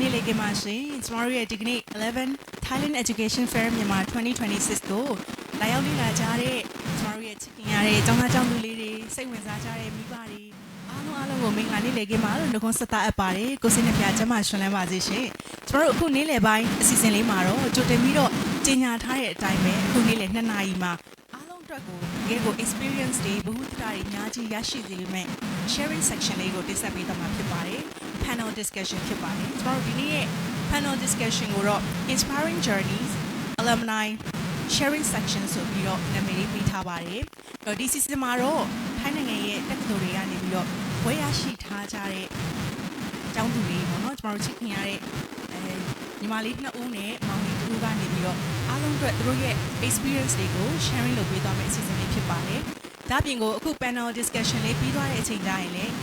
နေ့လေးကမှရှင်ကျမတို့ရဲ့ဒီကနေ့11 Thailand Education Fair မြန်မာ2026ကိုလာရောက်လေ့လာကြတဲ့ကျမတို့ရဲ့ချစ်ခင်ရတဲ့ကျောင်းသားကျောင်းသူလေးတွေစိတ်ဝင်စားကြတဲ့မိဘတွေအားလုံးကိုမင်္ဂလာနေ့လေးကမှလို့နှုတ်ခွန်းဆက်တာအပ်ပါတယ်ကိုစင်းနဲ့ပြကျမရှင်လန်းပါစေရှင်ကျမတို့အခုနေ့လယ်ပိုင်းအစီအစဉ်လေးမှာတော့ကြိုတင်ပြီးတော့ကြီးညာထားတဲ့အတိုင်းပဲအခုနေ့လယ်2နာရီမှာအားလုံးအတွက်ကိုတကယ်ကို experience တွေဘ ഹു တတာတွေအများကြီးရရှိစေလိမ့်မယ် sharing section လေးကိုတင်ဆက်ပေးသွားမှာဖြစ်ပါတယ် panel discussion ဖြစ်ပါတယ်ကျမတို့ဒီနေ့ရဲ့ panel discussion ကိုတော့ inspiring journeys alumni sharing section ဆိုပြီးတော့နာမည်ပေးထားပါတယ်အဲ့တော့ဒီ season မှာတော့ထိုင်းနိုင်ငံရဲ့တက္ကသိုလ်တွေကနေပြီးတော့ဝယ်ရရှိထားကြတဲ့ကျောင်းသူတွေပေါ့နော်ကျမတို့ချစ်ခင်ရတဲ့ညီမလေး2ဦးနဲ့မောင်လေး2ဦးကနေပြီးတော့အားလုံးအတွက်သူတို့ရဲ့ experience တွေကို sharing လုပ်ပေးသွားမယ့်အစီအစဉ်လေးဖြစ်ပါတယ်ဒါပြင်ကိုအခု panel discussion လေးပြီးသွားတဲ့အချိန်ကျရင်လည်း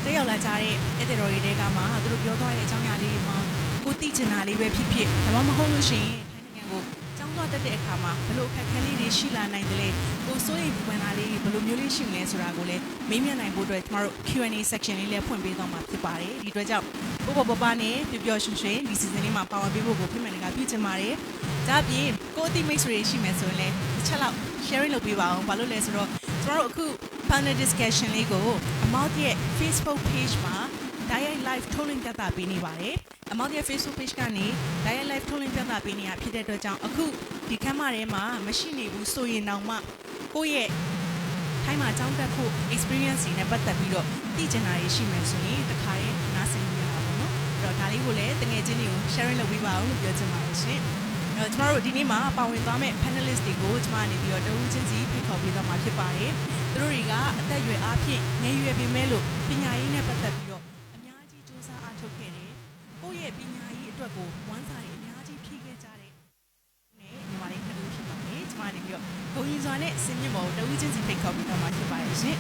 တက်ရောက်လာကြတဲ့ဧည့်သည်တော်တွေတဲကမှသူတို့ပြောသွားတဲ့အကြောင်းအရာလေးတွေမှာကိုသိချင်တာလေးပဲဖြစ်ဖြစ်ဒါမှမဟုတ်လို့ရှိရင်ထိုင်းနိုင်ငံကိုကျောင်းသွားတက်တဲ့အခါမှာဘယ်လိုအခက်အခဲလေးတွေရှိလာနိုင်တယ်လဲကိုစိုးရိမ်ပူပန်တာလေးဘယ်လိုမျိုးလေးရှိမလဲဆိုတာကိုလည်းမေးမြန်းနိုင်ဖို့အတွက်ကျမတို့ Q&A section လေးလည်းဖွင့်ပေးသွားမှာဖြစ်ပါတယ်ဒီအတွက်ကြောင့်ပို့ပပနဲ့ပျော်ပျော်ရွှင်ရွှင်ဒီ season လေးမှာပါဝင်ပေးဖို့ကိုဖိမန်ကပြုချင်ပါတယ်ဒါအပြင်ကိုအတိမိတ်ဆွေတွေရှိမယ်ဆိုရင်လည်းတစ်ချက်လောက် sharing လုပ်ပေးပါအောင်ဘာလို့လဲဆိုတော့ကျမတို့အခု panel discussion လေးကိုအမောက်ရဲ့ Facebook page မှာ direct live ထုတ်လွှင့်ပြသပေးနေပါတယ်အမောက်ရဲ့ Facebook page ကနေ direct live ထုတ်လွှင့်ပြသပေးနေတာဖြစ်တဲ့အတွက်ကြောင့်အခုဒီခန်းမထဲမှာမရှိနေဘူးဆိုရင်တောင်မှကိုယ့်ရဲ့ထိုင်းမှာကျောင်းတက်ဖို့ experience တွေနဲ့ပတ်သက်ပြီးတော့သိချင်တာတွေရှိမယ်ဆိုရင်တခါရင်နားဆင်ရတာပေါ့နော်အဲ့တော့ဒါလေးကိုလည်းတကယ်ချင်းတွေကို sharing လုပ်ပေးပါအောင်လို့ပြောချင်ပါတယ်ရှင်အဲ့တော့ကျမတို့ဒီနေ့မှာပါဝင်သွားမယ့် panelist တွေကိုကျမကနေပြီးတော့တဦးချင်းစီဖိတ်ခေါ်ပေးသွားမှာဖြစ်ပါတယ်သူတို့တွေကအသက်အရွယ်အားဖြင့်ငယ်ရွယ်ပေမဲ့လို့ပညာရေးနဲ့ပတ်သက်ပြီးတော့အများကြီးစူးစမ်းအားထုတ်ခဲ့တယ်ကိုယ့်ရဲ့ပညာရေးအတွက်ကိုဝမ်းစာတွေအများကြီးဖြည့်ခဲ့ကြတဲ့နဲ့ညီမလေးတူဖြစ်ပါတယ်ကျမနေပြီးတော့ဂုဏ်ယူစွာနဲ့စင်မြင့်ပေါ်တဦးချင်းစီဖိတ်ခေါ်ပေးသွားမှာဖြစ်ပါတယ်ရှင်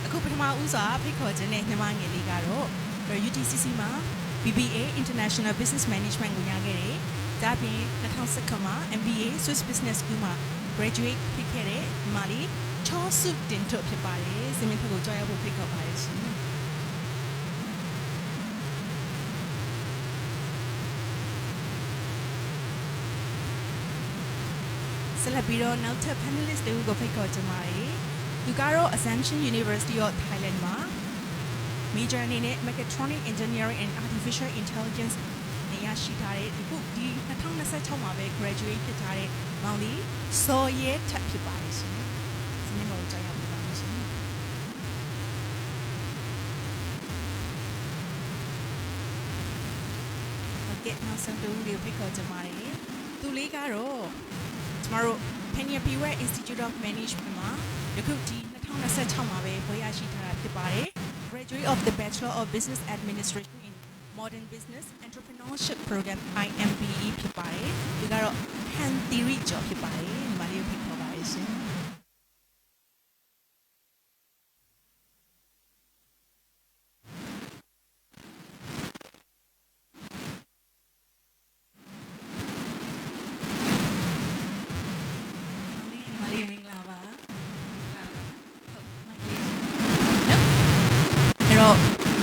အခုပထမဦးစွာဖိတ်ခေါ်ခြင်းနဲ့ညီမငယ်လေးကတော့ UTCC မှာ BBA International Business Management ကိုရခဲ့တယ်ဒါပြင်2019မှာ MBA Swiss Business School မှာ graduate ဖြစ်ခဲ့တဲ့ညီမလေးချောစုတင်ထုတ်ဖြစ်ပါတယ်စင်မြင့်ကိုကြွားရောက်ဖို့ဖိတ်ခေါ်ပါတယ်ရှင်ဆက်လက်ပြီးတော့နောက်ထပ် panelist တွေကိုဖိတ်ခေါ်ကြပါရစေသူကတော့ Assumption University of Thailand မှာ major အနေနဲ့ Mechatronic Engineering and Artificial Intelligence နဲ့ရရှိထားတဲ့အခုဒီ2026မှာပဲ graduate ဖြစ်ထားတဲ့မောင်လေးစော်ရဲထပ်ဖြစ်ပါတယ်ရှင်ဒီနေ့မှာကြောက်ရပါမယ်ရှင်ဟုတ်ကဲ့နောက်ဆုံးတူလေးဖိတ်ခေါ်ကြပါရစေသူလေးကတော့ကျမတို့ Penyapira Institute of Management မှာယခုဒီ2026မှာပဲဘွဲ့ရရှိထားတာဖြစ်ပါတယ် Graduate of the Bachelor of Business Administration in Modern Business Entrepreneurship Program IMBE ဖြစ်ပါတယ်ဒီကတော့ Han Theory Job ဖြစ်ပါတယ်ဒီမှာလေးကိုဖိတ်ခေါ်ပါရရှင်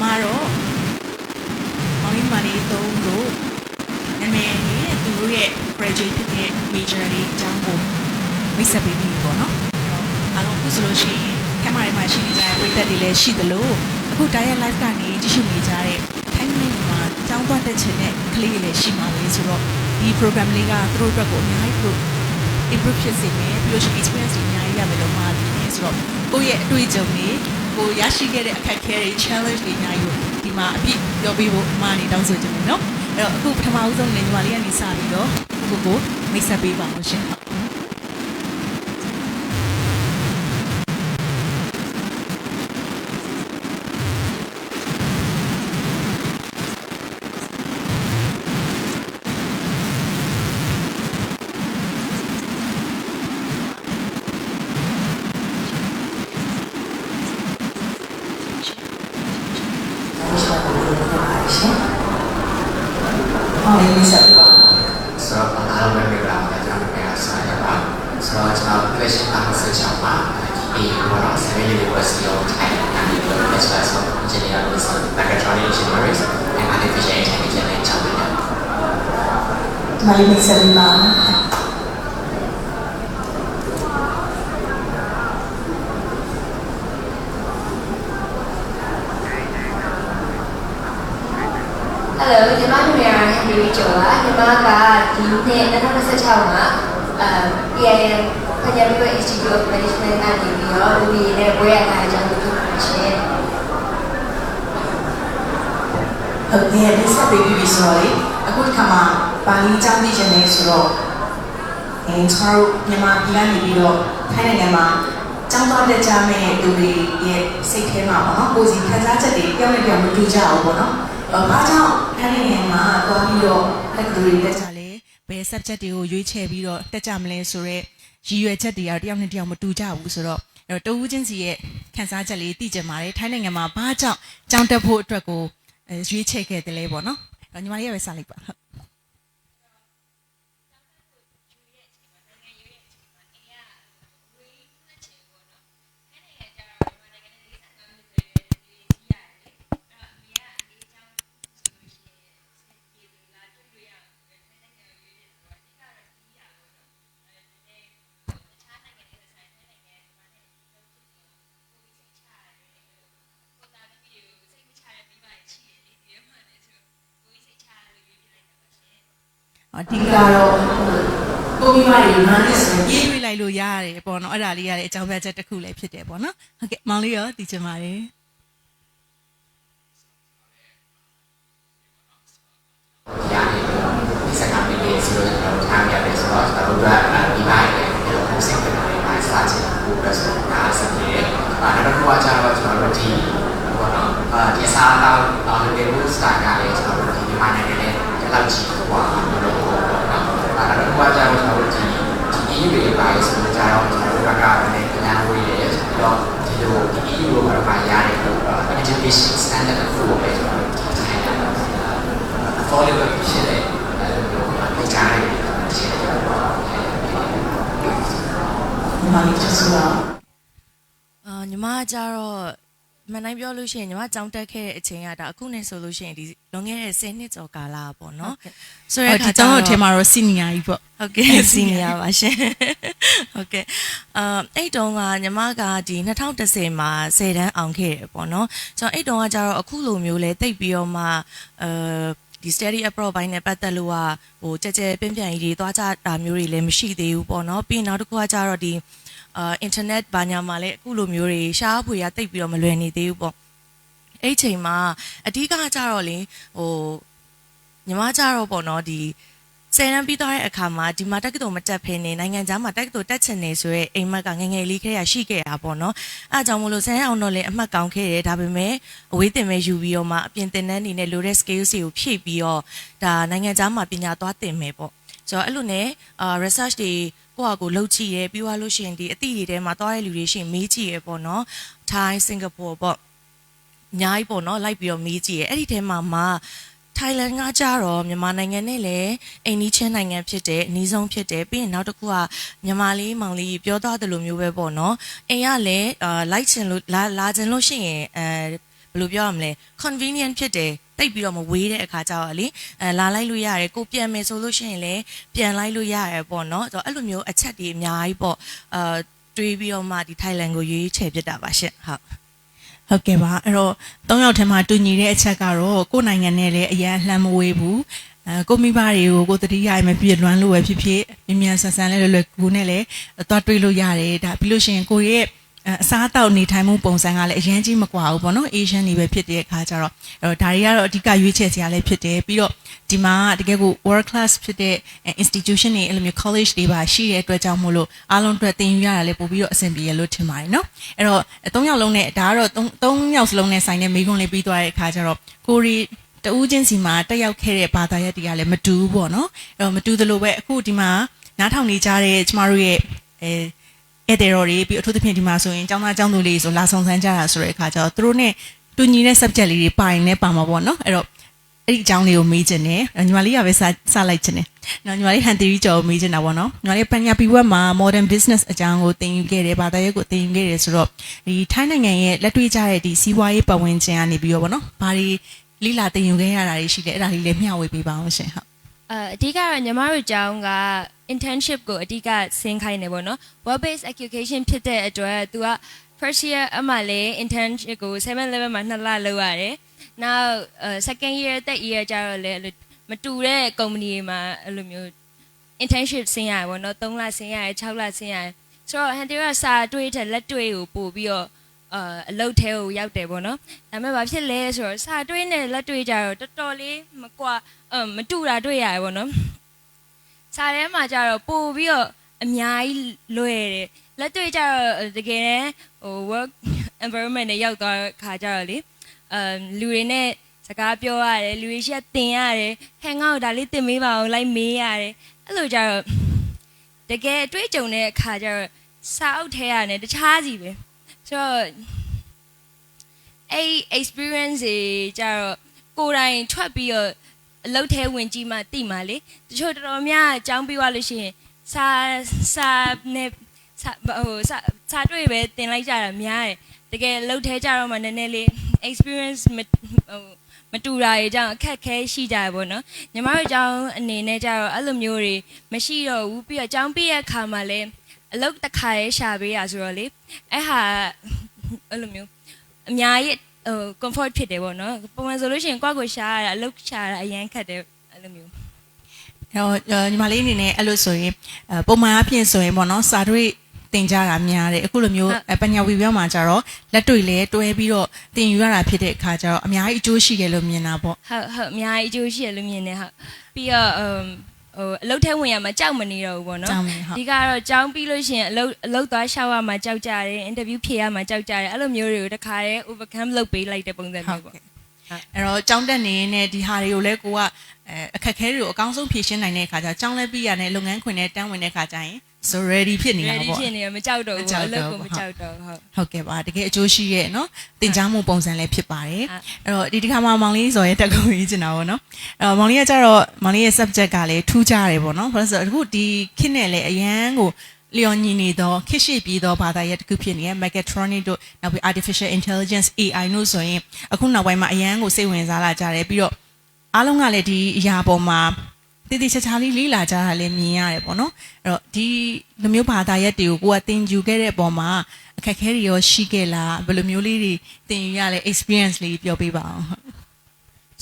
မာတော့မောင်လေးမလေးသုံးလို့နာမည်နဲ့သူတို့ရဲ့ graduate ဖြစ်တဲ့ major လေးအကြောင်းကိုမိတ်ဆက်ပေးပြီးပေါ့နော်အားလုံးအခုဆိုလို့ရှိရင်ခက်မာတွေမှာရှိနေကြတဲ့ပြည်သက်တွေလည်းရှိသလိုအခု direct live ကနေကြည့်ရှုနေကြတဲ့ထိုင်းနိုင်ငံမှာကျောင်းသွားတက်ချင်တဲ့ကလေးတွေလည်းရှိမှာလေဆိုတော့ဒီ program လေးကသူတို့အတွက်ကိုအများကြီး improve ဖြစ်စေမယ်ပြီးလို့ရှိရင် experience တွေအများကြီးရမယ်လို့မှားတယ်ဆိုတော့ကိုယ့်ရဲ့အတွေ့အကြုံတွေကိုရရှိခဲ့တဲ့အခက်အခဲတွေ challenge တွေအများကြီးကိုဒီမှာအပြည့်ပြောပေးဖို့အမှားနေတောင်းဆိုချင်တယ်နော်အဲ့တော့အခုပထမဦးဆုံးညီမလေးကနေစပြီးတော့ကိုမိတ်ဆက်ပေးပါအောင်ရှင်University of Thailand and the Bachelor of Engineering with Mechatronic Engineering and Artificial Intelligence My name is Selima. Hello, ညီမတို့များဟန်ဒီကျော်ပါညီမကဒီနှစ်2016မှာPIM ပညာရေး Institute of Management ကနေပြီးတော့ UBA နဲ့ဘွဲ့ရတာအကြောင်းကိုပြောပြရှင် ဟုတ်ကဲ့ဒီဆက်ပေးပြီးဆိုတော့လေအခုဒီခါမှာပါဠိကျောင်းသိချင်နေဆိုတော့ကျွန်တော်တို့မြန်မာပြည်ကနေပြီးတော့ထိုင်းနိုင်ငံမှာကျောင်းသားတက်ကြမဲ့လူတွေရဲ့စိတ်ထဲမှာပေါ့နော်ကိုယ်စီခံစားချက်တွေပြောင်းလဲပြောင်းမတူကြဘူးပေါ့နော်ဘာကြောင့်ထိုင်းနိုင်ငံမှာသွားပြီးတော့လက်လူတွေတက်ကြလဲဘယ် subject တွေကိုရွေးချယ်ပြီးတော့တက်ကြမလဲဆိုတော့ရည်ရွယ်ချက်တွေကတော့တယောက်နဲ့တယောက်မတူကြဘူးဆိုတော့အဲ့တော့တဦးချင်းစီရဲ့ခံစားချက်လေးသိကြပါတယ်ထိုင်းနိုင်ငံမှာဘာကြောင့်ကျောင်းတက်ဖို့အတွက်ကိုရွေးချယ်ခဲ့တယ်လဲပေါ့နော်ညီမလေးရပဲစလိုက်ပါဟုတ်အဓိကတော့ကိုမိမတွေနားနေဆိုရေးပြလိုက်လို့ရတယ်ပေါ့နော်အဲ့ဒါလေးရတဲ့အကြောင်းပြချက်တစ်ခုလည်းဖြစ်တယ်ပေါ့နော်ဟုတ်ကဲ့မောင်လေးရောသိချင်ပါတယ်ညာနေဒီစကားလေးဆိုတော့ကျွန်တော်ထားရတယ်ဆိုတော့ကျွန်တော်တို့ကဒီပိုင်းနဲ့ဒီစိတ်ကလေးမှာစချင်ဘူးပဲဆိုတာဆက်ပြီးနောက်တစ်ခုကကျတော့ကျွန်တော်တို့ဒီဘောနော်ဒီစားတော့ဒီလိုစတာကလည်းကျွန်တော်တို့ဒီပိုင်းနဲ့လည်းဒီလောက်ကြီးกว่าလို့တော့နောက်တစ်ခုကကျတော့ကျွန်တော်တို့ဒီEU တွေပါဆိုတော့ကျတော့ကျွန်တော်တို့ကလည်းအများကြီးရယ်ဆိုတော့ဒီလိုဒီ EU ကိုတော့ရတယ်လို့ education standard ကိုပဲကျွန်တော်တို့ထိုင်ရတာfollow up ဖြစ်တယ်ဒီကြားရဖြစ်တယ်ညီမလေးချက်ဆိုတာညီမကကြတော့မနိုင်ပြောလို့ရှိရင်ညီမကြောင်းတက်ခဲ့တဲ့အချိန်ကဒါအခုနဲ့ဆိုလို့ရှိရင်ဒီလွန်ခဲ့တဲ့10နှစ်ကျော်ကာလပေါ့နော်ဆိုတော့ဒီကျောင်းတော့ထဲမှာတော့ senior ကြီးပေါ့ဟုတ်ကဲ့ senior ပါရှင်ဟုတ်ကဲ့အဲ့တုန်းကညီမကဒီ2010မှာ10တန်းအောင်ခဲ့တယ်ပေါ့နော်ဆိုတော့အဲ့တုန်းကကြတော့အခုလိုမျိုးလဲတိတ်ပြီးတော့မှဒီ study abroad ဘိုင်းနဲ့ပတ်သက်လို့ကဟိုကြက်ကြက်ပြင်းပြင်းကြီးတွေသွားကြတာမျိုးတွေလည်းမရှိသေးဘူးပေါ့နော်ပြီးနောက်တစ်ခုကကြတော့ဒီinternet ဘာညာမှာလည်းအခုလိုမျိုးတွေရှားဖွေရတိတ်ပြီးတော့မလွယ်နေသေးဘူးပေါ့အဲ့ချိန်မှာအဓိကကြတော့လေဟိုညီမကြတော့ပေါ့နော်ဒီဆယ်တန်းပြီးသွားတဲ့အခါမှာဒီမှာတက္ကသိုလ်မတက်ဖ ೇನೆ နိုင်ငံခြားမှာတက္ကသိုလ်တက်ချင်နေဆိုရဲအိမ်မက်ကငငယ်လေးခရက်ရှိခဲ့တာပေါ့နော်အားကြောင့်မလို့ဆယ်အောင်တော့လည်းအမှတ်ကောင်းခဲ့တယ်ဒါပေမဲ့အဝေးတင်မဲ့ယူပြီးတော့မှအပြင်တင်တန်းနေနဲ့လိုတဲ့ skills တွေကိုဖြည့်ပြီးတော့ဒါနိုင်ငံခြားမှာပညာသွားတင်မယ်ပေါ့ဆိုတော့အဲ့လိုနဲ့research တွေကိုယ့်အကိုလုပ်ကြည့်ရဲပြီးသွားလို့ရှိရင်ဒီအသည့်တွေထဲမှာသွားတဲ့လူတွေရှိရင်မေးကြည့်ရဲပေါ့နော်ထိုင်းစင်ကာပူပေါ့အများကြီးပေါ့နော်လိုက်ပြီးတော့မေးကြည့်ရဲအဲ့ဒီထဲမှာထိုင်းလန်ကကြတော့မြန်မာနိုင်ငံနဲ့လည်းအိမ်နီးချင်းနိုင်ငံဖြစ်တဲ့အနည်းဆုံးဖြစ်တယ်ပြီးရင်နောက်တစ်ခုကမြန်မာလေးမောင်လေးပြောသားတယ်လို့မျိုးပဲပေါ့နော်အိမ်ကလည်းလိုက်ချင်လို့လာချင်လို့ရှိရင်ဘယ်လိုပြောရမလဲ convenient ဖြစ်တယ်တိတ်ပြီးတော့မဝေးတဲ့အခါကျတော့လေလာလိုက်လို့ရတယ်ကိုပြန်မယ်ဆိုလို့ရှိရင်လည်းပြန်လိုက်လို့ရတယ်ပေါ့နော်ဆိုတော့အဲ့လိုမျိုးအချက်တွေအများကြီးပေါ့တွေးပြီးတော့မှဒီထိုင်းလန်ကိုရွေးချယ်ဖြစ်တာပါရှင့်ဟုတ်ကဲ့ပါအဲ့တော့၃ယောက်ထဲမှာတူညီတဲ့အချက်ကတော့ကိုယ်နိုင်ငံနဲ့လည်းအရန်လှမ်းမဝေးဘူးကိုမိဘတွေကိုကိုတတိယရမပြည့်လွမ်းလို့ပဲဖြစ်ဖြစ်မြ мян ဆန်ဆန်လဲလွယ်လွယ်ကူနဲ့လည်းသွားတွေးလို့ရတယ်ဒါပြီးလို့ရှိရင်ကိုရဲ့အစားအသောက်နေထိုင်မှုပုံစံကလည်းအရင်ကြီးမကွာဘူးပေါ့နော် Asian တွေပဲဖြစ်တဲ့အခါကျတော့အဲ့တော့ဒါတွေကတော့အဓိကရွေးချယ်စရာလည်းဖြစ်တယ်ပြီးတော့ဒီမှာတကယ်ကို world class ဖြစ်တဲ့ institution တွေအဲ့လိုမျိုး college တွေပါရှိတဲ့အတွက်ကြောင့်မို့လို့အားလုံးအတွက်သင်ယူရတာလည်းပို့ပြီးတော့အဆင်ပြေရလို့ထင်ပါတယ်နော်အဲ့တော့၃ယောက်လုံးနဲ့ဒါကတော့၃ယောက်စလုံးနဲ့ဆိုင်တဲ့မိကွန်းလေးပြီးသွားတဲ့အခါကျတော့ကိုရီတဦးချင်းစီမှာတက်ရောက်ခဲ့တဲ့ဘာသာရပ်တွေကလည်းမတူဘူးပေါ့နော်အဲ့တော့မတူသလိုပဲအခုဒီမှာနားထောင်နေကြတဲ့ကျမတို့ရဲ့အဲ့တဲ့ရော်တွေပြီးအထူးသဖြင့်ဒီမှာဆိုရင်ကျောင်းသားကျောင်းသူလေးဆိုလာဆောင်ဆန်းကြတာဆိုတဲ့အခါကျတော့သူတို့ ਨੇ တူညီတဲ့ subject လေးတွေပါရင်လည်းပါမှာပေါ့နော်အဲ့တော့အဲ့ဒီအကြောင်းလေးကိုမေးချင်တယ်ညီမလေးကပဲစလိုက်ချင်တယ်နော်ညီမလေးဟန်တီရီကျော်ကိုမေးချင်တာပေါ့နော်ညီမလေးပညာပီဝက်မှာ modern business အကြောင်းကိုသင်ယူခဲ့တယ်ဘာသာရပ်ကိုသင်ယူခဲ့တယ်ဆိုတော့ဒီထိုင်းနိုင်ငံရဲ့လက်တွေ့ကျတဲ့ဒီစီးပွားရေးပတ်ဝန်းကျင်ကနေပြီးတော့ပေါ့နော်ဘာတွေလိလာသင်ယူခဲ့ရတာတွေရှိတယ်အဲ့ဒါလေးလည်းမျှဝေပေးပါအောင်ရှင်ဟုတ် အဓိကတော့ညီမတို့ကျောင်းက internship ကိုအဓိကဆင်းခိုင်းနေပေါ့နော် web based education ဖြစ်တဲ့အတွက်သူက first year အမှလည်း internship ကို 7-11 မှာ2လလုပ်ရတယ်။ now second year third year ကျတော့လည်းမတူတဲ့ company မှာအဲ့လိုမျိုး internship ဆင်းရတယ်ပေါ့နော်3လဆင်းရတယ်6လဆင်းရတယ်ဆိုတော့ဟန်တီကစာတွေးတဲ့လက်တွေးကိုပို့ပြီးတော့အလုပ်ထဲကိုရောက်တယ်ပေါ့နော်ဒါပေမဲ့ဘာဖြစ်လဲဆိုတော့စာတွေးနဲ့လက်တွေးကြတော့တော်တော်လေးမကွာမတူတာတွေ့ရတယ်ပေါ့နော်စာထဲမှာကြတော့ပို့ပြီးတော့အများကြီးလွယ်တယ်လက်တွေးကြတော့တကယ်တမ်းဟို work environment နဲ့ရောက်သွားခါကြတော့လေလူတွေနဲ့စကားပြောရတယ်လူတွေရှက်တင်ရတယ်ဟဲ့ငါ့ကိုဒါလေးတင်မေးပါအောင်လိုက်မေးရတယ်အဲ့လိုကြတော့တကယ်အတွေ့အကြုံတဲ့အခါကျတော့စာအုပ်ထဲရတယ်တခြားစီပဲဆိုတော့အဲ့ experience ကြီးကြတော့ကိုယ်တိုင်ထွက်ပြီးတော့အလုပ်ထဲဝင်ကြည့်မှသိမှလေတချို့တော်တော်များအကြောင်းပြီးသွားလို့ရှိရင်စာနဲ့စာတွေ့ပဲတင်လိုက်ကြတာများတယ်တကယ်အလုပ်ထဲကြတော့မှနည်းနည်းလေး experience မတူတာတွေကြောင့်အခက်ခဲရှိကြရပေါ့နော်ညီမတို့အကြောင်းအနေနဲ့ကြတော့အဲ့လိုမျိုးတွေမရှိတော့ဘူးပြီးတော့အကြောင်းပြရခါမှာလဲအလုပ်တစ်ခါရေးရှာပေးရဆိုတော့လေအဲ့ဟာအဲ့လိုမျိုးအများကြီးcomfort ဖြစ်တယ်ပေါ့နော်ပုံမှန်ဆိုလို့ရှိရင်ကိုယ့်ကိုရှာရတာအလုပ်ရှာရတာအရင်ခက်တယ်အဲ့လိုမျိုးညီမလေးအနေနဲ့အဲ့လိုဆိုရင်ပုံမှန်အဖြစ်ဆိုရင်ပေါ့နော်စာတွေ့တင်ကြတာများတယ်အခုလိုမျိုးပညာဝီပြောမှာကြတော့လက်တွေ့လဲတွဲပြီးတော့တင်ယူရတာဖြစ်တဲ့အခါကျတော့အများကြီးအကျိုးရှိတယ်လို့မြင်တာပေါ့ဟုတ်အများကြီးအကျိုးရှိတယ်လို့မြင်တယ်ဟုတ်ပြီးတော့အလုပ်ထဲဝင်ရမှာကြောက်မနေတော့ဘူးပေါ့နော်ဒီကတော့ကြောင်းပြီးလို့ရှိရင်အလုပ်သွားရှောက်ရမှာကြောက်ကြတယ်အင်တာဗျူးဖြေရမှာကြောက်ကြတယ်အဲ့လိုမျိုးတွေကိုတခါတည်း overcome လုပ်ပေးလိုက်တဲ့ပုံစံမျိုးပေါ့အဲ့တော့ကြောင်းတက်နေနဲ့ဒီဟာတွေကိုလည်းကိုကအခက်ခဲတွေကိုအကောင်းဆုံးဖြေရှင်းနိုင်တဲ့အခါကျကြောင်းလဲပြီးရတယ်လုပ်ငန်းခွင်နဲ့တန်းဝင်တဲ့အခါကျရင် so ready ဖြစ်နေတာပေါ့ ready ဖြစ်နေရမကြောက်တော့ဘူးအလုပ်ကိုမကြောက်တော့ဟုတ်ကဲ့ပါတကယ်အကျိုးရှိရဲ့เนาะတင်ကြားမှုပုံစံလည်းဖြစ်ပါတယ်အဲ့တော့ဒီတစ်ခါမှာမောင်လေးစော်ရဲ့တက်ကုန်ရေးချင်တာပေါ့เนาะအဲ့တော့မောင်လေးကကြတော့မောင်လေးရဲ့ subject ကလည်းထူးခြားတယ်ပေါ့เนาะဘာလို့ဆိုတော့အခုဒီခေတ်နဲ့လည်းအရန်ကိုလျော်ညီနေတော့ခေတ်ရှိပြီးတော့ဘာသာရပ်တစ်ခုဖြစ်နေတဲ့ mechatronic တို့နောက်ပြီး artificial intelligence AI တို့ဆိုရင်အခုနောက်ပိုင်းမှာအရန်ကိုစိတ်ဝင်စားလာကြတယ်ပြီးတော့အားလုံးကလည်းဒီအရာပေါ်မှာတည်တည်ချာချာလေးလေးလာကြတာလည်းမြင်ရတယ်ပေါ့နော်အဲ့တော့ဒီလိုမျိုးဘာသာရပ်တွေကိုကိုကသင်ယူခဲ့တဲ့အပေါ်မှာအခက်အခဲတွေရောရှိခဲ့လားဘယ်လိုမျိုးလေးတွေသင်ယူရလဲ experience လေးပြောပြပါအောင်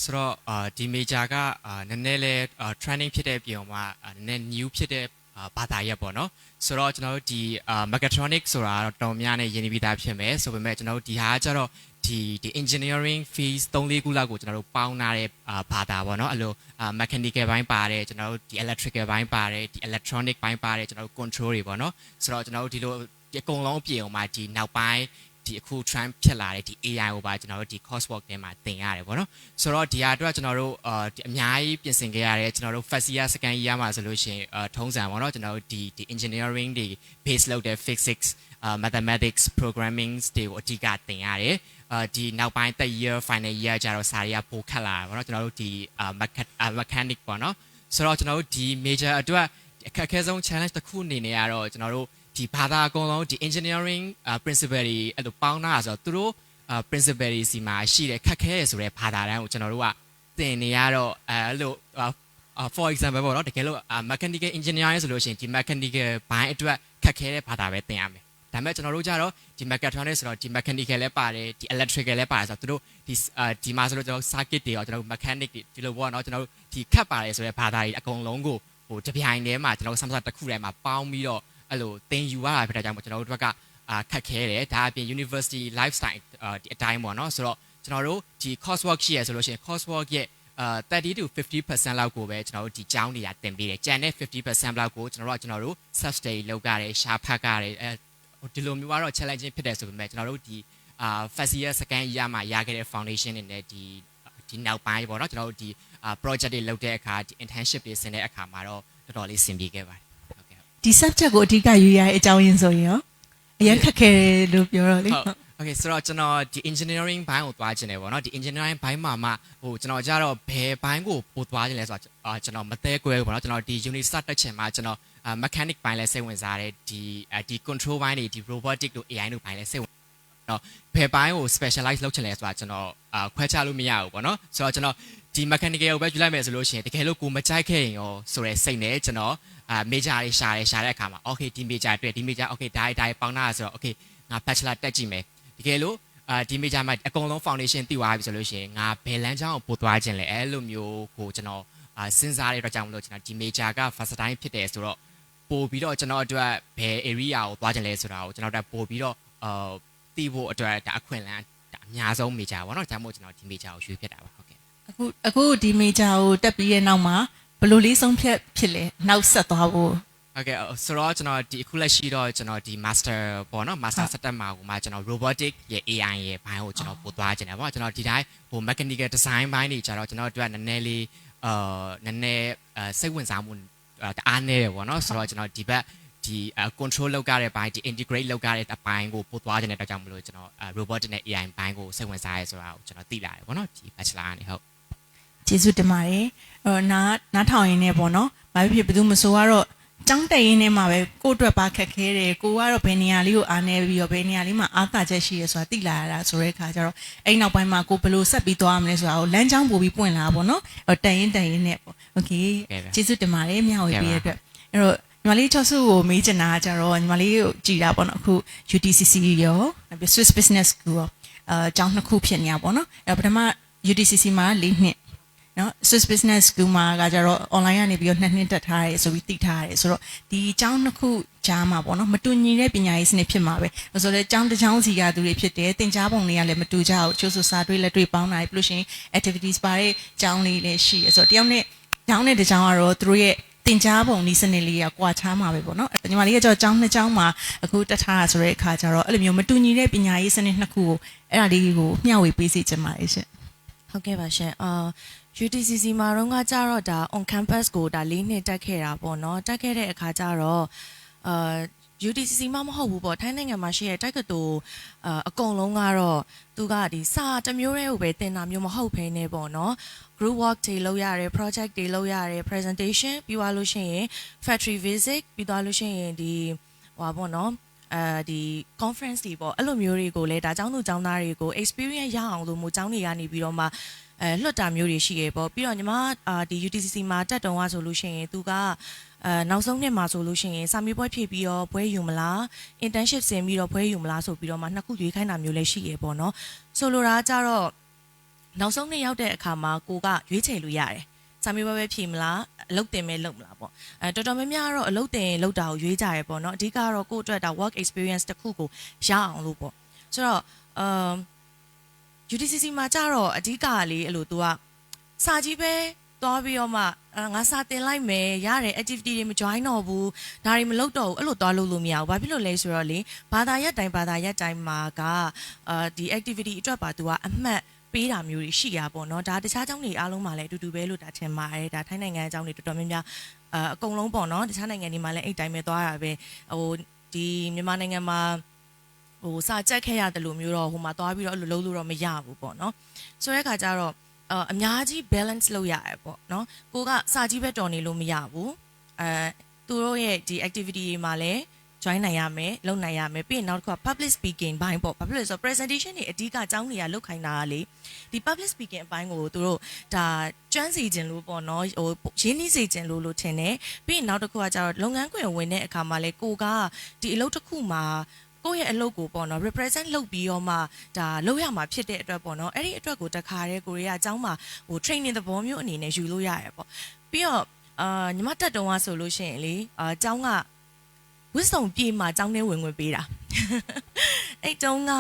ဆိုတော့ဒီ major ကနည်းနည်းလေး training ဖြစ်တဲ့ပြင်မှာနည်းနည်း new ဖြစ်တဲ့ဘာသာရပ်ပေါ့နော်ဆိုတော့ကျွန်တော်တို့ဒီ mechatronic ဆိုတာတော့တော်များနဲ့ယဉ်ပြီးသားဖြစ်မယ်ဆိုပေမဲ့ကျွန်တော်တို့ဒီဟာကျတော့ဒီ engineering phase 3-4ခုလောက်ကိုကျွန်တော်တို့ပေါင်းထားတဲ့ဘာသာပေါ့နော်အဲ့လို mechanical ဘိုင်းပါတယ်ကျွန်တော်တို့ဒီ electrical ဘိုင်းပါတယ်ဒီ electronic ဘိုင်းပါတယ်ကျွန်တော်တို့ control တွေပေါ့နော်ဆိုတော့ကျွန်တော်တို့ဒီလိုအကုန်လုံးပြင်အောင်မှာဒီနောက်ပိုင်းဒီအခု trend ဖြစ်လာတဲ့ဒီ AI ကိုပါကျွန်တော်တို့ဒီ coursework ထဲမှာသင်ရတယ်ပေါ့နော်ဆိုတော့ဒီဟာအတွက်ကျွန်တော်တို့အများကြီးပြင်ဆင်ခဲ့ရတယ်ကျွန်တော်တို့ first year second year မှာဆိုလို့ရှိရင်ထုံးစံပေါ့နော်ကျွန်တော်တို့ဒီ engineering တွေ base လုပ်တဲ့ physics mathematics programming တွေကိုအဓိကသင်ရတယ်ဒီနောက်ပိုင်း third year final year ကျတော့စာတွေကပိုခက်လာတာပေါ့နော်ကျွန်တော်တို့ဒီ mechanic ပေါ့နော်ဆိုတော့ကျွန်တော်တို့ဒီ major အတွက်အခက်အခဲဆုံး challenge တစ်ခုအနေနဲ့ကတော့ကျွန်တော်တို့ဒီဘာသာအကုန်လုံးဒီ engineering principle တွေအဲ့လိုပေါင်းတာဆိုတော့သူတို့ principle တွေစီမှာရှိတဲ့ခက်ခဲရဆိုတဲ့ဘာသာတန်းကိုကျွန်တော်တို့ကသင်နေရတော့အဲ့လိုfor example ပေါ့နော်တကယ်လို့ mechanical engineering ဆိုလို့ရှိရင်ဒီ mechanical ဘိုင်းအတွက်ခက်ခဲတဲ့ဘာသာပဲသင်ရမယ်ဒါပေမဲ့ကျွန်တော်တို့ကြတော့ဒီ mechatronics ဆိုတော့ဒီ mechanical လည်းပါတယ်ဒီ electrical လည်းပါတယ်ဆိုတော့သူတို့ဒီမှာဆိုတော့ကျွန်တော် circuit တွေရောကျွန်တော်တို့ mechanic တွေဒီလိုပေါ့နော်ကျွန်တော်တို့ဒီခက်ပါတယ်ဆိုတဲ့ဘာသာတွေအကုန်လုံးကိုဟိုတပြိုင်တည်းမှာကျွန်တော်တို့ samsung တစ်ခုထဲမှာပေါင်းပြီးတော့အဲ့လိုသင်ယူရတာဖြစ်တဲ့ကြောင့်ကျွန်တော်တို့ကခက်ခဲတယ်ဒါအပြင် university lifestyle ဒီအတိုင်းပေါ့နော်ဆိုတော့ကျွန်တော်တို့ဒီ coursework ရှိရဆိုလို့ရှိရင် coursework ရဲ့30 to 50% လောက်ကိုပဲကျွန်တော်တို့ဒီကျောင်းတွေကသင်ပေးတယ်ကျန်တဲ့ 50% လောက်ကိုကျွန်တော်တို့ self study လုပ်ရတယ်ရှာဖတ်ရတယ်ဒီလိုမျိုးကတော့ challenging ဖြစ်တယ်ဆိုပေမဲ့ကျွန်တော်တို့ဒီfirst year second year မှာရခဲ့တဲ့ foundation တွေနဲ့ဒီနောက်ပိုင်းပေါ့နော်ကျွန်တော်တို့ဒီ project တွေလုပ်တဲ့အခါဒီ internship တွေဆင်တဲ့အခါမှာတော့တော်တော်လေးဆင်ပြေခဲ့ပါတယ်ဟုတ်ကဲ့ဒီ subject ကိုအဓိကယူရတဲ့အကြောင်းရင်းဆိုရင်ရောအရင်ခက်ခဲတယ်လို့ပြောတော့လေOkay ဆိုတော့ကျွန်တော်ဒီ engineering ဘိုင်းကိုသွားခြင်းတယ်ပေါ့နော်ဒီ engineering ဘိုင်းမှာမှဟိုကျွန်တော်ကြတော့ဘယ်ဘိုင်းကိုပို့သွားခြင်းလဲဆိုတော့ကျွန်တော်မသေးကွဲဘူးပေါ့နော်ကျွန်တော်ဒီ unit start တက်ချင်မှာကျွန်တော်mechanic ဘိုင်းလဲစိတ်ဝင်စားတယ်ဒီ control ဘိုင်းတွေဒီ robotic တို့ AI တို့ဘိုင်းလဲစိတ်ဝင်တော့ဘယ်ဘိုင်းကို specialize လုပ်ချင်လဲဆိုတာကျွန်တော်ခွဲခြားလို့မရဘူးပေါ့နော်ဆိုတော့ကျွန်တော် ဒီ mechanical ကိုပဲယူလိုက်မယ်ဆိုလို့ရှိရင်တကယ်လို့ကိုမကြိုက်ခဲ့ရင်ရောဆိုရဲစိတ်နဲ့ကျွန်တော်major တွေရှာတဲ့အခါမှာ okay ဒီ major အတွက်ဒီ major okay ဒါပေါင်းတာဆိုတော့ okay ငါ bachelor တက်ကြည့်မယ်တကယ်လို့ဒီ major မှာအကုန်လုံး foundation တည်သွားပြီဆိုလို့ရှိရင်ငါဘယ်လမ်းကြောင်းကိုပို့သွားခြင်းလဲအဲ့လိုမျိုးကိုကျွန်တော်စဉ်းစားတဲ့အတွက်ကြောင့်မလို့ကျွန်တော်ဒီ major က first time ဖြစ်တယ်ဆိုတော့ပို့ပြီးတော့ကျွန်တော်အတွက်ဘယ် area ကိုသွားခြင်းလဲဆိုတာကိုကျွန်တော်တို့ပို့ပြီးတော့သိဖို့အတွက်ဒါအခွင့်အလမ်းအများဆုံး major ပေါ့နော်ဒါမှမဟုတ်ကျွန်တော်ဒီ major ကိုရွေးဖြစ်တာပါဟုတ်ကဲ့အခုဒီ major ကိုတက်ပြီးရဲ့နောက်မှာဘယ်လိုလေးဆုံးဖြတ်ဖြစ်လဲနောက်ဆက်သွားဖို့ဟုတ်ကဲ့ဆိုတော့ကျွန်တော်ဒီအခုလက်ရှိတော့ကျွန်တော်ဒီ master ပေါ့နော် master setup မှာကိုမှကျွန်တော် robotic ရဲ့ AI ရဲ့ဘိုင်းကိုကျွန်တော်ပို့သွားခြင်းတယ်ပေါ့ကျွန်တော်ဒီတိုင်းဟို mechanical design ဘိုင်းတွေကျတော့ကျွန်တော်တို့ကနည်းနည်းလေးနည်းနည်းစိတ်ဝင်စားမှုအားနည်းတယ်ပေါ့နော်ဆိုတော့ကျွန်တော်ဒီဘက်ဒီ control လုပ်ရတဲ့ဘိုင်းဒီ integrate လုပ်ရတဲ့အပိုင်းကိုပို့သွားခြင်းတဲ့အတွက်ကြောင့်မလို့ကျွန်တော် robotic နဲ့ AI ဘိုင်းကိုစိတ်ဝင်စားရဲဆိုတာကိုကျွန်တော်သိလာတယ်ပေါ့နော်ဒီ bachelor ကနေဟုတ်ကျေးဇူးတင်ပါတယ်နားထောင်ရင်းနဲ့ပေါ့နော်ဘာဖြစ်ဖြစ်ဘယ်သူမဆိုကတော့ចောင်းတက်ရင်းနဲ့မှာပဲကိုယ့်အတွက်ပါခက်ခဲတယ်ကိုကတော့ဘယ်နေရာလေးကိုအားနေပြီးတော့ဘယ်နေရာလေးမှာအားသာချက်ရှိရဲဆိုတာသိလာရတာဆိုတဲ့အခါကျတော့အဲ့နောက်ပိုင်းမှာကိုဘယ်လိုဆက်ပြီးသွားရမလဲဆိုတာကိုလမ်းကြောင်းပို့ပြီးပွင့်လာပေါ့နော်တက်ရင်းနဲ့ပေါ့โอเคကျေးဇူးတင်ပါတယ်မျှဝေပေးရတဲ့အတွက်အဲ့တော့ညီမလေးချော့စုကိုမေးချင်တာကကျတော့ညီမလေးကိုကြည်တာပေါ့နော်အခု UTCC ရော Swiss Business School ရောကျောင်းနှစ်ခုဖြစ်နေတာပေါ့နော်အဲ့ပထမ UTCC မှာ4နှစ်နော် Swiss Business School မှာကကြတော့ online ကနေပြီးတော့2နှစ်တက်ထားရဲဆိုပြီးသိထားရဲဆိုတော့ဒီအကြောင်းနှစ်ခုကြားမှာပေါ့နော်မတူညီတဲ့ပညာရေးစနစ်ဖြစ်မှာပဲဆိုတော့အကြောင်းတစ်ကြောင်းစီကသူတွေဖြစ်တယ်သင်ကြားပုံတွေကလည်းမတူကြဘူးချို့ဆိုစာတွေလက်တွေပေါင်းတာပြီးလို့ရှိရင် activities ပါတဲ့အကြောင်းလေးလည်းရှိရဲဆိုတော့တယောက်နဲ့ကျောင်းနဲ့တစ်ကြောင်းကတော့သူတို့ရဲ့သင်ကြားပုံဒီစနစ်လေးကကွာခြားမှာပဲပေါ့နော်ညီမလေးကကြောကျောင်းနှစ်ကျောင်းမှာအခုတက်ထားတာဆိုတဲ့အခါကျတော့အဲ့လိုမျိုးမတူညီတဲ့ပညာရေးစနစ်နှစ်ခုကိုအဲ့ဒါလေးကိုမျှဝေပေးစီချင်ပါတယ်ရှင်ဟုတ်ကဲ့ပါရှင်UTCC မှာတော့ကကြတော့ဒါ on campus ကိုဒါ4နှစ်တက်ခဲ့တာပေါ့နော်တက်ခဲ့တဲ့အခါကျတော့UTCC မှာမဟုတ်ဘူးပေါ့ထိုင်းနိုင်ငံမှာရှိတဲ့တိုက်ကတူအကုန်လုံးကတော့သူကဒီစာတစ်မျိုးတည်းကိုပဲသင်တာမျိုးမဟုတ်ဘဲနဲ့ပေါ့နော် group work တွေလုပ်ရတယ် project တွေလုပ်ရတယ် presentation ပြီးသွားလို့ရှိရင် factory visit ပြီးသွားလို့ရှိရင်ဒီဟိုပါပေါ့နော်ဒီ conference တွေပေါ့အဲ့လိုမျိုးတွေကိုလည်းဒါကျောင်းသူကျောင်းသားတွေကို experience ရအောင်လို့မျိုးကျောင်းတွေကနေပြီးတော့မှလွတ်တာမျိုးတွေရှိရပေါ့ပြီးတော့ညီမဒီ UTCC မှာတက်တုံးကဆိုလို့ရှိရင်သူကနောက်ဆုံးနှစ်မှာဆိုလို့ရှိရင်စာမေးပွဲဖြည့်ပြီးတော့ဘွဲယူမလား internship ဆင်ပြီးတော့ဘွဲယူမလားဆိုပြီးတော့မှနှစ်ခုရွေးခိုင်းတာမျိုးလည်းရှိရပေါ့နော်ဆိုလိုတာကြတော့နောက်ဆုံးနှစ်ရောက်တဲ့အခါမှာကိုကရွေးချယ်လို့ရတယ်စာမေးပွဲပဲဖြည့်မလားအလုပ်တင်မဲလုပ်မလားပေါ့တော်တော်များများကတော့အလုပ်တင်လုပ်တာကိုရွေးကြရပေါ့နော်အဓိကတော့ကိုယ့်အတွက်ဒါ work experience တစ်ခုကိုရအောင်လို့ပေါ့ဆိုတော့UTCC မှာကြတော့အဓိကလေးအဲ့လို तू ကစာကြီးပဲသွားပြီးတော့မှငါစာတင်လိုက်မယ်ရတဲ့ activity တွေမ join တော့ဘူးဒါတွေမလုပ်တော့ဘူးအဲ့လိုသွားလုပ်လို့မရဘူးဘာဖြစ်လို့လဲဆိုတော့လေဘာသာရပ်တိုင်းမှာကဒီ activity အတွက်ပါ तू ကအမှတ်ပေးတာမျိုးတွေရှိရပါတော့ဒါတခြားကျောင်းတွေအားလုံးမှာလည်းအတူတူပဲလို့ဒါထင်ပါတယ်ဒါထိုင်းနိုင်ငံအကြောင်းတွေတော်တော်များများအကုန်လုံးပေါ့နော်တခြားနိုင်ငံတွေမှာလည်းအဲ့တိုင်းပဲသွားတာပဲဟိုဒီမြန်မာနိုင်ငံမှာဟိုစာကြက်ခဲ့ရတယ်လို့မျိုးတော့ဟိုမှာသွားပြီးတော့အဲ့လိုလုပ်လို့တော့မရဘူးပေါ့နော်ဆိုတဲ့အခါကျတော့အများကြီး balance လုပ်ရရပေါ့နော်ကိုကစာကြီးပဲတော်နေလို့မရဘူးသူတို့ရဲ့ဒီ activity တွေမှာလည်း join နိုင်ရမယ်လုပ်နိုင်ရမယ်ပြီးရင်နောက်တစ်ခုက public speaking ဘိုင်းပေါ့ဘာဖြစ်လို့လဲဆိုတော့ presentation တွေအဓိကအကြောင်းတွေကလုပ်ခိုင်းတာကလေဒီ public speaking အပိုင်းကိုသူတို့ဒါကျွမ်းစီခြင်းလို့ပေါ့နော်ဟိုရင်းနှီးစေခြင်းလို့ထင်တယ်ပြီးရင်နောက်တစ်ခုကကျတော့လုပ်ငန်းခွင်ဝင်တဲ့အခါမှာလေကိုကဒီအလုပ်တစ်ခုမှာကိုယ့်ရဲ့အလုပ်ကိုပေါ့နော် represent လုပ်ပြီးတော့မှဒါလုပ်ရမှာဖြစ်တဲ့အတွက်ပေါ့နော်အဲ့ဒီအတွက်ကိုတခါတည်းကိုရီးယားအကြောင်းမှာဟို training သဘောမျိုးအနေနဲ့ယူလို့ရရပေါ့ပြီးတော့ညီမတက်တုံးကဆိုလို့ရှိရင်လေအကြောင်းကဝစ်စုံပြေးမှာအကြောင်းနဲ့ဝင်ပေးတာအဲ့တုံးက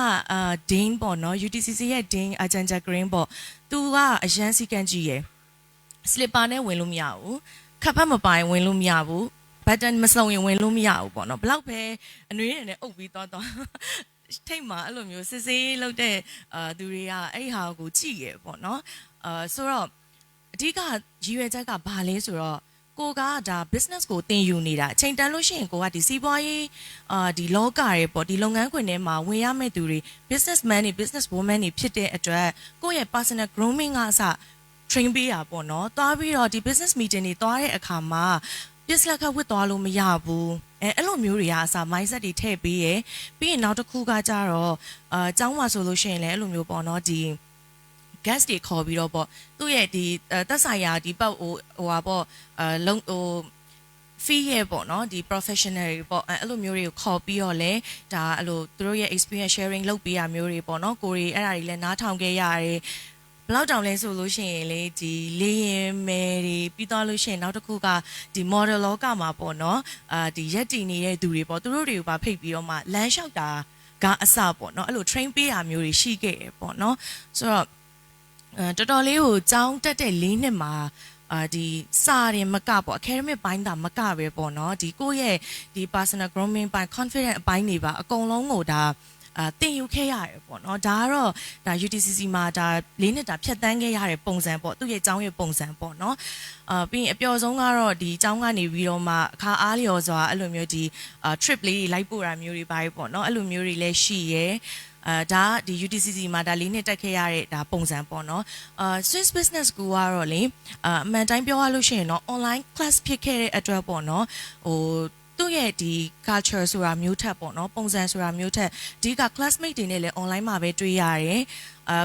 Dean ပေါ့နော် UTCC ရဲ့ Dean Agenda Green ပေါ့သူကအရန်စီကန်ကြီးရယ် slipper နဲ့ဝင်လို့မရဘူးခပ်ဖက်မပိုင်ဝင်လို့မရဘူးbutton မစုံရင်ဝင်လို့မရဘူးပေါ့နော်ဘလောက်ပဲအနှွေးနဲ့အုပ်ပြီးသွားထိတ်မှာအဲ့လိုမျိုးစစ်ဆေးလုပ်တဲ့သူတွေကအဲ့ဟာကိုကြည့်ရပေါ့နော်ဆိုတော့အဓိကရည်ရွယ်ချက်ကဘာလဲဆိုတော့ကိုကဒါ business ကိုသင်ယူနေတာအချိန်တန်လို့ရှိရင်ကိုကဒီစီးပွားရေးဒီလောကတွေပေါ့ဒီလုပ်ငန်းခွင်ထဲမှာဝင်ရမယ့်သူတွေ businessman တွေ business woman တွေဖြစ်တဲ့အတွက်ကိုယ့်ရဲ့ personal grooming ကအစ train ပေးတာပေါ့နော်သွားပြီးတော့ဒီ business meeting တွေသွားတဲ့အခါမှာပစ္စလက်ခတ်ဝတ်သွားလို့မရဘူးအဲ့လိုမျိုးတွေကအစား mindset တွေထည့်ပေးရပြီးရင်နောက်တစ်ခုကကြတော့ကျောင်းမှာဆိုလို့ရှိရင်လည်းအဲ့လိုမျိုးပေါ့နော်ဒီ guest တွေခေါ်ပြီးတော့ပေါ့သူ့ရဲ့ဒီသက်ဆိုင်ရာဒီပတ်ဟိုဟာပေါ့လုံးဟို fee ရဲ့ပေါ့နော်ဒီ professional တွေပေါ့အဲ့လိုမျိုးတွေကိုခေါ်ပြီးတော့လဲဒါအဲ့လိုသူတို့ရဲ့ experience sharing လုပ်ပေးရမျိုးတွေပေါ့နော်ကိုရီအဲ့ဒါတွေလည်းနားထောင်ခဲ့ရတယ်ဘယ်လောက်တောင်လဲဆိုလို့ရှိရင်လေဒီလေရင်မယ်တွေပြီးသွားလို့ရှိရင်နောက်တစ်ခုကဒီ model လောကမှာပေါ့နော်ဒီရက်တည်နေတဲ့သူတွေပေါ့သူတို့တွေကိုပါဖိတ်ပြီးတော့မှလမ်းလျှောက်တာကအစပေါ့နော်အဲ့လို train ပေးရမျိုးတွေရှိခဲ့တယ်ပေါ့နော်ဆိုတော့တော်တော်လေးကိုကြောင်းတက်တဲ့၄နှစ်မှာဒီစာရင်မကပေါ့ academic ဘိုင်းတာမကပဲပေါ့နော်ဒီကိုယ့်ရဲ့ဒီ personal grooming ဘိုင်း confident အပိုင်းတွေပါအကုန်လုံးကိုဒါတင်ယူခဲ့ရတယ်ပေါ့နော်ဒါကတော့ဒါ UTCC မှာဒါ၄နှစ်တာဖြတ်တန်းခဲ့ရတဲ့ပုံစံပေါ့သူ့ရဲ့ကျောင်းရဲ့ပုံစံပေါ့နော်ပြီးရင်အပျော်ဆုံးကတော့ဒီကျောင်းကနေပြီးတော့မှအခါအားလျော်စွာအဲ့လိုမျိုးဒီ trip လေးလိုက်ပို့တာမျိုးတွေပါပေါ့နော်အဲ့လိုမျိုးတွေလည်းရှိရဲဒါဒီ UTCC မှာဒါ၄နှစ်တက်ခဲ့ရတဲ့ဒါပုံစံပေါ့နော်Swiss Business School ကတော့လေအမှန်တိုင်းပြောရလို့ရှိရင်တော့ online class ဖြစ်ခဲ့တဲ့အတွက်ပေါ့နော်ဟိုသူ့ရဲ့ဒီ culture ဆိုတာမျိုးထက်ပေါ့နော်ပုံစံဆိုတာမျိုးထက်ဒီက classmate တွေနဲ့လည်း online မှာပဲတွေ့ရတယ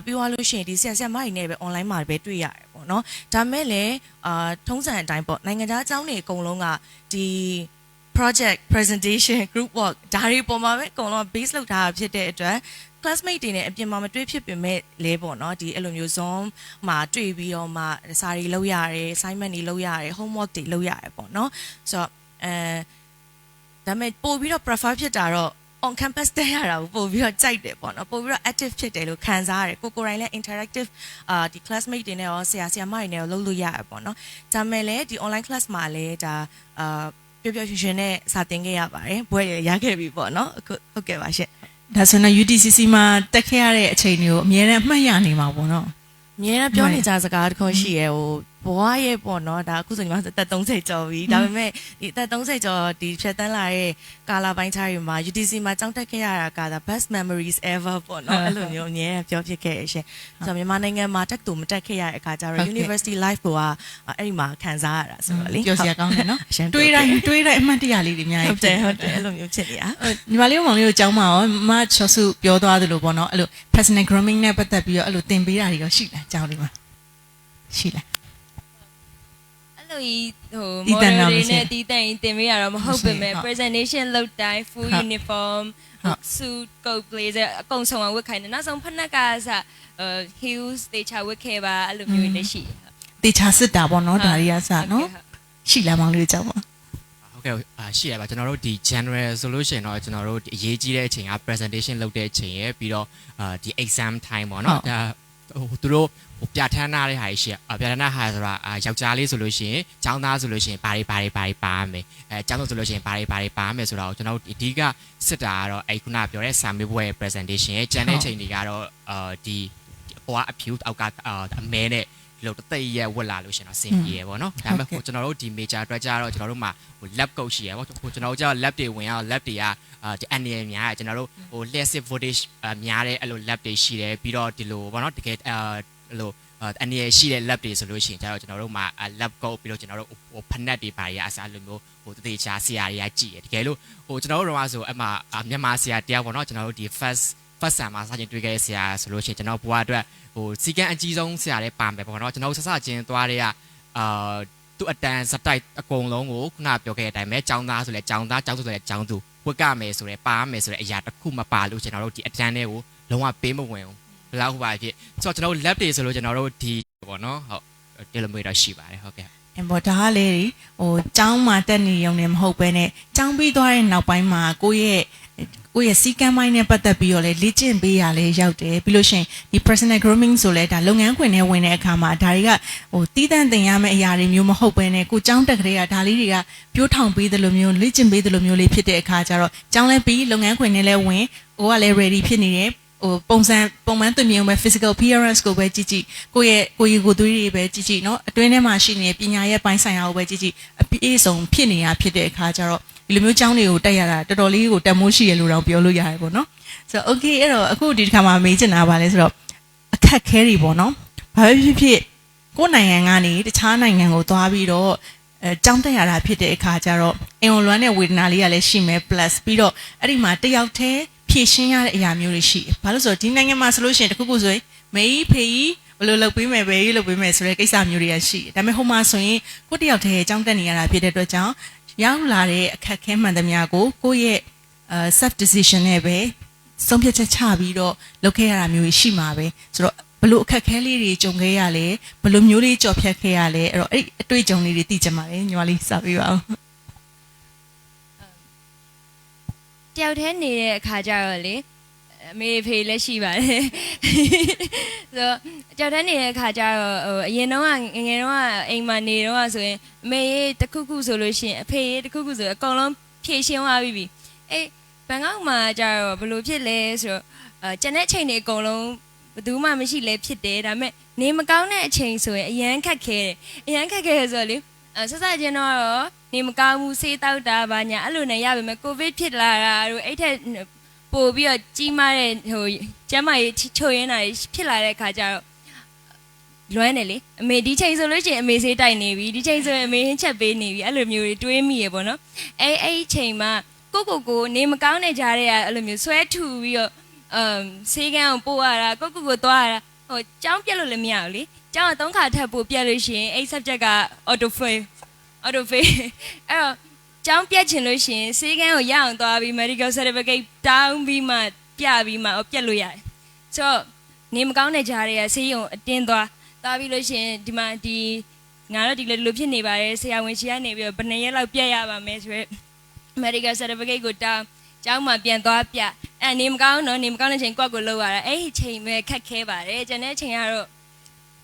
်ပြီးသွားလို့ရှိရင်ဒီဆရာမတွေနဲ့ပဲ online မှာပဲတွေ့ရတယ်ပေါ့နော်ဒါမဲ့လည်းထုံးစံအတိုင်းပေါ့နိုင်ငံခြားအကြောင်းတွေအကုန်လုံးကဒီ project presentation group work ဒါတွေပေါ်မှာပဲအကုန်လုံး base လုပ်ထားတာဖြစ်တဲ့အတွက် classmate တွေနဲ့အပြင်မှာမတွေ့ဖြစ်ပေမဲ့လဲပေါ့နော်ဒီအဲ့လိုမျိုး Zoom မှာတွေ့ပြီးတော့မှစာတွေလုပ်ရတယ် assignment တွေလုပ်ရတယ် homework တွေလုပ်ရတယ်ပေါ့နော်ဆိုတော့ဒါပေမဲ့ပို့ပြီးတော့ prefer ဖြစ်တာတော့ on campus တက်ရတာကိုပို့ပြီးတော့ကြိုက်တယ်ပေါ့နော်ပို့ပြီးတော့ active ဖြစ်တယ်လို့ခံစားရတယ်ကိုယ်တိုင်လည်း interactive ဒီ classmate တွေနဲ့ရောဆရာမတွေနဲ့ရောလုပ်လို့ရတယ်ပေါ့နော်ဒါပေမဲ့လည်းဒီ online class မှာလည်းဒါပျော်ပျော်ရွှင်ရွှင်နဲ့စာသင်ခဲ့ရပါတယ်ဘွဲရခဲ့ပြီပေါ့နော်အခုဟုတ်ကဲ့ပါရှင့်ဒါဆိုတော့ UTCC မှာတက်ခဲ့ရတဲ့အချိန်တွေကိုအများနဲ့အမှတ်ရနေမှာပေါ့နော်အများနဲ့ပြောနေကြစကားတစ်ခုရှိရဲဟိုဘွားရဲ့ပေါ့နော်ဒါအခုဆိုညီမသက်30ကျော်ပြီဒါပေမဲ့ဒီသက်30ကျော်ဒီဖြတ်တန်းလာတဲ့ကာလာပိုင်းခြားတွေမှာ UTC မှာကြောင်းတက်ခဲ့ရတာက the best memories ever ပေါ့နော်အဲ့လိုမျိုးအများနဲ့ပြောဖြစ်ခဲ့ရရှင်ဆိုတော့မြန်မာနိုင်ငံမှာတက်တူမတက်ခဲ့ရတဲ့အခါကျတော့ university life ကအဲ့ဒီမှာခံစားရတာဆိုတော့လေပြောစရာကောင်းတယ်နော်တွေးတိုင်းအမှတ်တရလေးတွေအများကြီးဟုတ်တယ်အဲ့လိုမျိုးဖြစ်နေတာညီမလေးမောင်လေးကိုကျောင်းမှာရောမချောစုပြောသွားသလိုပေါ့နော်အဲ့လို personal grooming နဲ့ပတ်သက်ပြီးတော့အဲ့လိုသင်ပေးတာတွေရောရှိလားကျောင်းလေးမှာရှိလားဟို model တွေနဲ့တီးတန့်တင်ပေးရတော့မဟုတ်ပေမဲ့ presentation လုပ်တိုင်း full uniform suit coat blazer အကုန်ဆုံးဝတ်ခိုင်းတယ်နောက်ဆုံးဖက်နက်ကheels တေချာဝတ်ခဲ့ပါအဲ့လိုမျိုးလည်းရှိတေချာစစ်တာပေါ့နော်ဒါတွေကစနော်ရှိလားမောင်လေးကြောက်ပါဟုတ်ကဲ့ရှိရပါကျွန်တော်တို့ဒီ general solution တော့ကျွန်တော်တို့အရေးကြီးတဲ့အချိန်က presentation လုပ်တဲ့အချိန်ရယ်ပြီးတော့ဒီ exam time ပေါ့နော်ဒါသူတို့ပြဋ္ဌာန်းထားတဲ့ဟာရှိပြဋ္ဌာန်းထားဟာဆိုတာယောက်ျားလေးဆိုလို့ရှိရင်ကျောင်းသားဆိုလို့ရှိရင်ဘာတွေပါရမယ်ကျောင်းသားဆိုလို့ရှိရင်ဘာတွေပါရမယ်ဆိုတော့ကျွန်တော်တို့အဓိကစစ်တာကတော့အဲ့ခုနပြောတဲ့စာမေးပွဲ presentation ရဲ့ကျန်တဲ့ချိန်တွေကတော့ဒီဟိုကအဖြူအောက်ကအမဲနဲ့လို့တသိရဲ့ဝက်လာလို့ရှင်တော့စင်ပြေရပေါ့နော်ဒါပေမဲ့ကျွန်တော်တို့ဒီ major အတွက်ကြတော့ကျွန်တော်တို့မှာဟို lab coach ရှိရပေါ့ကျွန်တော်တို့ကျတော့ lab တွေဝင်ရအောင် lab တွေကဒီ annual များကျွန်တော်တို့ဟို lessive voltage များတဲ့အဲ့လို lab တွေရှိတယ်ပြီးတော့ဒီလိုပေါ့နော်တကယ်အဲ့လိုအနေရရှိတဲ့ lab တွေဆိုလို့ရှိရင်ကျတော့ကျွန်တော်တို့မှာ lab coat ပြီးတော့ကျွန်တော်တို့ဟိုဖနက်တွေပါရအစားလိုမျိုးဟိုတသေးချာဆရာတွေကကြည့်ရတကယ်လို့ဟိုကျွန်တော်တို့တော့ဆိုအမှမြန်မာဆရာတရားပေါ့နော်ကျွန်တော်တို့ဒီ first sem မှာစတင်တွေ့ခဲ့တဲ့ဆရာဆိုလို့ရှိရင်ကျွန်တော်ဘွားအတွက်ဟိုစီကံအကြီးဆုံးဆရာတွေပါမယ်ပေါ့နော်ကျွန်တော်တို့ဆချင်းသွားတဲ့ကသူ့အတန်းစတိုက်အကုန်လုံးကိုခုနပြောခဲ့တဲ့အတိုင်းပဲចောင်းသားဆိုလဲចောင်းသားចောင်းဆိုလဲចောင်းသူဝတ်ကမယ်ဆိုလဲပါမယ်ဆိုတဲ့အရာတစ်ခုမပါလို့ကျွန်တော်တို့ဒီအတန်းလေးကိုလုံးဝပေးမဝင်ဘူးဘယ်လောက်ပါဖြစ်ဆိုတော့ကျွန်တော်တို့ lab တွေဆိုလို့ကျွန်တော်တို့ဒီပေါ့နော်ဟုတ်တယ်လို့မျိုးတော့ရှိပါတယ်ဟုတ်ကဲ့ဘောဒါကလေဟိုကျောင်းမှာတက်နေရုံနဲ့မဟုတ်ပဲနဲ့ကျောင်းပြီးသွားတဲ့နောက်ပိုင်းမှာကိုယ့်ရဲ့စီကံမိုင်းနဲ့ပတ်သက်ပြီးတော့လေလေ့ကျင့်ပေးရလဲရောက်တယ်ပြီးလို့ရှိရင်ဒီ personal grooming ဆိုလဲဒါလုပ်ငန်းခွင်ထဲဝင်တဲ့အခါမှာဒါတွေကဟိုတီးတန့်တင်ရမယ့်အရာတွေမျိုးမဟုတ်ပဲနဲ့ကိုကျောင်းတက်ကလေးကဒါလေးတွေကပြိုးထောင်ပေးတယ်လို့မျိုးလေ့ကျင့်ပေးတယ်လို့မျိုးလေးဖြစ်တဲ့အခါကျတော့ကျောင်းလဲပြီးလုပ်ငန်းခွင်ထဲလဲဝင်ဟိုကလည်း ready ဖြစ်နေတယ်ဟိုပုံမှန်သွင်းမြင်ပဲ physical appearance ကိုပဲကြည့်ကိုယ့်ကိုယ်သွေးတွေပဲကြည့်နော်အတွင်းထဲမှာရှိနေတဲ့ပညာရဲ့ပိုင်းဆိုင်ရာကိုပဲကြည့်အပြည့်စုံဖြစ်နေရဖြစ်တဲ့အခါကျတော့ဒီလိုမျိုးကျောင်းတွေကိုတက်ရတာတော်တော်လေးကိုတန်မိုးရှိရလို့တော့ပြောလို့ရတယ်ပေါ့နော်ဆိုတော့ okay အဲ့တော့အခုဒီတစ်ခါမှာမေးချင်တာပါလဲဆိုတော့အခက်ခဲတွေပေါ့နော်ဘာပဲဖြစ်ကိုယ့်နိုင်ငံကနေတခြားနိုင်ငံကိုသွားပြီးတော့ကျောင်းတက်ရတာဖြစ်တဲ့အခါကျတော့အင်လွမ်းတဲ့ဝေဒနာလေးကလည်းရှိမယ် plus ပြီးတော့အဲ့ဒီမှာတယောက်တည်းဖြည့်ရှင်းရတဲ့အရာမျိုးတွေရှိတယ်။ဘာလို့ဆိုတော့ဒီနိုင်ငံမှာဆိုလို့ရှိရင်တခုခုဆိုရင်မေကြီးဖေကြီး ဘယ်လိုလုပ်ပေးမယ်ပဲလုပ်ပေးမယ်ဆိုတဲ့ကိစ္စမျိုးတွေကရှိတယ်ဒါပေမဲ့ဟိုမှာဆိုရင်ကိုတယောက်တည်းအကြောင်းတက်နေရတာဖြစ်တဲ့အတွက်ကြောင့်ရောက်လာတဲ့အခက်ခဲမှန်သမျှကိုယ့်ရဲ့self decision နဲ့ပဲဆုံးဖြတ်ချက်ချပြီးတော့လုပ်ခဲ့ရတာမျိုးရှိမှာပဲဆိုတော့ဘယ်လိုအခက်ခဲလေးတွေကြုံခဲ့ရလဲဘယ်လိုမျိုးလေးကြော်ဖြတ်ခဲ့ရလဲအဲ့တော့အဲ့အတွေ့အကြုံလေးတွေသိချင်ပါတယ်ညီမလေးစပေးပါဦးတယောက်တည်းနေတဲ့အခါကျတော့လေအမေဖေလည်းရှိပါတယ်ဆိုတော့တယောက်တည်းနေတဲ့အခါကျတော့အရင်တော့ငယ်တော့အိမ်မှာနေတော့ဆိုရင်အမေတခုခုဆိုလို့ရှိရင်အဖေတခုခုဆိုအကုန်လုံးဖြည့်ရှင်းသွားပြီအေးဘန်ကောက်မှာကျတော့ဘယ်လိုဖြစ်လဲဆိုတော့ကျန်တဲ့ချိန်တွေအကုန်လုံးဘယ်သူမှမရှိလဲဖြစ်တယ်ဒါပေမဲ့နေမကောင်းတဲ့အချိန်ဆိုရင်အရန်ခက်ခဲတယ်အရန်ခက်ခဲဆိုတော့လေဆက်စချင်းတော့နေမကောင်းဘူးဆေးတောက်တာဘာညာအဲ့လိုနဲ့ရပါမယ်ကိုဗစ်ဖြစ်လာတာတို့အဲ့ထက်ပို့ပြီးတော့ကြီးမားတဲ့ကျန်းမာရေးချို့ရင်းတာဖြစ်လာတဲ့အခါကျတော့လွမ်းတယ်လေအမေဒီချိန်ဆိုလို့ရှိရင်အမေဆေးတိုက်နေပြီဒီချိန်ဆိုရင်အမေဟင်းချက်ပေးနေပြီအဲ့လိုမျိုးတွေတွေးမိရပေါ့နော်အဲ့ချိန်မှာကိုနေမကောင်းတဲ့ကြားတဲ့အဲ့လိုမျိုးဆွဲထူပြီးတော့ဆေးကန်းကိုပို့ရတာကိုသွားရတာကျောင်းပြက်လို့လည်းမရဘူးလေကျောင်းက3ခါထပ်ပို့ပြက်လို့ရှိရင်အဲ့ subject က auto fail အဲ့တော့ကျောင်းပြက်ချင်လို့ရှိရင်ဆေးကန်းကိုရအောင်သွားပြီး medical certificate တောင်းပြီးမှပြပြီးမှပြက်လို့ရတယ်ဆိုတော့နေမကောင်းတဲ့ကြားတဲ့ဆေးရုံအတင်းသွားပြီးလို့ရှိရင်ဒီမှာငါတို့ဒီလိုဖြစ်နေပါတယ်ဆရာဝန်ရှိကနေပြီးတော့ဘယ်နှစ်ရက်လောက်ပြက်ရပါမယ်ဆိုရဲmedical certificate ကိုတောင်းကျောင်းမှာပြန်သွားပြနေမကောင်းတော့နေမကောင်းတဲ့ချိန်ကိုလောက်ရတာအဲ့ဒီချိန်ပဲခက်ခဲပါတယ်ကျန်တဲ့ချိန်ကတော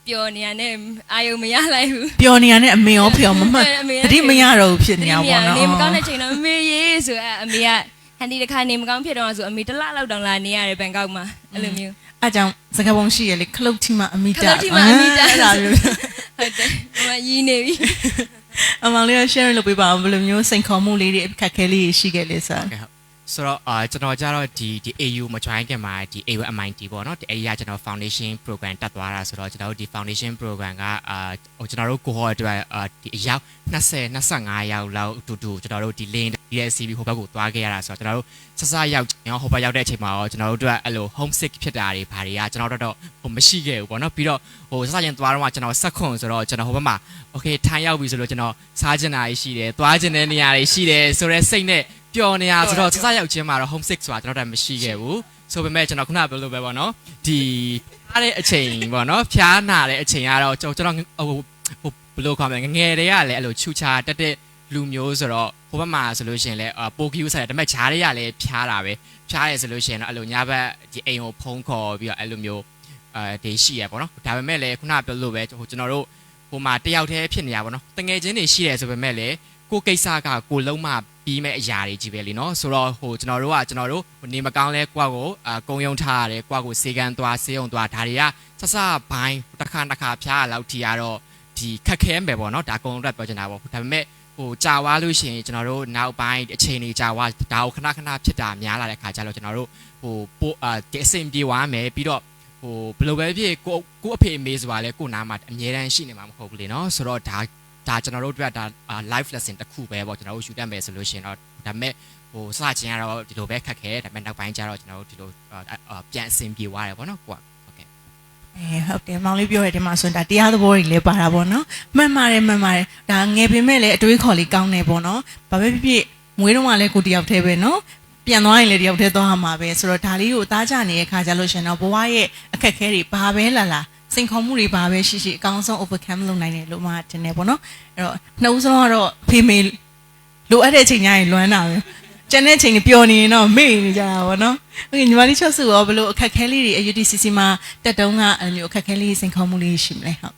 ့ပျော်နေရတဲ့အာယုံမရလိုက်ဘူးပျော်နေရတဲ့အမေရောဖေရောမမှတ်တတိမရတော့ဘူးဖြစ်နေအောင်ပေါ့နော်နေမကောင်းတဲ့ချိန်တော့အမေရေးဆိုအမေကဟန်ဒီတခါနေမကောင်းဖြစ်တော့ဆိုအမေတစ်လလောက်တောင်လာနေရတယ်ဘန်ကောက်မှာအဲ့လိုမျိုးအဲ့ကြောင့်စကားပုံရှိရလေခလုတ်ထီမအမိတာအဲ့ဒါမျိုးဟုတ်တယ်မရီးနေပြီအမေလေး share လုပ်ပေးပါဦးဘယ်လိုမျိုးစိန်ခေါ်မှုလေးတွေအခက်ခဲလေးရှိခဲ့လဲဆိုတော့ကျွန်တော်ကြတော့ဒီ AU မ join ခင်မှာဒီ AUMIT ပေါ့နော်ဒီအဲ့ဒီကကျွန်တော် foundation program တက်သွားတာဆိုတော့ကျွန်တော်တို့ဒီ foundation program ကကျွန်တော်တို့ cohort အတွက်ဒီအယောက်20 25ယောက်လောက်အတူတူကျွန်တော်တို့ဒီ link ဒီ CV ဟိုဘက်ကိုသွားခဲ့ရတာဆိုတော့ကျွန်တော်တို့စရောက်ဟိုဘက်ရောက်တဲ့အချိန်မှာရောကျွန်တော်တို့အတွက်အဲ့လို homesick ဖြစ်တာတွေဘာတွေကကျွန်တော်တို့တော့မရှိခဲ့ဘူးပေါ့နော်ပြီးတော့စချင်းသွားတော့ကျွန်တော်ဆက်ခွန်ဆိုတော့ကျွန်တော်ဟိုဘက်မှာ okay ထိုင်ရောက်ပြီဆိုလို့ကျွန်တော်စားကျင်တာရှိတယ်သွားကျင်တဲ့နေရာတွေရှိတယ်ဆိုတော့စိတ်နဲ့ပျော်နေရဆိုတော့စရောက်ချင်းမှာတော့ homesick ဆိုတာကျွန်တော်တို့မရှိခဲ့ဘူးဆိုပေမဲ့ကျွန်တော်ခုနပြောလို့ပဲပေါ့နော်ဒီဖျားတဲ့အချိန်ပေါ့နော်ဖျားနာတဲ့အချိန်ကတော့ကျွန်တော်ဘယ်လိုခေါ်မလဲငယ်တွေကလည်းအဲ့လိုချူချာတက်တဲ့လူမျိုးဆိုတော့ဟိုဘက်မှာဆိုလို့ရှိရင်လည်းပိုကီယူဆိုင်ဒါပေမဲ့ဂျားတွေကလည်းဖျားတာပဲဖျားရဲဆိုလို့ရှိရင်တော့အဲ့လိုညဘက်ဒီအိမ်ကိုဖုံးခေါ်ပြီးတော့အဲ့လိုမျိုးဒီရှိရပေါ့နော်ဒါပေမဲ့လည်းခုနပြောလို့ပဲကျွန်တော်တို့ဟိုမှာတယောက်တည်းဖြစ်နေရပါတော့တငယ်ချင်းတွေရှိတယ်ဆိုပေမဲ့လည်းကိုကိစ္စကကိုလုံးမပြီးမဲ့အရာတွေကြီးပဲလीနော်ဆိုတော့ကျွန်တော်တို့နေမကောင်းလဲကိုကိုကုံယုံထားရတယ်ကိုကိုစေကန်းသွားစေုံသွားဒါတွေကစစဘိုင်းတစ်ခါဖျားလောက်ထီရတော့ဒီခက်ခဲမယ်ပေါ့နော်ဒါကုံတော့ပြောချင်တာပေါ့ဒါပေမဲ့ကြာဝါလို့ရှိရင်ကျွန်တော်တို့နောက်ပိုင်းအချိန်တွေကြာဝါဒါကိုခဏဖြစ်တာများလာတဲ့ခါကျတော့ကျွန်တော်တို့ဒီအစဉ်ပြေသွားမယ်ပြီးတော့ဘယ်လိုပဲဖြစ်ကိုအဖေအမေဆိုတာလဲကိုနားမှာအမြဲတမ်းရှိနေမှာမဟုတ်ဘူးလीနော်ဆိုတော့ဒါကျွန်တော်တို့အတွက်ဒါ live lesson တစ်ခုပဲပေါ့ကျွန်တော်တို့ယူတတ်မယ်ဆိုလို့ရှိရင်တော့ဒါပေမဲ့စချင်းကတော့ဒီလိုပဲခက်ခဲဒါပေမဲ့နောက်ပိုင်းကျတော့ကျွန်တော်တို့ဒီလိုပြန်အဆင်ပြေသွားတယ်ပေါ့နော်ကိုကဟုတ်ကဲ့ဟုတ်တယ်မောင်လေးပြောတဲ့ဒီမှာဆိုရင်ဒါတရားသဘောတွေလည်းပါတာပေါ့နော်မှန်ပါတယ်ဒါငယ်ပင်မဲ့လည်းအတွေးခေါ်လေးကောင်းတယ်ပေါ့နော်ဘာပဲဖြစ်မွေးတော့မှလည်းကိုတယောက်တည်းပဲနော်ပြန်သွားရင်လည်းတယောက်တည်းသွားရမှာပဲဆိုတော့ဒါလေးကိုသားကြနေတဲ့ခါကြလို့ရှင်တော့ဘဝရဲ့အခက်ခဲတွေဘာပဲလာစိန်ခေါ်မှုတွေပါပဲရှိအကောင်းဆုံး overcome လုပ်နိုင်တယ်လို့မှတင်နေပေါ့နော်အဲ့တော့နှုတ်ဆုံးကတော့ဖေမေလိုအပ်တဲ့အချိန်ညရင်လွမ်းတာပဲကျန်တဲ့ချိန်ပျော်နေရင်တော့မေ့နေကြတာပေါ့နော်ဟုတ်ကဲ့ညီမလေးချော့စုရောဘယ်လိုအခက်ခဲလေးတွေ UTCC မှာတက်တုံးကအဲ့လိုမျိုးအခက်ခဲလေးစိန်ခေါ်မှုလေးရှိမလဲဟုတ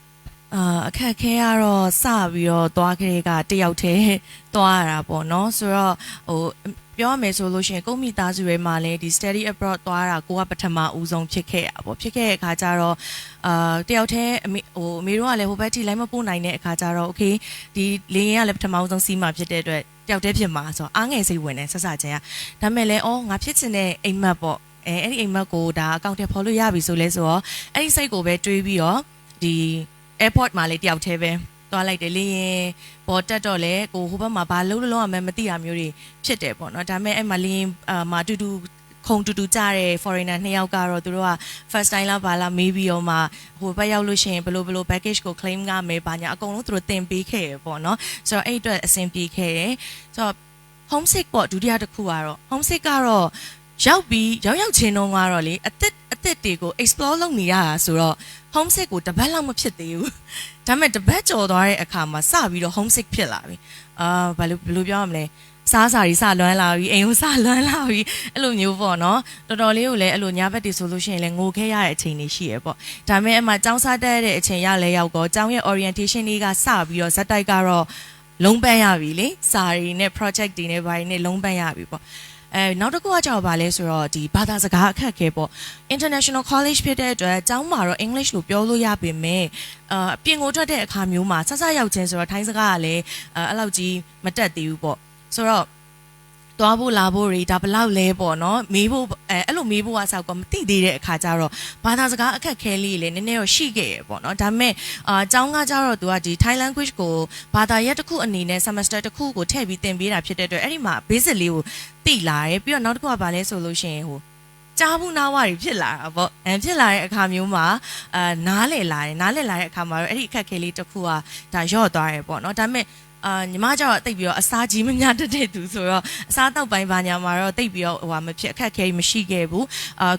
်အခက်ခဲကတော့စပြီးတော့သွားခဲ့ကတယောက်တည်းသွားရတာပေါ့နော်ဆိုတော့ပြောရမယ်ဆိုလို့ရှိရင်ကိုမိသားစုတွေမှာလည်းဒီ study abroad သွားတာကိုကပထမဦးဆုံးဖြစ်ခဲ့ရပါပေါ့ဖြစ်ခဲ့တဲ့အခါကျတော့တယောက်တည်းအမေတို့ကလည်းဟိုဘက်ထိလိုက်မပို့နိုင်တဲ့အခါကျတော့ okay ဒီလေရင်ကလည်းပထမဦးဆုံးစီးမှာဖြစ်တဲ့အတွက်တယောက်တည်းဖြစ်မှာဆိုတော့အားငယ်စိတ်ဝင်တယ်ဆက်ချင်းကဒါပေမဲ့လည်းငါဖြစ်ချင်တဲ့အိမ်မက်ပေါ့အဲ့ဒီအိမ်မက်ကိုဒါအကောင့်ထဲဖော်လို့ရပြီဆိုလဲဆိုတော့အဲ့ဒီစိတ်ကိုပဲတွေးပြီးတော့ဒီ airport မှာလေတယောက်တည်းပဲသွားလိုက်တယ်လေရင်ပေါ်တက်တော့လေကိုဟိုဘက်မှာဘာလုံးလုံးအောင်မသိရမျိုးတွေဖြစ်တယ်ပေါ့နော်ဒါပေမဲ့အဲ့မှာလင်းမှာတူ ခုံတူတူကြတဲ့ foreigner 2ယောက်ကတော့သူတို့က first time လာပါလာမေးပြီးတော့မှဟိုဘက်ရောက်လို့ရှိရင်ဘယ်လို package ကို claim ကမယ်ပါညာအကုန်လုံးသူတို့တင်ပေးခဲ့ရပေါ့နော်ဆိုတော့အဲ့အတွက်အဆင်ပြေခဲ့တယ်ဆိုတော့ homesick ပေါ့ဒုတိယတစ်ခုကတော့ homesick ကတော့ရောက်ချင်းတော့ကတော့လေအသက်တွေကို explore လုပ်နေရတာဆိုတော့ homesick ကိုတပတ်လောက်မဖြစ်သေးဘူးဒါပေမဲ့တပတ်ကျော်သွားတဲ့အခါမှာစပြီးတော့ homesick ဖြစ်လာပြီဘယ်လိုပြောရမလဲစားစာတွေစလွမ်းလာပြီအိမ်ကိုစလွမ်းလာပြီအဲ့လိုမျိုးပေါ့နော်တော်တော်လေးကိုလည်းအဲ့လိုညာဘက်တွေဆိုလို့ရှိရင်လည်းငိုခဲရတဲ့အချိန်တွေရှိရပေါ့ဒါပေမဲ့အမှចောင်းစားတက်တဲ့အချိန်ရောက်လဲရောက်တော့ចောင်းရဲ့ orientation တွေကစပြီးတော့ဇက်တိုက်ကတော့လုံးပန်းရပြီလေစာတွေနဲ့ project တွေနဲ့ဘာတွေနဲ့လုံးပန်းရပြီပေါ့နောက်တစ်ခုကကြောက်ပါလဲဆိုတော့ဒီဘာသာစကားအခက်အခဲပေါ့ international college ဖြစ်တဲ့အတွက်ကျောင်းမှာတော့ English လို့ပြောလို့ရပေမဲ့အပြင်ကိုထွက်တဲ့အခါမျိုးမှာဆက်ရောက်ချင်းဆိုတော့ထိုင်းစကားကလည်းအဲ့လောက်ကြီးမတက်သေးဘူးပေါ့ဆိုတော့သွားဖို့လာဖို့တွေဒါဘလောက်လဲပေါ့နော်မေးဖို့အဲ့လိုမေးဖို့အဆောက်ကမသိသေးတဲ့အခါကျတော့ဘာသာစကားအခက်ခဲလေးလည်းနည်းနည်းတော့ရှိခဲ့ရပေါ့နော်ဒါပေမဲ့ကျောင်းကကျတော့သူကဒီ Thai language ကိုဘာသာရပ်တစ်ခုအနေနဲ့ semester တစ်ခုကိုထည့်ပြီးသင်ပေးတာဖြစ်တဲ့အတွက်အဲ့ဒီမှာ basic လေးကိုသိလာတယ်ပြီးတော့နောက်တစ်ခုကဘာလဲဆိုလို့ရှိရင်ဟိုကြားဘူးနားဝတွေဖြစ်လာတာပေါ့ဖြစ်လာတဲ့အခါမျိုးမှာနားလည်လာတဲ့အခါမှာတော့အဲ့ဒီအခက်ခဲလေးတစ်ခုကဒါရော့သွားတယ်ပေါ့နော်ဒါပေမဲ့ညီမကျတော့တိတ်ပြီးတော့အစားကြီးမများတတ်တဲ့သူဆိုတော့အစားတောက်ပိုင်းဘာညာမှာတော့တိတ်ပြီးတော့ဟိုမဖြစ်အခက်ခဲမရှိခဲ့ဘူး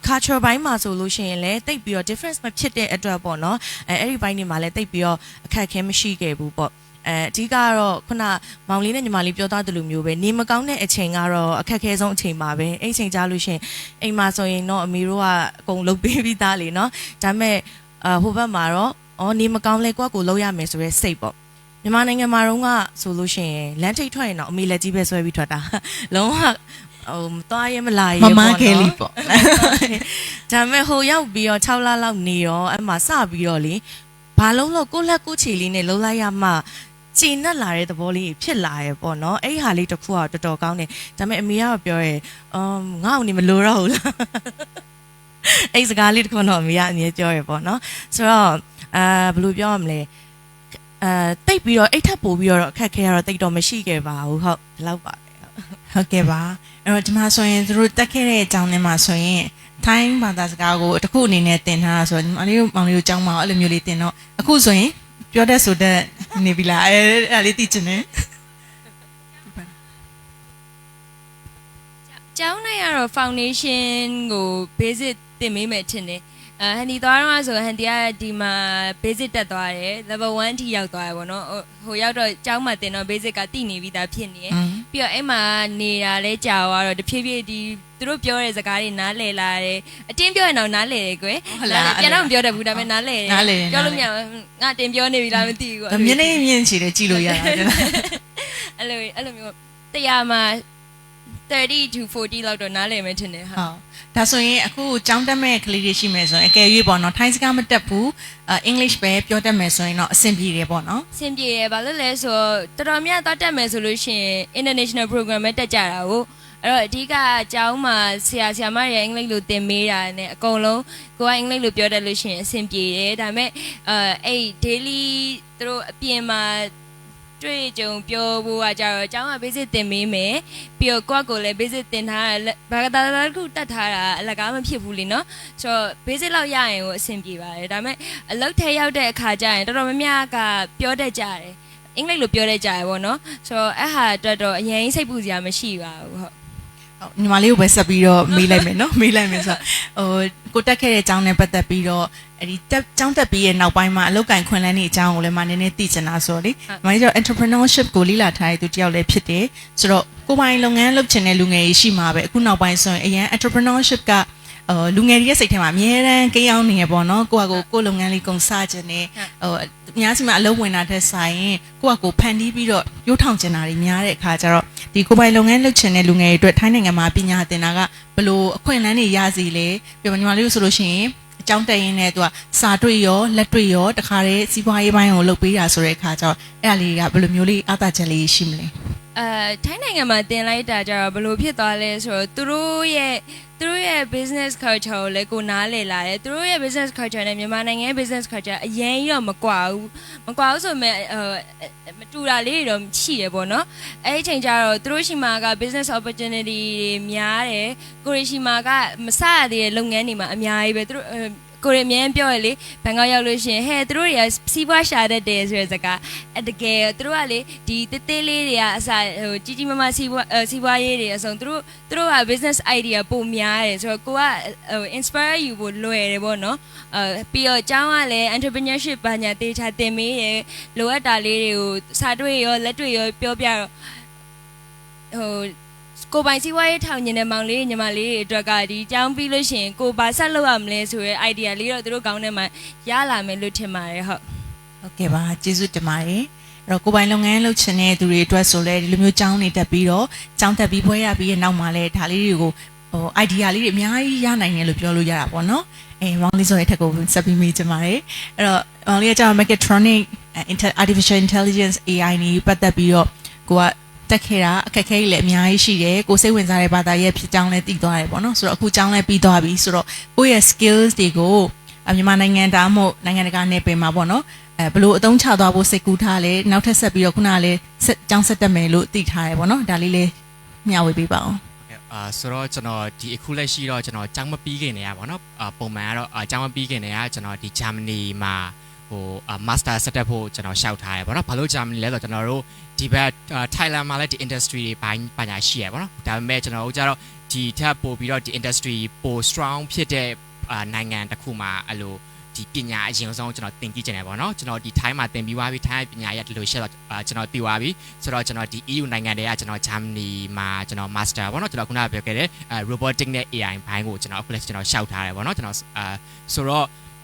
culture ပိုင်းမှာဆိုလို့ရှိရင်လည်းတိတ်ပြီးတော့ difference မဖြစ်တဲ့အတွက်ပေါ့နော်အဲ့ဒီပိုင်းတွေမှာလည်းတိတ်ပြီးတော့အခက်ခဲမရှိခဲ့ဘူးပေါ့အဓိကတော့ခုနမောင်လေးနဲ့ညီမလေးပြောသားတယ်လို့မျိုးပဲနေမကောင်းတဲ့အချိန်ကတော့အခက်ခဲဆုံးအချိန်ပါပဲအဲ့အချိန်ကြားလို့ရှိရင်အိမ်မှာဆိုရင်တော့အမေတို့ကအကုန်လုပ်ပေးပြီးသားလေနော်ဒါပေမဲ့ဟိုဘက်မှာတော့နေမကောင်းလဲကိုယ့်ကိုလုပ်ရမယ်ဆိုတဲ့စိတ်ပေါ့မြန်မာနိုင်ငံမှာတော့ကဆိုလို့ရှိရင်လမ်းထိပ်ထွက်ရင်တော့အမေလက်ကြီးပဲဆွဲပြီးထွက်တာလုံးဝသွားရမလာရပေါ့နော်မမခဲလေးပေါ့ဒါပေမဲ့ဟိုရောက်ပြီးတော့6လလောက်နေရောအဲ့မှာစပြီးတော့လေဘာလုံးလို့ကိုလက်ကိုချီလေးနဲ့လုံးလိုက်ရမှကျဉ်နဲ့လာတဲ့သဘောလေးဖြစ်လာရပေါ့နော်အဲ့ဟာလေးတစ်ခုကတော်တော်ကောင်းတယ်ဒါပေမဲ့အမေကပြောရဲငါ့အောင်နေမလို့တော့ဘူးလားအဲ့စကားလေးတစ်ခုတော့အမေကအမြဲပြောရပေါ့နော်ဆိုတော့ဘယ်လိုပြောရမလဲတိတ်ပြီးတော့အိတ်ထပ်ပို့ပြီးတော့အခက်ခဲရတော့တိတ်တော့မရှိခဲ့ပါဘူးဟုတ်ဒီလောက်ပါပဲဟုတ်ကဲ့ပါအဲ့တော့ဒီမှာဆိုရင်သူတို့တက်ခဲ့တဲ့အကြောင်းထဲမှာဆိုရင်ထိုင်းဘာသာစကားကိုတစ်ခုအနေနဲ့သင်ထားတာဆိုတော့မောင်လေးတို့ကျောင်းမှာအဲ့လိုမျိုးလေးသင်တော့အခုဆိုရင်ပြောတတ်ဆိုတတ်နေပြီလားအဲ့ဒါလေးသိချင်တယ်ကျောင်းနဲ့ကတော့ foundation ကို basic သင်ပေးမယ်ထင်တယ်ဟန်ဒီသွားတော့ဆိုဟန်ဒီကဒီမှာ basic တက်သွားတယ် level 1 အထိရောက်သွားတယ်ပေါ့နော်ဟိုရောက်တော့ကျောင်းမှာတင်တော့ basic ကတည်နေပြီးသားဖြစ်နေတယ်ပြီးတော့အဲ့မှာနေတာလဲကြာသွားတော့တဖြည်းဖြည်းဒီသူတို့ပြောတဲ့စကားတွေနားလည်လာတယ်အတင်းပြောရင်တော့နားလည်တယ်ကွယ်ပြန်တော့မပြောတတ်ဘူးဒါပေမဲ့နားလည်တယ်ပြောလို့မရဘူးငါတင်ပြောနေပြီလားမသိဘူးကွယ်မျက်နှာမြင်ချီတယ်ကြည့်လို့ရတာအဲ့လိုမျိုးတရားမှာ30 to 40လောက်တော့နားလည်မယ်ထင်တယ်ဟုတ်ဒါဆိုရင်အခုကျောင်းတက်မဲ့ကလေးတွေရှိမယ်ဆိုရင်အကယ်၍ပေါ့နော်ထိုင်းစကားမတက်ဘူးEnglish ပဲပြောတတ်မယ်ဆိုရင်တော့အဆင်ပြေတယ်ပေါ့နော်အဆင်ပြေတယ်ဘာလို့လဲဆိုတော်တော်များသွားတက်မယ်ဆိုလို့ရှိရင် international program ပဲတက်ကြတာကိုအဲ့တော့အဓိကကျောင်းမှာဆရာမတွေအင်္ဂလိပ်လိုသင်ပေးတာနဲ့အကုန်လုံးကိုကအင်္ဂလိပ်လိုပြောတတ်လို့ရှိရင်အဆင်ပြေတယ်ဒါပေမဲ့အဲ့ daily သူတို့အပြင်မှာတွေ့ကြုံပြောဖို့ကကြတော့အကြောင်းက basic သင်ပေးမယ်ပြီးတော့ကိုယ့်ကိုလည်း basic သင်ထားတာဘာသာတစ်ခုတတ်ထားတာအလကားမဖြစ်ဘူးလीเนาะဆိုတော့ basic လောက်ရရင်ကိုအဆင်ပြေပါတယ်ဒါပေမဲ့အလုပ်ထဲရောက်တဲ့အခါကျရင်တော်တော်များများကပြောတတ်ကြတယ်အင်္ဂလိပ်လိုပြောတတ်ကြတယ်ပေါ့နော်ဆိုတော့အဲ့ဟာအတွက်တော့အရင်စိတ်ပူစရာမရှိပါဘူးဟုတ်ညီမလေးကိုပဲဆက်ပြီးတော့မေးလိုက်မယ်နော်မေးလိုက်မယ်ဆိုတော့ကိုတက်ခဲ့တဲ့အကြောင်းနဲ့ပတ်သက်ပြီးတော့အဲ့ဒီကျောင်းတက်ပြီးရဲ့နောက်ပိုင်းမှာအလုပ်ကိုင်ခွင့်လန်းနေအကြောင်းကိုလည်းမနည်းနည်းသိချင်တာဆိုတော့လေညီမလေးကျတော့ entrepreneurship ကိုလေ့လာထားတဲ့သူတယောက်လည်းဖြစ်တယ်ဆိုတော့ကိုပိုင်လုပ်ငန်းလုပ်ချင်တဲ့လူငယ်ကြီးရှိမှာပဲအခုနောက်ပိုင်းဆိုရင်အရင် entrepreneurship ကလူငယ်တွေရဲ့စိတ်ထဲမှာအများတန်းကိန်းအောင်နေရပေါ့နော်ကိုလုပ်ငန်းလေးကုန်စချင်တယ်အများကြီးမှအလုပ်ဝင်တာတဲ့ဆိုင်ကိုဖန်တီးပြီးတော့ရိုးထောင်ချင်တာတွေများတဲ့အခါကျတော့ဒီကိုပိုင်လုပ်ငန်းလုပ်ချင်တဲ့လူငယ်တွေအတွက်ထိုင်းနိုင်ငံမှာပညာသင်တာကဘယ်လိုအခွင့်အလမ်းတွေရစီလဲပြောညီမလေးဆိုလို့ရှိရင်အကြောင်းတက်ရင်းနဲ့သူကစာတွေ့ရောလက်တွေ့ရောတခါတည်းစီးပွားရေးပိုင်းကိုလုပ်ပေးတာဆိုတဲ့အခါကျတော့အဲ့ဒါလေးကဘယ်လိုမျိုးလေးအားသာချက်လေးရှိမလဲ ထိုင်းနိုင်ငံမှာတင်လိုက်တာကြတော့ဘလို့ဖြစ်သွားလဲဆိုတော့သူတို့ရဲ့ business culture ကိုလည်းကိုနားလည်လာတယ်သူတို့ရဲ့ business culture နဲ့မြန်မာနိုင်ငံရဲ့ business culture အရင်ကြီးတော့မကွာဘူးဆိုပေမဲ့မတူတာလေးတွေတော့ရှိတယ်ပေါ့နော်အဲ့ဒီအချိန်ကျတော့သူတို့ရှိမှာက business opportunity တွေများတယ်ကိုရီရှိမှာကမစရသေးတဲ့လုပ်ငန်းတွေမှာအများကြီးပဲသူတို့ကိုရီအများပြောရလေဘန်ကောက်ရောက်လို့ရှိရင်ဟဲ့သူတို့တွေကစီးပွားရှာတတ်တယ်ဆိုတဲ့စကားတကယ်သူတို့ကလေဒီတေးသေးလေးတွေကအစဟိုကြီးကြီးမားမားစီးပွားရေးတွေအစုံသူတို့က business idea ပိုများတယ်ဆိုတော့ကိုကဟို inspire ယူဖို့လွယ်တယ်ပေါ့နော်ပြီးတော့ကျောင်းကလည်း entrepreneurship ဘာညာတေးချသင်မေးရလိုအပ်တာလေးတွေကိုစာတွေ့ရောလက်တွေ့ရောပြောပြတော့ဟိုကိုပိုင်စီးပွားရေးထောင်ညင်တဲ့မောင်လေးညီမလေးတွေအတွက်ကဒီအကြောင်းပြီးလို့ရှိရင်ကိုဘာဆက်လုပ်ရမလဲဆိုရဲ idea လေးတော့သူတို့ကောင်းထဲမှာရလာမယ်လို့ထင်ပါတယ်ဟုတ်ကဲ့ပါကျေးဇူးတင်ပါတယ်အဲ့တော့ကိုပိုင်လုပ်ငန်းလုပ်ချင်တဲ့သူတွေအတွက်ဆိုလဲဒီလိုမျိုးကျောင်းနေတက်ပြီးတော့ကျောင်းတက်ပြီးပွဲရပြီးရဲ့နောက်မှာလဲဒါလေးတွေကိုဟို idea လေးတွေအများကြီးရနိုင်တယ်လို့ပြောလို့ရတာပေါ့နော်မောင်လေးဆိုရဲထက်ကိုဆက်ပြီးမိချင်ပါတယ်အဲ့တော့မောင်လေးကကျောင်း mechatronic artificial intelligence AI နေပတ်သက်ပြီးတော့ကိုကတက်ခဲ့တာအခက်အခဲကြီးလည်းအများကြီးရှိတယ်ကိုစိတ်ဝင်စားတဲ့ဘာသာရဲ့ဖြစ်ကြောင်းလည်းသိသွားတယ်ပေါ့နော်ဆိုတော့အခုကျောင်းလည်းပြီးသွားပြီဆိုတော့ကိုယ့်ရဲ့ skills တွေကိုမြန်မာနိုင်ငံဒါမှမဟုတ်နိုင်ငံတကာနယ်ပယ်မှာပေါ့နော်ဘယ်လိုအသုံးချသွားဖို့စိတ်ကူးထားလဲနောက်ထပ်ဆက်ပြီးတော့ခုနကလည်းကျောင်းဆက်တက်မယ်လို့သိထားတယ်ပေါ့နော်ဒါလေးလေးမျှဝေပေးပါအောင်ဆိုတော့ကျွန်တော်ဒီအခုလက်ရှိတော့ကျွန်တော်ကျောင်းမပြီးခင်နေရပါတော့ပုံမှန်ကတော့ကျောင်းမပြီးခင်နေရကျွန်တော်ဒီဂျာမနီမှာဟို master ဆက်တက်ဖို့ကျွန်တော်ရှောက်ထားတယ်ပေါ့နော်ဘာလို့ဂျာမနီလဲဆိုတော့ကျွန်တော်တို့ဒီဘက်ထိုင်းလန်မှာလည်းဒီ industry တွေပိုင်းပညာရှိရပေါ့နော်ဒါပေမဲ့ကျွန်တော်တို့ကြတော့ဒီထပ်ပို့ပြီးတော့ဒီ industry ပို strong ဖြစ်တဲ့နိုင်ငံတစ်ခုမှာအဲ့လိုဒီပညာအရင်ဆုံးကျွန်တော်သင်ကြည့်ချင်တယ်ပေါ့နော်ကျွန်တော်ဒီထိုင်းမှာသင်ပြီးသွားပြီထိုင်းပညာရဲ့ဒီလိုရှက်တော့ကျွန်တော်သိသွားပြီဆိုတော့ကျွန်တော်ဒီ EU နိုင်ငံတွေကကျွန်တော်ဂျာမနီမှာကျွန်တော် master ပေါ့နော်ကျွန်တော်ခုနကပြောခဲ့တဲ့ robotic နဲ့ AI ဘိုင်းကိုကျွန်တော်အခုလည်းကျွန်တော်ရှောက်ထားတယ်ပေါ့နော်ကျွန်တော်ဆိုတော့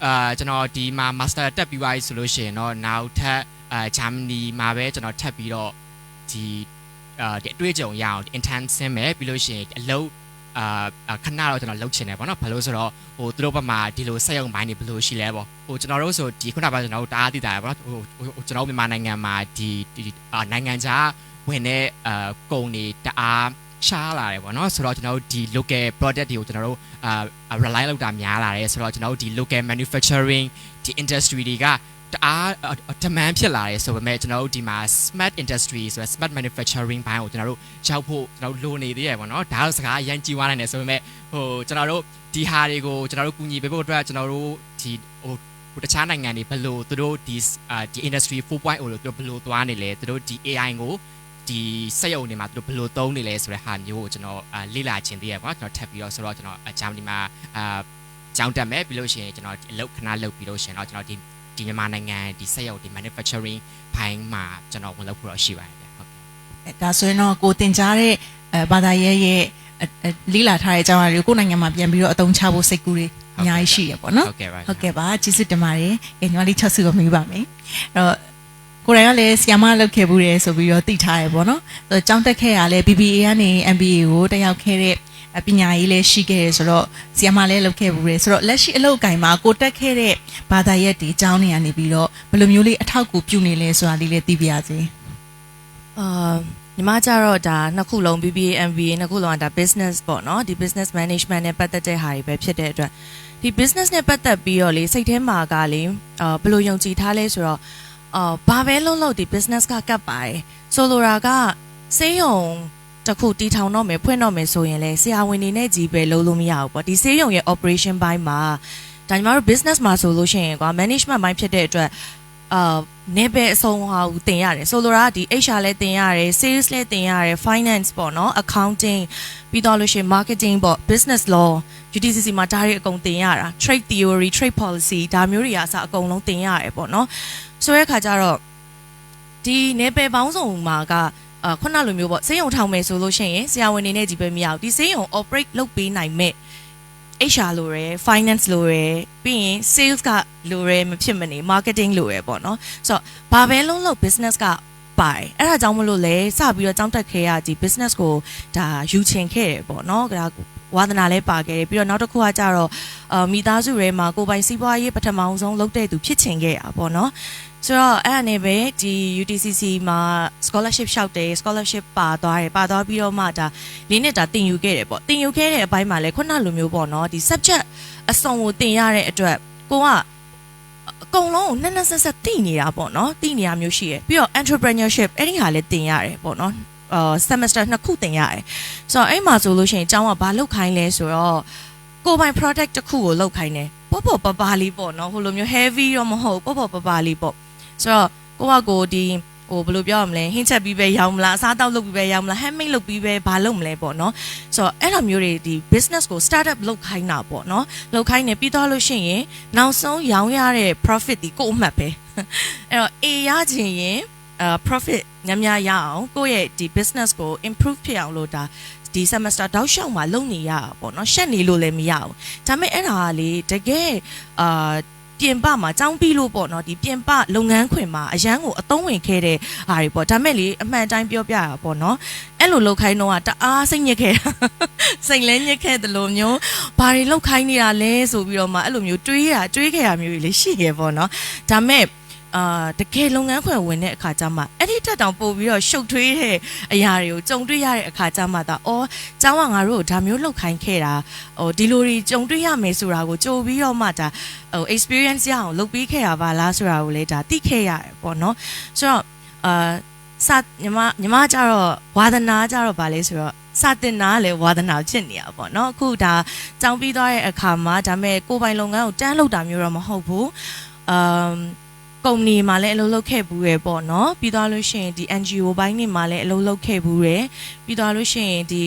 ကျွန်တော်ဒီမှာ master တက်ပြီးသွားပြီဆိုလို့ရှိရင်တော့နောက်ထပ်ဂျာမနီမှာပဲကျွန်တော်ထပ်ပြီးတော့ဒီအတွေ့အကြုံရအောင် intern ဆင်းမယ်ပြီးလို့ရှိရင်အလုပ်ခဏတော့ကျွန်တော်လုပ်ချင်တယ်ပေါ့နော်ဘာလို့ဆိုတော့ဟိုသူတို့ဘက်မှာဒီလိုစက်ရုံပိုင်းတွေဘယ်လိုရှိလဲပေါ့ဟိုကျွန်တော်တို့ဆိုဒီခုနကကျွန်တော်တို့တအားသိတာပေါ့နော်ဟိုကျွန်တော်မြန်မာနိုင်ငံမှာဒီနိုင်ငံခြားဝင်တဲ့ကုန်တွေတအားရှားလာတယ်ပေါ့နော်ဆိုတော့ကျွန်တော်တို့ဒီ local product တွေကိုကျွန်တော်တို့rely လုပ်တာများလာတယ်ဆိုတော့ကျွန်တော်တို့ဒီ local manufacturing ဒီ industry တွေကတအား demand ဖြစ်လာတယ်ဆိုပေမဲ့ကျွန်တော်တို့ဒီမှာ smart industry ဆိုတော့ smart manufacturing ဘိုင်းကိုကျွန်တော်တို့ရောက်ဖို့ကျွန်တော်တို့လိုနေသေးရပေါ့နော်ဒါတော့စကားအရင်ကြီးွားနိုင်တယ်ဆိုပေမဲ့ဟိုကျွန်တော်တို့ဒီဟာတွေကိုကျွန်တော်တို့ကူညီပေးဖို့အတွက်ကျွန်တော်တို့ဒီဟိုတခြားနိုင်ငံတွေဘယ်လိုသူတို့ဒီ industry 4.0 လို့သူတို့ဘယ်လိုသွားနေလဲသူတို့ဒီ AI ကိုဒီစက်ရုံတွေမှာသူတို့ဘယ်လိုသုံးနေလဲဆိုတဲ့ဟာမျိုးကိုကျွန်တော်လေ့လာခြင်းသေးရပေါ့ကျွန်တော်ထပ်ပြီးတော့ဆိုတော့ကျွန်တော်ဂျာမနီမှာကျောင်းတက်မယ်ပြီးလို့ရှိရင်ကျွန်တော်အလုပ်ခဏလုပ်ပြီးလို့ရှိရင်တော့ကျွန်တော်ဒီမြန်မာနိုင်ငံဒီစက်ရုံဒီ manufacturing ဘိုင်းမှာကျွန်တော်ဝင်လုပ်ဖို့တော့ရှိပါတယ်ဟုတ်ကဲ့ဒါဆိုရင်တော့ကိုတင်ကြားတဲ့ဘာသာရဲ့လေးလာထားတဲ့အကြောင်းအရာတွေကိုနိုင်ငံမှာပြန်ပြီးတော့အသုံးချဖို့စိတ်ကူးတွေအများကြီးရှိရပေါ့နော်ဟုတ်ကဲ့ပါကျေးဇူးတင်ပါတယ်ညီမလေး6စုကိုမေးပါမယ်အဲ့တော့ကိုယ်တိုင်ကလည်းဆီယာမလုပ်ခဲ့ဘူးတယ်ဆိုပြီးတော့သိထားရပေါ့နော်ဆိုတော့ကျောင်းတက်ခဲ့ရလဲ BBA ကနေ MBA ကိုတက်ရောက်ခဲ့တဲ့ပညာရေးလည်းရှိခဲ့တယ်ဆိုတော့ဆီယာမလည်းလုပ်ခဲ့ဘူးတယ်ဆိုတော့လက်ရှိအလုပ်အကင်မှာကိုတက်ခဲ့တဲ့ဘာသာရပ်ဒီအကြောင်းတွေကနေပြီးတော့ဘယ်လိုမျိုးလေးအထောက်အကူပြုနေလဲဆိုတာလေးလည်းသိပြရစေညီမကြတော့ဒါနှစ်ခုလုံး BBA MBA နှစ်ခုလုံးကဒါ business ပေါ့နော်ဒီ business management နဲ့ပတ်သက်တဲ့ဟာတွေပဲဖြစ်တဲ့အတွက်ဒီ business နဲ့ပတ်သက်ပြီးတော့လေစိတ်ထဲမှာကလေဘယ်လိုယုံကြည်ထားလဲဆိုတော့ဘာပဲလုံးလုံးဒီ business ကကပ်ပါတယ်ဆိုလိုတာကစေးရုံတခုတီထောင်တော့မယ်ဖွင့်တော့မယ်ဆိုရင်လေဆရာဝန်တွေနဲ့ကြီးပဲလုံးလို့မရဘူးပေါ့ဒီစေးရုံရဲ့ operation ဘိုင်းမှာဒါညီမတို့ business မှာဆိုလို့ရှိရင်ကွာ management ဘိုင်းဖြစ်တဲ့အတွက်နေပဲအဆုံးဟာကိုတင်ရတယ်ဆိုလိုတာဒီ HR လည်းတင်ရတယ် sales လည်းတင်ရတယ် finance ပေါ့နော် accounting ပြီးတော့လို့ရှိရင် marketing ပေါ့ business law UTCC မှာဒါတွေအကုန်တင်ရတာ trade theory trade policy ဒါမျိုးတွေအစအကုန်လုံးတင်ရတယ်ပေါ့နော်ဆိုတဲ့အခါကျတော့ဒီနေပဲပေါင်းစုံမှာကခုနလိုမျိုးပေါ့စေယုံထောင်မယ်ဆိုလို့ရှိရင်ဆရာဝန်နေနဲ့ကြီးပဲမရဘူးဒီစေယုံ operate လုပ်ပေးနိုင်မဲ့ HR လိုရယ် finance လိုရယ်ပြီးရင် sales ကလိုရယ်မဖြစ်မနေ marketing လိုရယ်ပေါ့နော်ဆိုတော့ဘာပဲလုံးလုံး business ကပါတယ်အဲ့ဒါကြောင့်မလို့လဲစပြီးတော့ကြောင်းတက်ခဲ့ရဒီ business ကိုဒါယူချင်ခဲ့တယ်ပေါ့နော်ဒါဝါသနာလည်းပါခဲ့တယ်ပြီးတော့နောက်တစ်ခုကကြတော့မိသားစုရဲမှာကိုပိုင်စီးပွားရေးပထမအောင်ဆုံးလုပ်တဲ့သူဖြစ်ချင်ခဲ့တာပေါ့နော် ဆိုတော့အဲ့အနေပဲဒီ UTCC မှာ scholarship လျှောက်တယ် scholarship ပါသွားပြီးတော့မှဒါ၄နှစ်တာတင်ယူခဲ့တယ်ပေါ့တင်ယူခဲ့တဲ့အပိုင်းမှာလည်းခုနလိုမျိုးပေါ့နော်ဒီ subject အစုံကိုတင်ရတဲ့အတွက်ကိုကအကုန်လုံးကိုနှစ်ဆက်သိနေတာပေါ့နော်သိနေရမျိုးရှိရပြီးတော့ entrepreneurship အဲ့ဒီဟာလည်းတင်ရတယ်ပေါ့နော်semester 2ခုတင်ရတယ်ဆိုတော့အဲ့မှာဆိုလို့ရှိရင်အကြောင်းကဘာလုပ်ခိုင်းလဲဆိုတော့ကိုပိုင် product တစ်ခုကိုလုပ်ခိုင်းတယ်ပေါ့ပပလေးပေါ့နော်ဟိုလိုမျိုး heavy တော့မဟုတ်ပေါ့ပလေးပေါ့ဆိုတော့ကိုဒီဟိုဘယ်လိုပြောရမလဲဟင်းချက်ပြီးပဲရောင်းမလားအစားတောက်လုပ်ပြီးပဲရောင်းမလား handmade လုပ်ပြီးပဲဘာလုပ်မလဲပေါ့နော်ဆိုတော့အဲ့လိုမျိုးတွေဒီ business ကို start up လုပ်ခိုင်းတာပေါ့နော်လုပ်ခိုင်းနေပြီးတော့လို့ရှိရင်နောက်ဆုံးရောင်းရတဲ့ profit ဒီကိုအမှတ်ပဲအဲ့တော့ A ရခြင်းရင်profit များရအောင်ကိုယ့်ရဲ့ဒီ business ကို improve ဖြစ်အောင်လို့ဒါဒီ semester တောက်လျှောက်မှာလုပ်နေရပေါ့နော်ရှက်နေလို့လည်းမရဘူးဒါပေမဲ့အဲ့ဒါကလေတကယ်ပြင်ပမှာចောင်းပြီးလို့ပေါ့နော်ဒီပြင်ပလုပ်ငန်းခွင်မှာအရန်ကိုအသုံးဝင်ခဲ့တဲ့ဟာတွေပေါ့ဒါမဲ့လေအမှန်တိုင်းပြောပြတာပေါ့နော်အဲ့လိုလုပ်ခိုင်းတော့တအားစိတ်ညစ်ခဲ့စိတ်လဲညစ်ခဲ့တယ်လို့မျိုးဘာတွေလုပ်ခိုင်းနေတာလဲဆိုပြီးတော့မှအဲ့လိုမျိုးတွေးခဲ့ရမျိုးတွေလည်းရှိခဲ့ပေါ့နော်ဒါမဲ့တကယ်လုပ်ငန်းခွင်ဝင်တဲ့အခါကျမှအဲ့ဒီတက်တောင်ပို့ပြီးတော့ရှုပ်ထွေးတဲ့အရာတွေကိုကြုံတွေ့ရတဲ့အခါကျမှဒါကျောင်းကငါတို့ဒါမျိုးလုပ်ခိုင်းခဲ့တာဒီလိုတွေကြုံတွေ့ရမယ်ဆိုတာကိုကြိုပြီးတော့မှဒါexperience ရအောင်လုပ်ပြီးခဲ့ရပါလားဆိုတာကိုလည်းဒါသိခဲ့ရတယ်ပေါ့နော်ဆိုတော့ညီမကြတော့ဝါသနာကြတော့ဗာလဲဆိုတော့စတင်နာလည်းဝါသနာဖြစ်နေရပါတော့เนาะအခုဒါကျောင်းပြီးသွားတဲ့အခါမှာဒါမဲ့ကိုယ်ပိုင်လုပ်ငန်းကိုတန်းလုပ်တာမျိုးတော့မဟုတ်ဘူးကုမ္ပဏီမှာလည်းအလုပ်လုပ်ခဲ့ဘူးရယ်ပေါ့နော်ပြီးသွားလို့ရှိရင်ဒီ NGO ဘိုင်းတွေမှာလည်းအလုပ်လုပ်ခဲ့ဘူးရယ်ပြီးသွားလို့ရှိရင်ဒီ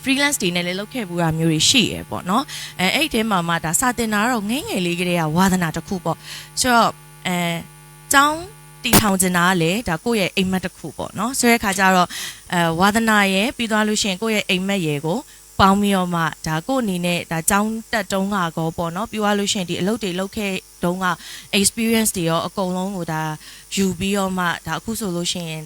freelance တွေနဲ့လည်းလုပ်ခဲ့ဘူးတာမျိုးတွေရှိရယ်ပေါ့နော်အဲ့ဒီထဲမှာဒါစာတင်တာတော့ငယ်လေးကလေးကဝါသနာတစ်ခုပေါ့ဆိုတော့ကျောင်းတီထောင်ကျင်တာကလည်းဒါကိုယ့်ရဲ့အိမ်မက်တစ်ခုပေါ့နော်ဆိုတဲ့အခါကျတော့ဝါသနာရယ်ပြီးသွားလို့ရှိရင်ကိုယ့်ရဲ့အိမ်မက်ရယ်ကိုပေါင်းပြီးတော့မှဒါကိုယ့်အနေနဲ့ဒါကျောင်းတက်တုံးကောပေါ့နော်ပြီးသွားလို့ရှိရင်ဒီအလုပ်တွေလုပ်ခဲ့တုံးက experience တွေရောအကုန်လုံးကိုဒါယူပြီးတော့မှဒါအခုဆိုလို့ရှိရင်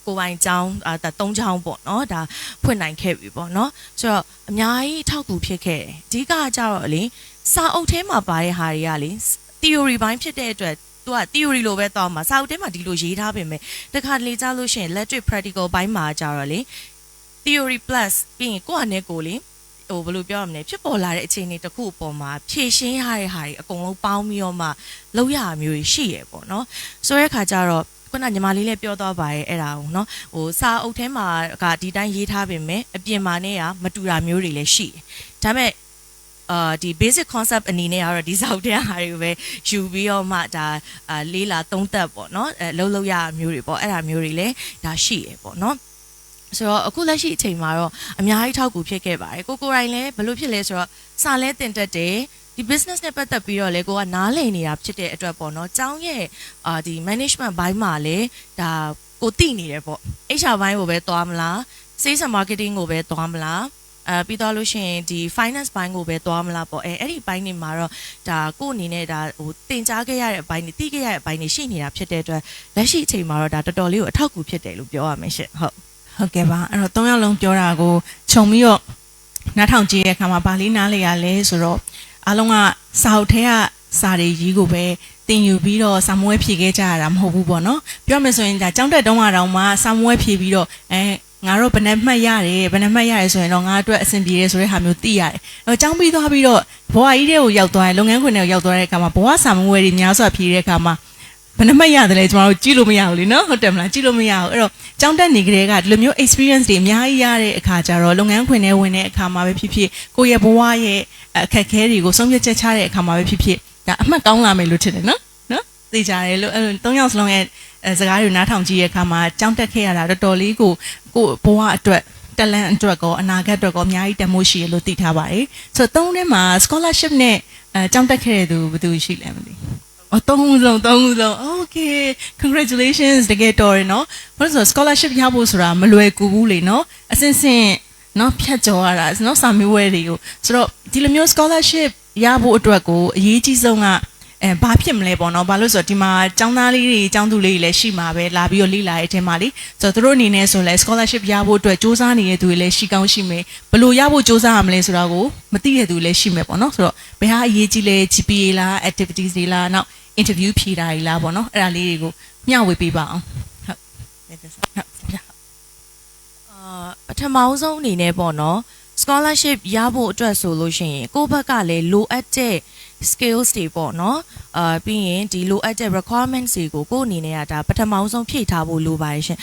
ကိုယ်ပိုင်ကျောင်းဒါ3ကျောင်းပေါ့နော်ဒါဖွင့်နိုင်ခဲ့ပြီပေါ့နော်ဆိုတော့အများကြီးအထောက်အကူဖြစ်ခဲ့တယ်အဓိကကျတော့လေစာအုပ်ထဲမှာပါတဲ့ဟာတွေကလေ theory ဘိုင်းဖြစ်တဲ့အတွက်သူက theory လိုပဲသွားမှာစာအုပ်ထဲမှာဒီလိုရေးထားပေမဲ့တခါတလေကြားလို့ရှိရင် electric practical ဘိုင်းမှာကျတော့လေ theory plus ပြီးရင်ကိုယ့်အနေကိုလေဟိုဘယ်လိုပြောရမလဲဖြစ်ပေါ်လာတဲ့အခြေအနေတစ်ခုအပေါ်မှာဖြည့်ရှင်းရတဲ့ဟာတွေအကုန်လုံးပေါင်းပြီးတော့မှလောက်ရမျိုးရှိရပေါ့နော်ဆိုတဲ့အခါကျတော့ခုနညီမလေးလည်းပြောသွားပါရဲ့အဲ့ဒါကိုနော်ဟိုစာအုပ်ထဲမှာကဒီတိုင်းရေးထားပေမဲ့အပြင်မှာနဲ့ကမတူတာမျိုးတွေလည်းရှိတယ်ဒါပေမဲ့ဒီ basic concept အနေနဲ့ကတော့ဒီစာအုပ်ထဲဟာတွေကိုပဲယူပြီးတော့မှဒါလေးလာသုံးသက်ပေါ့နော်လောက်ရမျိုးတွေပေါ့အဲ့ဒါမျိုးတွေလည်းဒါရှိရပေါ့နော်ဆိုတော့အခုလက်ရှိအချိန်မှာတော့အများကြီးထောက်ကူဖြစ်ခဲ့ပါတယ်ကိုယ်တိုင်လည်းဘယ်လိုဖြစ်လဲဆိုတော့စာလဲတင်တက်တယ်ဒီ business နဲ့ပတ်သက်ပြီးတော့လေကိုကနားလည်နေတာဖြစ်တဲ့အတွက်ပေါ့နော်ကျောင်းရဲ့ဒီ management ဘိုင်းမှာလေဒါကိုသိနေတယ်ပေါ့ HR ဘိုင်းကိုပဲသွားမလား sales and marketing ကိုပဲသွားမလားပြီးတော့လို့ရှိရင်ဒီ finance ဘိုင်းကိုပဲသွားမလားပေါ့အဲ့ဒီဘိုင်းတွေမှာတော့ဒါကိုအနေနဲ့ဒါဟိုတင်ကြားခဲ့ရတဲ့အဘိုင်းတွေသိခဲ့ရတဲ့အဘိုင်းတွေရှိနေတာဖြစ်တဲ့အတွက်လက်ရှိအချိန်မှာတော့ဒါတော်တော်လေးကိုအထောက်အကူဖြစ်တယ်လို့ပြောရမယ်ရှင့်ဟုတ်ကဲ့ပါအဲ့တော့3ယောက်လုံးပြောတာကိုခြုံပြီးတော့နားထောင်ကြည့်တဲ့အခါမှာဗာလေးနားလေရလဲဆိုတော့အားလုံးကစာအုပ်ထဲကစာတွေကြီးကိုပဲတင်ယူပြီးတော့စာမွေးဖြည့်ခဲ့ကြရတာမဟုတ်ဘူးပေါ့နော်ပြောမယ်ဆိုရင်ဒါကျောင်းတက်တုန်းကတော့မှစာမွေးဖြည့်ပြီးတော့ငါတို့ဘယ်နှမှတ်ရတယ်ဆိုရင်တော့ငါအတွက်အဆင်ပြေတယ်ဆိုတဲ့ဟာမျိုးသိရတယ်အဲ့တော့ကျောင်းပြီးသွားပြီးတော့ဘဝကြီးတွေကိုရောက်သွားတယ်လုပ်ငန်းခွင်တွေကိုရောက်သွားတဲ့အခါမှာဘဝစာမွေးတွေများစွာဖြည့်တဲ့အခါမှာဘယ်နှမှတ်ရတယ်လဲကျွန်တော်တို့ကြည့်လို့မရဘူးလीနော်ဟုတ်တယ်မလားကြည့်လို့မရဘူးအဲ့တော့ကျောင်းတက်နေကြတဲ့ကဒီလိုမျိုး experience တွေအများကြီးရတဲ့အခါကျတော့လုပ်ငန်းခွင်ထဲဝင်တဲ့အခါမှာပဲဖြစ်ဖြစ်ကိုယ့်ရဲ့ဘဝရဲ့အခက်အခဲတွေကိုဆုံးဖြတ်ချက်ချတဲ့အခါမှာပဲဖြစ်ဖြစ်ဒါအမှတ်ကောင်းလာမယ်လို့ထင်တယ်နော်သိကြတယ်လို့3ယောက်စလုံးရဲ့စကားတွေနားထောင်ကြည့်တဲ့အခါမှာကျောင်းတက်ခဲ့ရတာတော်တော်လေးကိုဘဝအတွက်talent အတွက်ကောအနာဂတ်အတွက်ကောအများကြီးတမိုးရှိရလို့သိထားပါတယ်ဆိုတော့3ထဲမှာ scholarship နဲ့ကျောင်းတက်ခဲ့တဲ့သူဘယ်သူရှိလဲမသိသုံးလုံး okay congratulations တကယ်တော်ရနော်ဘာလို့ဆို scholarship ရဖို့ဆိုတာမလွယ်ကူဘူးလေနော်အစင်နော်ဖြတ်ကျော်ရတာနော်စာမေးပွဲတွေကိုဆိုတော့ဒီလိုမျိုး scholarship ရဖို့အတွက်ကိုအရေးကြီးဆုံးကဘာဖြစ်မလဲပေါ့နော်ဘာလို့ဆိုတော့ဒီမှာကျောင်းသားလေးတွေကျောင်းသူလေးတွေလည်းရှိမှာပဲလာပြီးတော့လေ့လာတဲ့အချိန်မှာလေဆိုတော့သူတို့အနေနဲ့ဆိုလဲ scholarship ရဖို့အတွက်စူးစမ်းနေတဲ့သူတွေလည်းရှိကောင်းရှိမယ်ဘယ်လိုရဖို့စူးစမ်းရမလဲဆိုတာကိုမသိတဲ့သူလည်းရှိမယ်ပေါ့နော်ဆိုတော့ဘယ်ဟာအရေးကြီးလဲ GPA လား activities တွေလားနောက် interview ဖြေတာကြီးလားပေါ့နော်အဲ့ဒါလေးတွေကိုမျှဝေပေးပါအောင်ဟုတ်ပထမဆုံးအနေနဲ့ပေါ့နော် scholarship ရဖို့အတွက်ဆိုလို့ရှိရင်ကိုယ့်ဘက်ကလည်းလိုအပ်တဲ့ skills တွေပေါ့နော်ပြီးရင်ဒီလိုအပ်တဲ့ requirements တွေကိုကိုယ့်အနေနဲ့ကဒါပထမဆုံးဖြည့်ထားဖို့လိုပါတယ်ရှင်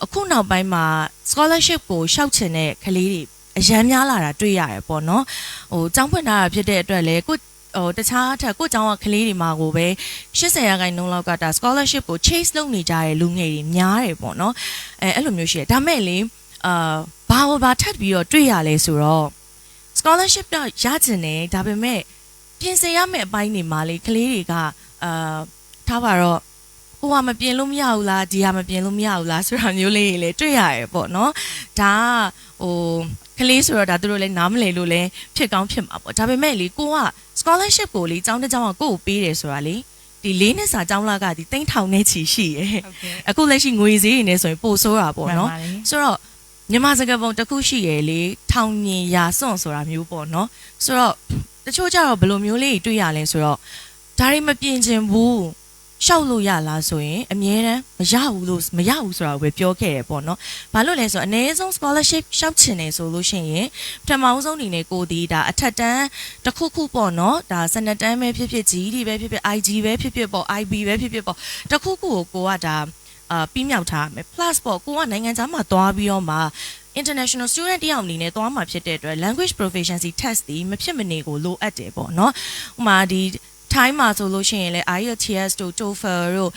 အခုနောက်ပိုင်းမှာ scholarship ကိုရှောက်ချင်တဲ့ကလေးတွေအရန်များလာတာတွေ့ရတယ်ပေါ့နော်ကျောင်းဖွင့်ထားတာဖြစ်တဲ့အတွက်လည်းကိုတခြားထက်ကိုကျောင်းကကလေးတွေမှာကိုပဲ80%လောက်ကဒါ scholarship ကို chase လုပ်နေကြတဲ့လူငယ်တွေများတယ်ပေါ့နော်အဲ့လိုမျိုးရှိတယ်ဒါမဲ့လေဘာထပ်ပြီးတော့တွေ့ရလဲဆိုတော့ scholarship တော့ရချင်တယ်ဒါပေမဲ့ပြင်ဆင်ရမယ့်အပိုင်းတွေမှာလေကလေးတွေကထားပါတော့ဟိုကမပြင်လို့မရဘူးလားဒီဟာမပြင်လို့မရဘူးလားဆိုတာမျိုးလေးတွေလည်းတွေ့ရတယ်ပေါ့နော်ဒါကလေးဆိုတော့ဒါသူတို့လည်းနားမလည်လို့လည်းဖြစ်ကောင်းဖြစ်မှာပေါ့ဒါပေမဲ့လေကိုက scholarship ကိုလေကျောင်းတစ်ကျောင်းကကိုကိုပေးတယ်ဆိုတာလေဒီ၄နှစ်စာကျောင်းလာကဒီ3000နဲ့ချီရှိရယ်အခုလက်ရှိငွေစည်းတွေနဲ့ဆိုရင်ပို့ဆိုးတာပေါ့နော်ဆိုတော့မြန်မာစကားပုံတစ်ခုရှိရယ်လေထောင်မြင်ရာစွန့်ဆိုတာမျိုးပေါ့နော်ဆိုတော့တချို့ကြတော့ဘယ်လိုမျိုးလေးတွေ့ရလဲဆိုတော့ဒါတွေမပြင်ချင်ဘူးရှောက်လို့ရလားဆိုရင်အမြဲတမ်းမရဘူးဆိုတာကိုပဲပြောခဲ့ရပေါ့နော်ဘာလို့လဲဆိုတော့အနည်းဆုံး scholarship ရှောက်ချင်နေဆိုလို့ရှိရင်ပထမဆုံးအနေနဲ့ကိုဒီဒါအထက်တန်းတစ်ခုခုပေါ့နော်ဒါစနတန်းပဲဖြစ်ဖြစ် GED ပဲဖြစ်ဖြစ် IG ပဲဖြစ်ဖြစ်ပေါ့ IB ပဲဖြစ်ဖြစ်ပေါ့တစ်ခုခုကိုကဒါပြီးမြောက်ထားမယ် plus ပေါ့ကိုကနိုင်ငံခြားမှာသွားပြီးတော့မှ international student တယောက်အနေနဲ့သွားမှာဖြစ်တဲ့အတွက် language proficiency test ဒီမဖြစ်မနေကိုလိုအပ်တယ်ပေါ့နော်ဥပမာဒီ time မှာဆိုလို့ရှိရင်လည်း IELTS တို့ TOEFL တို့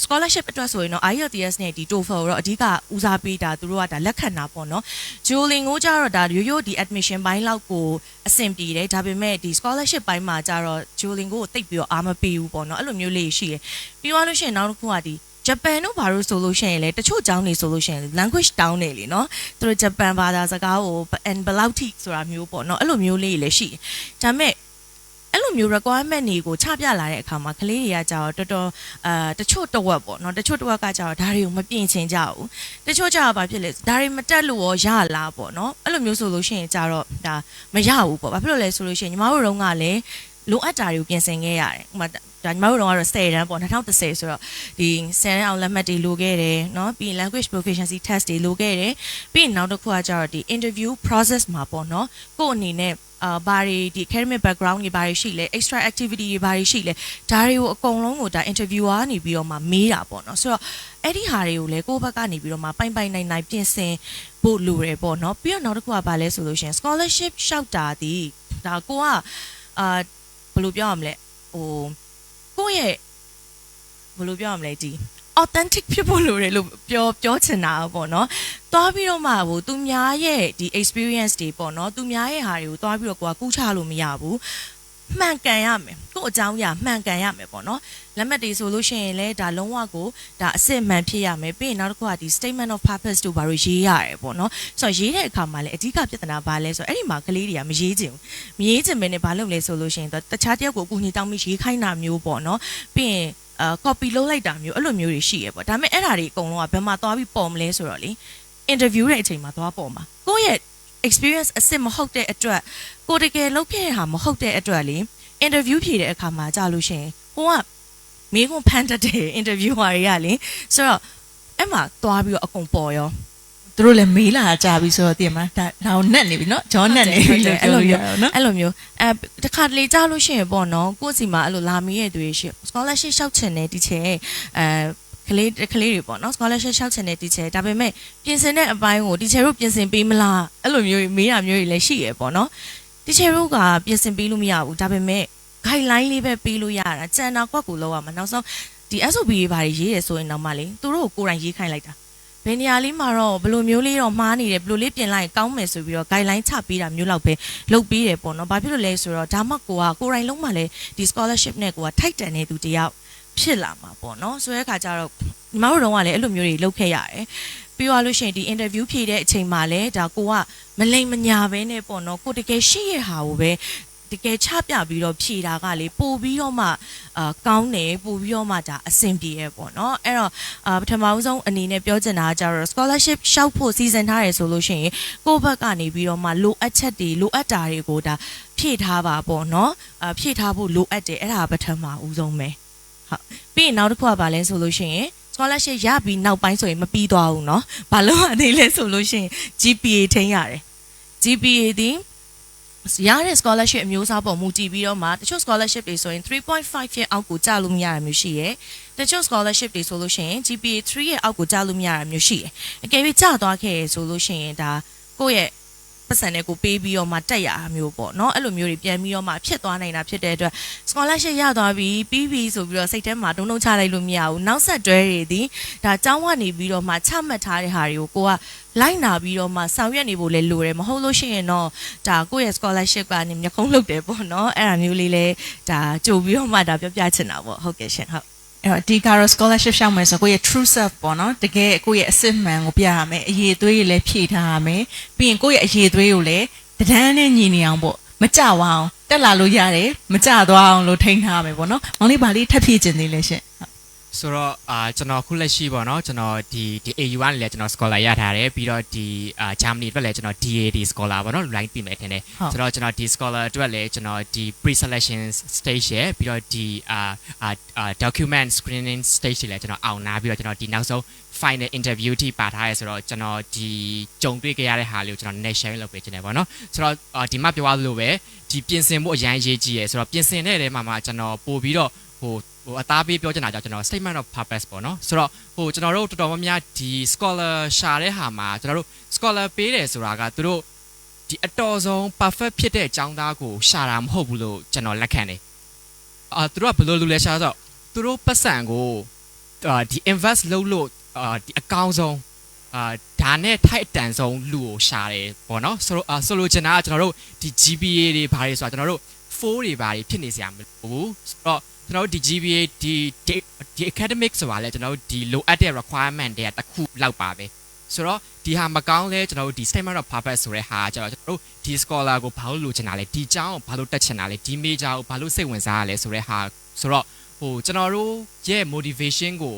scholarship အတွက်ဆိုရင်တော့ IELTS နဲ့ဒီ TOEFL တော့အဓိကဦးစားပေးတာသူတို့ကဒါလက်ခံတာပေါ့နော် Duolingo ကြတော့ဒါရိုးဒီ admission ဘိုင်းလောက်ကိုအဆင်ပြေတယ်ဒါပေမဲ့ဒီ scholarship ဘိုင်းမှာကြတော့ Duolingo ကိုတိတ်ပြီးတော့အားမပေးဘူးပေါ့နော်အဲ့လိုမျိုးလေးရှိတယ်ပြီးသွားလို့ရှိရင်နောက်တစ်ခုကဒီဂျပန်တို့ဘာလို့ဆိုလို့ရှိရင်လေတချို့ကျောင်းတွေဆိုလို့ရှိရင် language တောင်းနေလေနော်သူတို့ဂျပန်ဘာသာစကားကို and ဘယ်လောက်ထိဆိုတာမျိုးပေါ့နော်အဲ့လိုမျိုးလေးလည်းရှိဒါပေမဲ့အဲ့လိုမျိုး requirement တွေကိုချပြလာတဲ့အခါမှာကလေးတွေကကြတော့တော်တော်တချို့တဝက်ပေါ့နော်တချို့တဝက်ကကြတော့ဒါတွေကိုမပြင်ချင်ကြဘူးတချို့ကြတော့ဘာဖြစ်လဲဒါတွေမတက်လို့ရောရလားပေါ့နော်အဲ့လိုမျိုးဆိုလို့ရှိရင်ကြတော့ဒါမရဘူးပေါ့ဘာဖြစ်လို့လဲဆိုလို့ရှိရင်ညီမတို့တုန်းကလည်းလိုအပ်တာတွေကိုပြင်ဆင်ခဲ့ရတယ်ဥပမာဒါညီမတို့တော့10တန်းပေါ့2010ဆိုတော့ဒီ10တန်းအောင်လက်မှတ်တွေလိုခဲ့တယ်เนาะပြီး language proficiency test တွေလိုခဲ့တယ်ပြီးနောက်တစ်ခုကကျတော့ဒီ interview process မှာပေါ့เนาะကိုယ့်အနေနဲ့ဘာတွေဒီ academic background တွေဘာတွေရှိလဲ extra activity တွေဘာတွေရှိလဲဒါတွေကိုအကုန်လုံးကိုဒါ interviewer နေပြီးတော့မှမေးတာပေါ့เนาะဆိုတော့အဲ့ဒီဟာတွေကိုလည်းကိုယ့်ဘက်ကနေပြီးတော့မှပိုင်နိုင်ပြင်ဆင်ဖို့လိုတယ်ပေါ့เนาะပြီးတော့နောက်တစ်ခုကဘာလဲဆိုလို့ရှိရင် scholarship ရှောက်တာဒီဒါကိုကဘယ်လိုပြောရမလဲကိုယ့်ရဲ့ဘယ်လိုပြောရမလဲဒီ authentic ဖြစ်ဖို့လိုတယ်လို့ပြောချင်တာပေါ့နော်။သွားပြီးတော့မှသူများရဲ့ဒီ experience တွေပေါ့နော်။သူများရဲ့ဟာတွေကိုသွားပြီးတော့ကိုကကူးချလို့မရဘူး။မှန်ကန်ရမယ်။ကိုယ့်အကြောင်းအရာမှန်ကန်ရမယ်ပေါ့နော်။လက်မှတ်တွေဆိုလို့ရှိရင်လည်းဒါလုံးဝကိုဒါအစစ်မှန်ဖြစ်ရမယ်။ပြီးရင်နောက်တစ်ခုကဒီ statement of purpose တို့ဘာလို့ရေးရတယ်ပေါ့နော်။ဆိုတော့ရေးတဲ့အခါမှာလည်းအဓိကပြဿနာဘာလဲဆိုတော့အဲ့ဒီမှာကလေးတွေကမရေးချင်ဘူး။မရေးချင်ဘဲနဲ့ဘာလုပ်လဲဆိုလို့ရှိရင်တခြားတယောက်ကိုအကူအညီတောင်းပြီးရေးခိုင်းတာမျိုးပေါ့နော်။ပြီးရင်copy လုပ်လိုက်တာမျိုးအဲ့လိုမျိုးတွေရှိရပေါ့ဒါပေမဲ့အဲ့ဓာတွေအကုန်လုံးကဘယ်မှာသွားပြီးပေါ်မလဲဆိုတော့လေ interview တဲ့အချိန်မှာသွားပေါ်မှာကိုယ့်ရဲ့ experience အစစ်မဟုတ်တဲ့အတွက်ကိုတကယ်လုပ်ခဲ့တဲ့ဟာမဟုတ်တဲ့အတွက်လေ interview ဖြေတဲ့အခါမှာကြာလို့ရှိရင်ကိုကမေးခွန်းဖန်တတ်တဲ့ interviewer တွေကလေဆိုတော့အဲ့မှာသွားပြီးတော့အကုန်ပေါ်ရောသူတို့လည်းမေးလာကြပြီဆိုတော့တင်မှာဒါတော့နက်နေပြီเนาะဂျောနက်နေပြီလို့ပြောလို့ရအောင်เนาะအဲ့လိုမျိုးတခါတလေကြားလို့ရှိရင်ပေါ့နော်ကိုယ့်စီမှာအဲ့လိုလာမေးရတဲ့တွေရှိ scholarship ရှောက်ချင်တဲ့ teacher ကလေးတွေပေါ့နော် scholarship ရှောက်ချင်တဲ့ teacher ဒါပေမဲ့ပြင်ဆင်တဲ့အပိုင်းကို teacher တို့ပြင်ဆင်ပေးမလားအဲ့လိုမျိုးမေးတာမျိုးတွေလည်းရှိရပေါ့နော် teacher တို့ကပြင်ဆင်ပေးလို့မရဘူးဒါပေမဲ့ guideline လေးပဲပေးလို့ရတာကြံတာကွက်ကိုလောက်ရမှာနောက်ဆုံးဒီ SOP တွေဘာတွေရေးရဆိုရင်တော့မှလေသူတို့ကိုယ်တိုင်ရေးခိုင်းလိုက်တာဘယ်နေရာလေးမှာတော့ဘယ်လိုမျိုးလေးတော့မှားနေတယ်ဘယ်လိုလေးပြင်လိုက်ကောင်းမယ်ဆိုပြီးတော့ guideline ချပေးတာမျိုးလောက်ပဲလုပ်ပေးတယ်ပေါ့နော်ဘာဖြစ်လို့လဲဆိုတော့ဒါမှကိုယ်တိုင်လုံးမှလည်းဒီ scholarship နဲ့ကိုယ်ကထိုက်တန်နေသူတယောက်ဖြစ်လာမှာပေါ့နော်ဆိုတဲ့အခါကျတော့ညီမတို့တော့ကလည်းအဲ့လိုမျိုးတွေလုပ်ခဲ့ရတယ်ပြီးသွားလို့ရှိရင်ဒီ interview ဖြေတဲ့အချိန်မှာလည်းဒါကိုကမလိမ်မညာပဲနဲ့ပေါ့နော်ကိုတကယ်ရှိရဟာကိုပဲ တကယ်ချပြပြီးတော့ဖြေတာကလေပို့ပြီးတော့မှကောင်းတယ်ပို့ပြီးတော့မှဒါအဆင်ပြေရပေါ့နော်အဲ့တော့ပထမဆုံးအနေနဲ့ပြောချင်တာကကျတော့ scholarship ရှောက်ဖို့စီစဉ်ထားရဆိုလို့ရှိရင်ကိုယ့်ဘက်ကနေပြီးတော့မှလိုအပ်ချက်တွေလိုအပ်တာတွေကိုဒါဖြည့်ထားပါပေါ့နော်ဖြည့်ထားဖို့လိုအပ်တယ်အဲ့ဒါပထမဦးဆုံးပဲဟုတ်ပြီးရင်နောက်တစ်ခုကဘာလဲဆိုလို့ရှိရင် scholarship ရပြီးနောက်ပိုင်းဆိုရင်မပြီးသွားဘူးเนาะဘာလို့ရသေးလဲဆိုလို့ရှိရင် GPA ထိန်းရတယ် GPA ဒီရတဲ့ scholarship အမျိုးအစားပေါ်မူတည်ပြီးတော့မှတချို့ scholarship တွေဆိုရင် 3.5 ရဲ့အောက်ကိုကျလို့မရတာမျိုးရှိရယ်တချို့ scholarship တွေဆိုလို့ရှိရင် GPA 3ရဲ့အောက်ကိုကျလို့မရတာမျိုးရှိရယ်အကယ်၍ကျသွားခဲ့ရဆိုလို့ရှိရင်ဒါကိုယ့်ရဲ့ပတ်စံနဲ့ကိုပေးပြီးတော့မှတက်ရအမျိုးပေါ့เนาะအဲ့လိုမျိုးတွေပြန်ပြီးတော့မှဖြစ်သွားနိုင်တာဖြစ်တဲ့အတွက် scholarship ရသွားပြီးပြီးပြီဆိုပြီးတော့စိတ်ထဲမှာတုံ့တုံချလိုက်လို့မရဘူးနောက်ဆက်တွဲတွေဒီဒါကျောင်းကနေပြီးတော့မှချမှတ်ထားတဲ့ဟာတွေကိုကိုကလိုက်နာပြီးတော့မှဆောင်ရွက်နေဖို့လည်းလိုတယ်မဟုတ်လို့ရှိရင်တော့ဒါကိုယ့်ရဲ့ scholarship ကနေမျက်ခုံးလုပ်တယ်ပေါ့เนาะအဲ့ဒါမျိုးလေးလဲဒါကြိုပြီးတော့မှဒါပြောပြချင်တာပေါ့ဟုတ်ကဲ့ရှင်ဟုတ်အဲ့တော့ဒီကတော့ scholarship ရှောက်မယ်ဆိုကိုယ့်ရဲ့ true self ပေါ့နော်တကယ်ကိုယ့်ရဲ့အစစ်မှန်ကိုပြရမယ်အရေးသွေးတွေလည်းဖြည့်ထားရမယ်ပြီးရင်ကိုယ့်ရဲ့အရေးသွေးကိုလည်းတဒန်းနဲ့ညီနေအောင်ပေါ့မကြဝအောင်တက်လာလို့ရတယ်မကြသွားအောင်လို့ထိန်းထားရမယ်ပေါ့နော်မောင်လေးဗာလေးထပ်ဖြည့်ခြင်းသေးလဲရှင်ဆိုတော့ကျွန်တော်ခုလက်ရှိပေါ့နော်ကျွန်တော်ဒီ AU ကနေလည်းကျွန်တော် scholar ရထားတယ်ပြီးတော့ဒီ Germany အတွက်လည်းကျွန်တော် DAD scholar ပေါ့နော် line တင်မယ်ထင်တယ်ဆိုတော့ကျွန်တော်ဒီ scholar အတွက်လည်းကျွန်တော်ဒီ pre-selection stage ရပြီးတော့ဒီdocument screening stage တွေလည်းကျွန်တော်အောင်နာပြီးတော့ကျွန်တော်ဒီနောက်ဆုံး final interview ထိပါထားရဲဆိုတော့ကျွန်တော်ဒီကြုံတွေ့ခဲ့ရတဲ့ဟာလေးကိုကျွန်တော် net sharing လုပ်ပေးခြင်းတယ်ပေါ့နော်ဆိုတော့ဒီမှာပြောရလို့ပဲဒီပြင်ဆင်မှုအရန်ရေးကြီးရယ်ဆိုတော့ပြင်ဆင်တဲ့နေရာမှာကျွန်တော်ပို့ပြီးတော့ဟိုအသားပေးပြောချင်တာကြောင့်ကျွန်တော် statement of purpose ပေါ့နော်ဆိုတော့ကျွန်တော်တို့တော်တော်များများဒီ scholar ရှာတဲ့ဟာမှာကျွန်တော်တို့ scholar ပေးတယ်ဆိုတာကသူတို့ဒီအတော်ဆုံး perfect ဖြစ်တဲ့အကြောင်းသားကိုရှာတာမဟုတ်ဘူးလို့ကျွန်တော်လက်ခံတယ်သူတို့ကဘယ်လိုလုပ်လဲရှာဆိုတော့သူတို့ပတ်စံကိုဒီ invest လုပ်လို့ဒီအကောင်းဆုံးဒါနဲ့ထိုက်အတန်ဆုံးလူကိုရှာတယ်ပေါ့နော်ဆိုလိုချင်တာကကျွန်တော်တို့ဒီ GPA တွေဘာတွေဆိုတာကျွန်တော်တို့ 4 တွေဘာတွေဖြစ်နေစရာမလိုဘူးဆိုတော့ကျွန်တော်တို့ဒီ GPA ဒီ academic ဆိုတာလဲကျွန်တော်တို့ဒီလိုအပ်တဲ့ requirement တွေကတစ်ခုလောက်ပါပဲဆိုတော့ဒီဟာမကောင်းလဲကျွန်တော်တို့ဒီ statement of purpose ဆိုတဲ့ဟာကျတော့ကျွန်တော်တို့ဒီ scholar ကိုဘာလို့လိုချင်တာလဲဒီအကြောင်းကိုဘာလို့တက်ချင်တာလဲဒီ major ကိုဘာလို့စိတ်ဝင်စားရလဲဆိုတဲ့ဟာဆိုတော့ကျွန်တော်တို့ရဲ့ motivation ကိ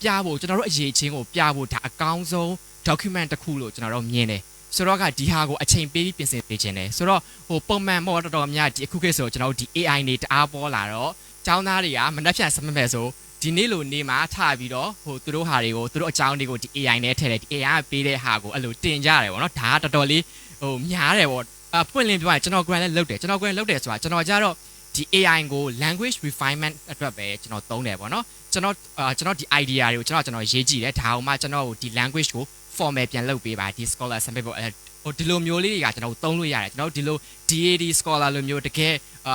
ုပြဖို့ကျွန်တော်တို့အရေးချင်းကိုပြဖို့ဒါအကောင်းဆုံး document တစ်ခုလို့ကျွန်တော်တို့မြင်တယ်ဆိုတော့ကဒီဟာကိုအချိန်ပေးပြီးပြင်ဆင်ပေးခြင်းတယ်ဆိုတော့ပုံမှန်ပေါ့တော်တော်များဒီအခုခေတ်ဆိုကျွန်တော်တို့ဒီ AI နေတအားပေါ်လာတော့ကျောင်းသားတွေကမနှက်ဖြန်စမမဲ့ဆိုဒီနေ့လိုနေမှာထပြီးတော့သူတို့ဟာတွေကိုသူတို့အကြောင်းတွေကိုဒီ AI နဲ့ထည့်တယ်ဒီ AI ကပေးတဲ့ဟာကိုအဲ့လိုတင်ကြတယ်ပေါ့နော်ဒါကတော်တော်လေးများတယ်ပေါ့ဖွင့်လင်းပြောရင်ကျွန်တော် grant လည်းလုပ်တယ်ကျွန်တော် grant လုပ်တယ်ဆိုတာကျွန်တော်ကြတော့ဒီ AI ကို language refinement အတွက်ပဲကျွန်တော်သုံးတယ်ပေါ့နော်ကျွန်တော်ဒီ idea တွေကိုကျွန်တော်ရေးကြည့်တယ်ဒါအောင်မှကျွန်တော်ဒီ language ကို format ပြန်လုပ်ပေးပါဒီ scholar sample ပေါ့ဒီလိုမျိုးလေးတွေကကျွန်တော်သုံးလို့ရတယ်ကျွန်တော်ဒီလို DAD scholar လိုမျိုးတကယ်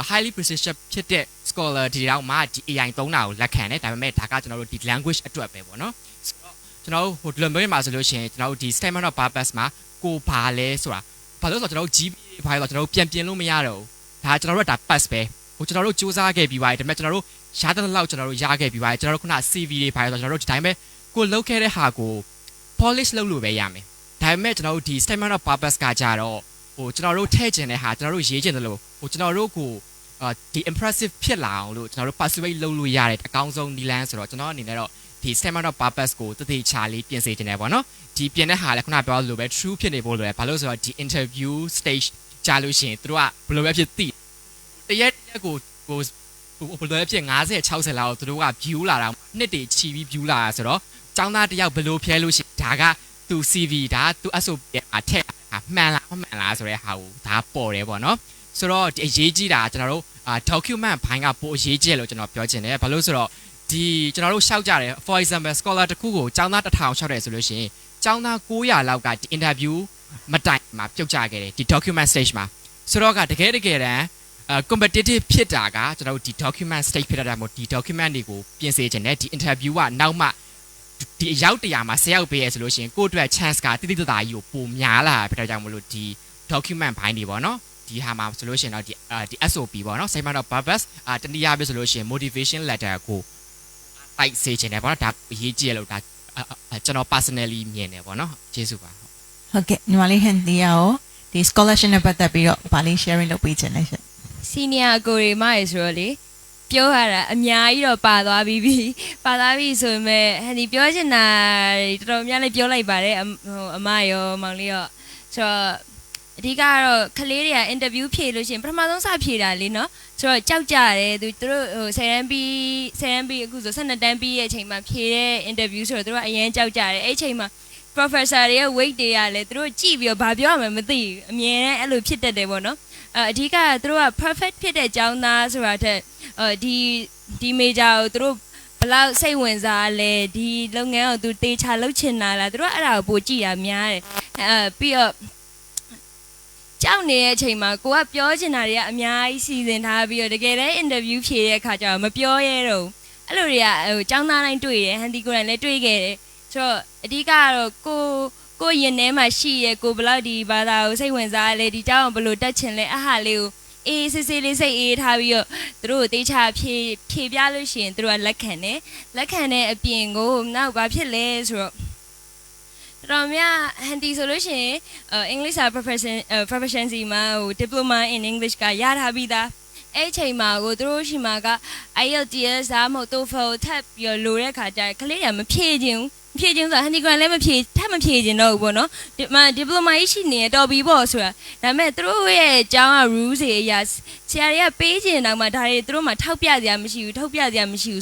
highly precision ဖြစ်တဲ့ scholar ဒီတော့မှဒီ AI သုံးတာကိုလက်ခံတယ်ဒါပေမဲ့ဒါကကျွန်တော်တို့ဒီ language အတွက်ပဲပေါ့နော်ဆိုတော့ကျွန်တော်တို့ဒီလိုမျိုးမှာဆိုလို့ရှိရင်ကျွန်တော်တို့ဒီ statement of purpose မှာကိုဘာလဲဆိုတာဘာလို့ဆိုတော့ကျွန်တော်တို့ GPA ဘာလို့ကျွန်တော်တို့ပြန်ပြင်လို့မရတော့ဘူးဒါကျွန်တော်တို့ဒါ pass ပဲကျွန်တော်တို့စူးစမ်းခဲ့ပြီးပါတယ်ဒါပေမဲ့ကျွန်တော်တို့ရတဲ့လောက်ကျွန်တော်တို့ရခဲ့ပြီးပါတယ်ကျွန်တော်တို့ခုန CV တွေဘာလို့ကျွန်တော်တို့ဒီတိုင်းပဲကိုလုပ်ခဲ့တဲ့ဟာကို polish လုပ်လို့ပဲရမယ်ဒါပေမဲ့ကျွန်တော်တို့ဒီ statement of purpose ကကြတော့ကျွန်တော်တို့ထည့်ကျင်တဲ့ဟာကျွန်တော်တို့ရေးကျင်တယ်လို့ကျွန်တော်တို့ကိုဒီ impressive ဖြစ်လာအောင်လို့ကျွန်တော်တို့ persuade လုပ်လို့ရတဲ့အကောင်းဆုံးနည်းလမ်းဆိုတော့ကျွန်တော်အနေနဲ့တော့ဒီ statement of purpose ကိုတတိချာလေးပြင်ဆင်ကျင်တယ်ပေါ့နော်ဒီပြင်တဲ့ဟာလည်းခုနပြောလို့ပဲ true ဖြစ်နေဖို့လိုတယ်ဘာလို့ဆိုတော့ဒီ interview stage ကြာလို့ရှိရင်သူတို့ကဘယ်လိုပဲဖြစ်သိတရက်ကိုဘယ်လိုပဲဖြစ်50 60လောက်သူတို့က view လာတာနှစ်တွေချီပြီး view လာတာဆိုတော့ចောင်းသားတယောက်ဘယ်လိုဖျဲလို့ရှိဒါကသူ CV ဒါသူ SOP အထက်မှန်လားမမှန်လားဆိုတဲ့ဟာကိုဒါပေါ်တယ်ပေါ့နော်ဆိုတော့ဒီအရေးကြီးတာကျွန်တော်တို့document ဘိုင်းကပိုအရေးကြီးတယ်လို့ကျွန်တော်ပြောချင်တယ်ဘာလို့ဆိုတော့ဒီကျွန်တော်တို့ရှောက်ကြတယ် for example scholar တခုကိုចောင်းသား1000ရှောက်တယ်ဆိုလို့ရှိရင်ចောင်းသား900လောက်ကဒီ interview မတိုင်မှာပြုတ်ကြခဲ့တယ်ဒီ document stage မှာဆိုတော့ကတကယ်တမ်းcompetitive ဖြစ်တာကကျွန်တော်တို့ဒီ document stage ဖြစ်တာမို့ဒီ document တွေကိုပြင်ဆင်ခြင်းနဲ့ဒီ interview ကနောက်မှဒီအရောက်100မှာ10ရောက်ပေးရဆိုလို့ရှိရင်ကိုယ့်အတွက် chance ကတိတိတသားကြီးကိုပိုများလာဖြစ်တဲ့ကြောင့်မလို့ဒီ document ဘိုင်းတွေပေါ့နော်ဒီဟာမှာဆိုလို့ရှိရင်တော့ဒီ SOP ပေါ့နော် statement of purpose တနည်းအားဖြင့်ဆိုလို့ရှိရင် motivation letter ကိုတိုက်စေချင်တယ်ပေါ့နော်ဒါအရေးကြီးရလို့ဒါကျွန်တော် personally မြင်တယ်ပေါ့နော်ကျေးဇူးပါဟုတ်ကဲ့ညီမလေးဟန်တီယာကိုဒီ scholarship နဲ့ပတ်သက်ပြီးတော့ဗာလေး sharing လုပ်ပေးခြင်းလဲရှင် senior ကိုရီမရေဆိုတော့လေပြောရတာအများကြီးတော့ပါသွားပြီးဆိုပေမဲ့ဟန်ဒီပြောချင်တာတော်တော်များလေးပြောလိုက်ပါတယ်အမရောမောင်လေးရောဆိုတော့အဓိကတော့ကလေးတွေက interview ဖြေလို့ရှိရင်ပထမဆုံးစဖြေတာလေနော်ဆိုတော့ကြောက်ကြတယ်သူတို့ဟို10တန်းပြီးအခုဆို12တန်းပြီးရဲ့အချိန်မှာဖြေတဲ့ interview ဆိုတော့သူတို့အရင်ကြောက်ကြတယ်အဲ့အချိန်မှာ professor တွေရဲ့ weight တွေကလည်းသူတို့ကြည့်ပြီးတော့ဘာပြောရမလဲမသိဘူးအမြင်နဲ့အဲ့လိုဖြစ်တတ်တယ်ပေါ့နော်အဓိကသူတို့က perfect ဖြစ်တဲ့ကျောင်းသားဆိုတာတဲ့ဒီ major ကိုသူတို့ဘလောက်စိတ်ဝင်စားလဲဒီလုပ်ငန်းကိုသူတေချာလုပ်ချင်တာလားသူတို့အဲ့ဒါကိုပိုကြည့်ရများတယ်ပြီးတော့ကြောက်နေတဲ့အချိန်မှာကိုကပြောချင်တာတွေကအများကြီးစီစဉ်ထားပြီးတော့တကယ်တမ်း interview ဖြေတဲ့အခါကျတော့မပြောရဲတော့ဘူးအဲ့လိုတွေကဟိုကျောင်းသားတိုင်းတွေ့တယ်ဟန်ဒီကိုယ်တိုင်လည်းတွေ့ခဲ့တယ်ဆိုတော့အဓိကတော့ကိုရင်ထဲမှာရှိရဲကိုဘလောက်ဒီဘာသာကိုစိတ်ဝင်စားလဲဒီကျောင်းကိုဘယ်လိုတက်ချင်လဲအဟာလေးကိုအေးစစ်စစ်လေးစိတ်အေးထားပြီးတော့သူတို့တေးချဖြေပြလို့ရှိရင်သူတို့ကလက်ခံတဲ့အပြင်ကိုနောက်ဘာဖြစ်လဲဆိုတော့တော်များဟန်တီဆိုလို့ရှိရင်English proficiency မှာဟို diploma in English ကရထားပြီးသားအဲ့ချိန်မှာကိုသူတို့ရှိမှာက IELTS ဒါမှမဟုတ် TOEFL ထပ်ပြီးလိုတဲ့ခါကျကလေးတွေကမဖြေခြင်းဆိုတာဟန်ဒီကွန်လည်းမဖြေခြင်းတော့ဘူးပေါ့နော်ဒီပလိုမာကြီးရှိနေတော်ပြီပေါ့ဆိုတာဒါပေမဲ့သူတို့ရဲ့အကြောင်းက rules တွေအရာဆရာတွေကပေးခြင်းတော့မှဒါတွေသူတို့မှထောက်ပြစရာမရှိဘူး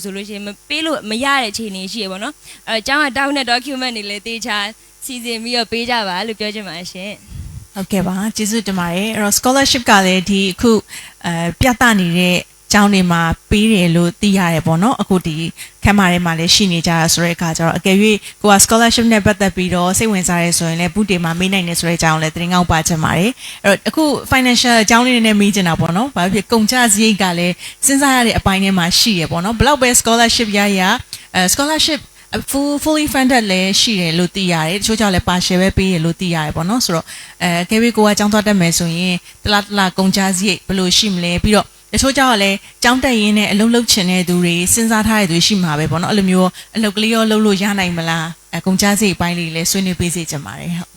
ဆိုလို့ရှိရင်မပေးလို့မရတဲ့အခြေအနေရှိရပေါ့နော်အဲအကြောင်းကတောင်းတဲ့ document တွေလည်းတေချာစီစဉ်ပြီးတော့ပေးကြပါလို့ပြောချင်ပါတယ်ရှင်ဟုတ်ကဲ့ပါကျေးဇူးတင်ပါတယ်အဲ့တော့ scholarship ကလည်းဒီအခုပြသနေတဲ့ကျောင်းတွေမှာပေးတယ်လို့သိရတယ်ပေါ့နော်အခုဒီခမ်းမထဲမှာလည်းရှိနေကြတာဆိုတဲ့အခါကျတော့အကယ်၍ကိုက scholarship နဲ့ပတ်သက်ပြီးတော့စိတ်ဝင်စားရဲဆိုရင်လည်းဘုတေမှာမေးနိုင်တယ်ဆိုတဲ့အကြောင်းလည်းတင်ငေါ့ပါချင်ပါတယ်အဲ့တော့အခု financial အကြောင်းလေးနဲ့မေးချင်တာပေါ့နော်ဘာဖြစ်ကုန်ကျစရိတ်ကလည်းစဉ်းစားရတဲ့အပိုင်းထဲမှာရှိရပေါ့နော်ဘလောက်ပဲ scholarship ရscholarship fully funded လည်းရှိတယ်လို့သိရတယ်တချို့ကြောင့်လည်း partial ပဲပေးရလို့သိရတယ်ပေါ့နော်ဆိုတော့ကဲပြီးကိုကကျောင်းသွားတက်မယ်ဆိုရင်တလားကုန်ကြစရိတ်ဘယ်လိုရှိမလဲပြီးတော့တချို့ကြောင့်လည်းကျောင်းတက်ရင်းနဲ့အလုပ်လုပ်ချင်တဲ့သူတွေစဉ်းစားထားတဲ့သူရှိမှာပဲပေါ့နော်အဲ့လိုမျိုးအလုပ်ကလေးရောလုပ်လို့ရနိုင်မလားကုန်ကြစရိတ်ပိုင်းလေးလည်းဆွေးနွေးပေးစေချင်ပါတယ်ဟုတ်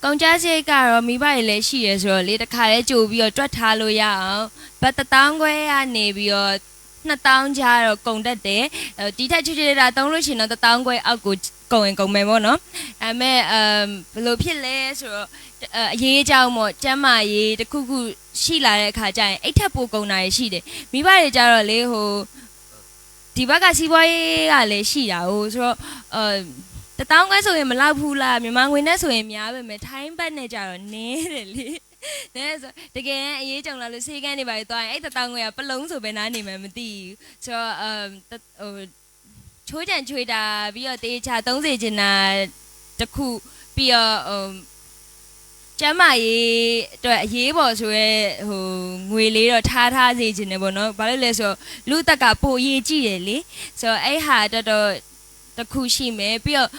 ကုန်ကြစရိတ်ကတော့မိဘတွေလည်းရှိရဆိုတော့လေတစ်ခါလေးကြိုပြီးတော့တွက်ထားလို့ရအောင်ဘတ်1000ခွဲကနေပြီးတော့2000ကျတော့ကုန်တတ်တယ်ဒီထက်ချွတ်တာသုံးလို့ရှိရင်တော့1000ခွဲအောက်ကိုကုန်မယ်ပေါ့နော်ဒါပေမဲ့ဘယ်လိုဖြစ်လဲဆိုတော့အရေးအကြောင်းပေါ့ကျမ်းမာရေးတစ်ခုခုရှိလာတဲ့အခါကျရင်အိတ်ထက်ပိုကုန်တာရှိတယ်မိဘတွေကြတော့လေဟိုဒီဘက်ကစီးပွားရေးကလည်းရှိတာဟိုဆိုတော့1000ခွဲဆိုရင်မလောက်ဘူးလားမြန်မာငွေနဲ့ဆိုရင်များပဲမယ်ထိုင်းဘတ်နဲ့ကြတော့နည်းတယ်လေနဲဆိုတကယ်အရေးကြုံလာလို့စေကန်းနေပါသွားရင်အဲ့1000ခွဲကပလုံးဆိုပဲနားနေမှမသိဘူးဆိုတော့ဟိုချိုးကြံချွေတာပြီးတော့တေးချ30ကျင်တာတခုပြီးတော့ကျမ်းမာရေးအတွက်အရေးပေါ်ဆိုရဲဟိုငွေလေးတော့ထားစေချင်တယ်ပေါ့နော်ဘာလို့လဲဆိုတော့လူတက်ကပိုအရေးကြီးတယ်လေဆိုတော့အဲ့ဟာတော်တခုရှိမယ်ပြီးတော့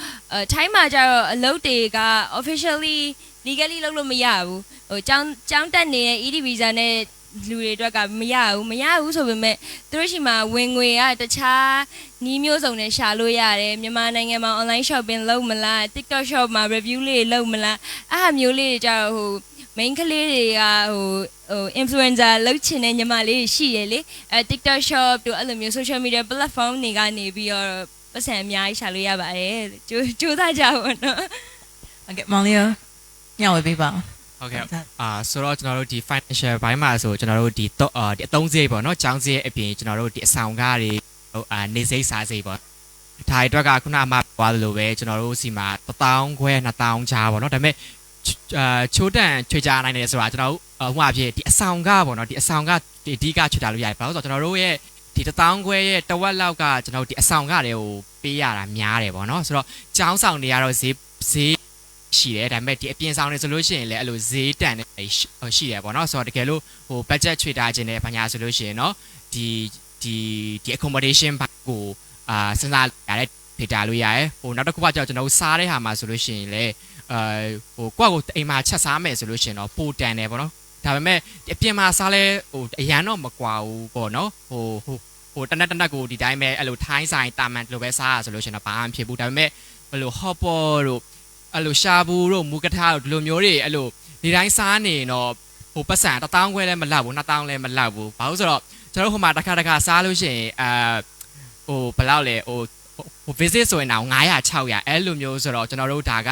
ထိုင်းမှာကျတော့အလုပ်တွေက officially legally လုပ်လို့မရဘူးဟိုကျောင်းတက်နေတဲ့ ED visa နဲ့လူတွေအတွက်ကမရဘူးဆိုပေမဲ့သူတို့ရှိမှာဝင်ငွေကတခြားနီးမျိုးစုံနဲ့ရှာလို့ရတယ်မြန်မာနိုင်ငံမှာ online shopping လုပ်မလား TikTok shop မှာ review လေးလုပ်မလားအဲ့ဟာမျိုးလေးတွေကြတော့ဟို main ကလေးတွေကဟို influencer လုပ်ချင်တဲ့ညီမလေးရှိရလေTikTok shop တို့အဲ့လိုမျိုး social media platform တွေကနေပြီးတော့ပတ်စံအများကြီးရှာလို့ရပါတယ်ကြိုးစားကြပါတော့ဟုတ်ကဲ့မောင်လေးရောညဝေပေးပါဟုတ်ကဲ့ဆိုတော့ကျွန်တော်တို့ဒီ financial ဘိုင်းမှာဆိုကျွန်တော်တို့ဒီအသုံးစရိတ်ပေါ့နော်ကျောင်းစရိတ်အပြင်ကျွန်တော်တို့ဒီအဆောင်ကားတွေနေစိတ်စားစိတ်ပေါ့ဒါအတွက်ကခုနမှပြောသလိုပဲကျွန်တော်တို့စီမှာ1000ခွဲ2000ချားပေါ့နော်ဒါပေမဲ့ချိုးတန်ချွေချားနိုင်တယ်ဆိုတာကျွန်တော်တို့ဟိုအဖြစ်ဒီအဆောင်ကားပေါ့နော်ဒီအဆောင်ကားဒီအဓိကချွေတာလို့ရတယ်ဘာလို့ဆိုတော့ကျွန်တော်တို့ရဲ့ဒီ1000ခွဲရဲ့တဝက်လောက်ကကျွန်တော်တို့ဒီအဆောင်ကားတွေကိုပေးရတာများတယ်ပေါ့နော်ဆိုတော့ကျောင်းဆောင်တွေကတော့ဈေးရှိတယ်ဒါပေမဲ့ဒီအပြင်ဆောင်နေဆိုလို့ရှိရင်လည်းအဲ့လိုဈေးတန်နေရှိတယ်ပေါ့နော်ဆိုတော့တကယ်လို့ဟို budget ချွေထားခြင်းနဲ့ဘာညာဆိုလို့ရှိရင်เนาะဒီ accommodation ဘက်ကိုစဉ်းစားရတဲ့ data လို့ရတယ်ဟိုနောက်တစ်ခုကကြောင့်ကျွန်တော်တို့စားတဲ့ဟာမှာဆိုလို့ရှိရင်လည်းဟိုကိုယ့်ကိုအိမ်မှာချက်စားမယ်ဆိုလို့ရှိရင်တော့ပိုတန်တယ်ပေါ့နော်ဒါပေမဲ့အပြင်မှာစားလဲဟိုအရန်တော့မကွာဘူးပေါ့နော်ဟိုတနက်ကိုဒီတိုင်းပဲအဲ့လိုထိုင်းဆိုင်တာမန်လိုပဲစားရဆိုလို့ရှိရင်တော့ဘာမှမဖြစ်ဘူးဒါပေမဲ့ဘယ်လို hot pot တို့အဲ့လိုရှာဘူးတို့မူကထားတို့ဒီလိုမျိုးတွေအဲ့လိုဒီတိုင်းစားနေတော့ ဟိုပတ်စံ1000ခွဲလည်းမလောက်ဘူး2000လည်းမလောက်ဘူးဘာလို့ဆိုတော့ကျွန်တော်ဟိုမှာတစ်ခါစားလို့ရှိရင်ဟိုဘယ်လောက်လဲဟို visit ဆိုရင်တော့900 600အဲ့လိုမျိုးဆိုတော့ကျွန်တော်တို့ဒါက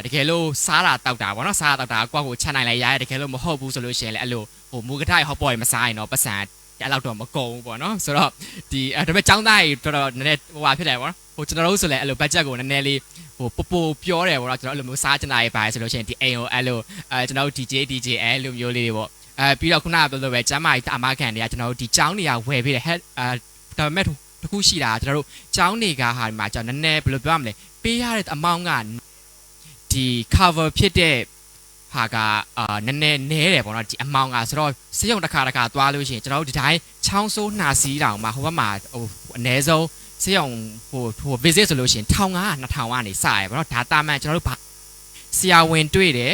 တကယ်လို့စားတာတောက်တာဗောနော်စားတာတောက်တာကိုယ့်ကိုချက်နိုင်လဲရရတကယ်လို့မဟုတ်ဘူးဆိုလို့ရှိရင်လည်းအဲ့လိုဟိုမူကထိုင်ဟော့ပေါ်မစားရင်တော့ပတ်စံအဲ့လောက်တော့မကုန်ဘူးဗောနော်ဆိုတော့ဒီဒါပေမဲ့ចောင်းသားကြီးတော်နည်းနည်းဟိုဟာဖြစ်တယ်ဗောနော်ဟိုကျွန်တော်တို့ဆိုလဲအဲ့လို budget ကိုနည်းနည်းလေးဟိုပိုပြောတယ်ဗောနော်ကျွန်တော်အဲ့လိုမျိုးစားချင်တာတွေပါဆိုလို့ရှိရင်ဒီအိမ်ကိုအဲ့လိုကျွန်တော်တို့ DJ အဲ့လိုမျိုးလေးတွေဗောပြီးတော့ခုနကပြောလို့ပဲကျမ်းမာကြီးအမခံတွေကကျွန်တော်တို့ဒီចောင်းနေရဝယ်ပေးတယ်ဒါပေမဲ့တခုရှိတာကျွန်တော်တို့ចောင်းတွေကဟာဒီမှာကျွန်တော်နည်းနည်းဘယ်လိုပြောမလဲပေးရတဲ့အမောင်းကဒီ cover ဖြစ်တဲ့ဟာကနည်းနည်းနဲတယ်ပေါ့နော်ဒီအမောင်းကဆိုတော့စေယုံတစ်ခါသွားလို့ရှိရင်ကျွန်တော်တို့ဒီတိုင်းချောင်းဆိုးနှာစီးတောင်မှာဟိုဘက်မှာဟိုအနည်းဆုံးစေယုံဟို visit ဆိုလို့ရှိရင်1500 2000ကနေစရပေါ့နော်ဒါတာမန်ကျွန်တော်တို့ဆရာဝန်တွေ့တယ်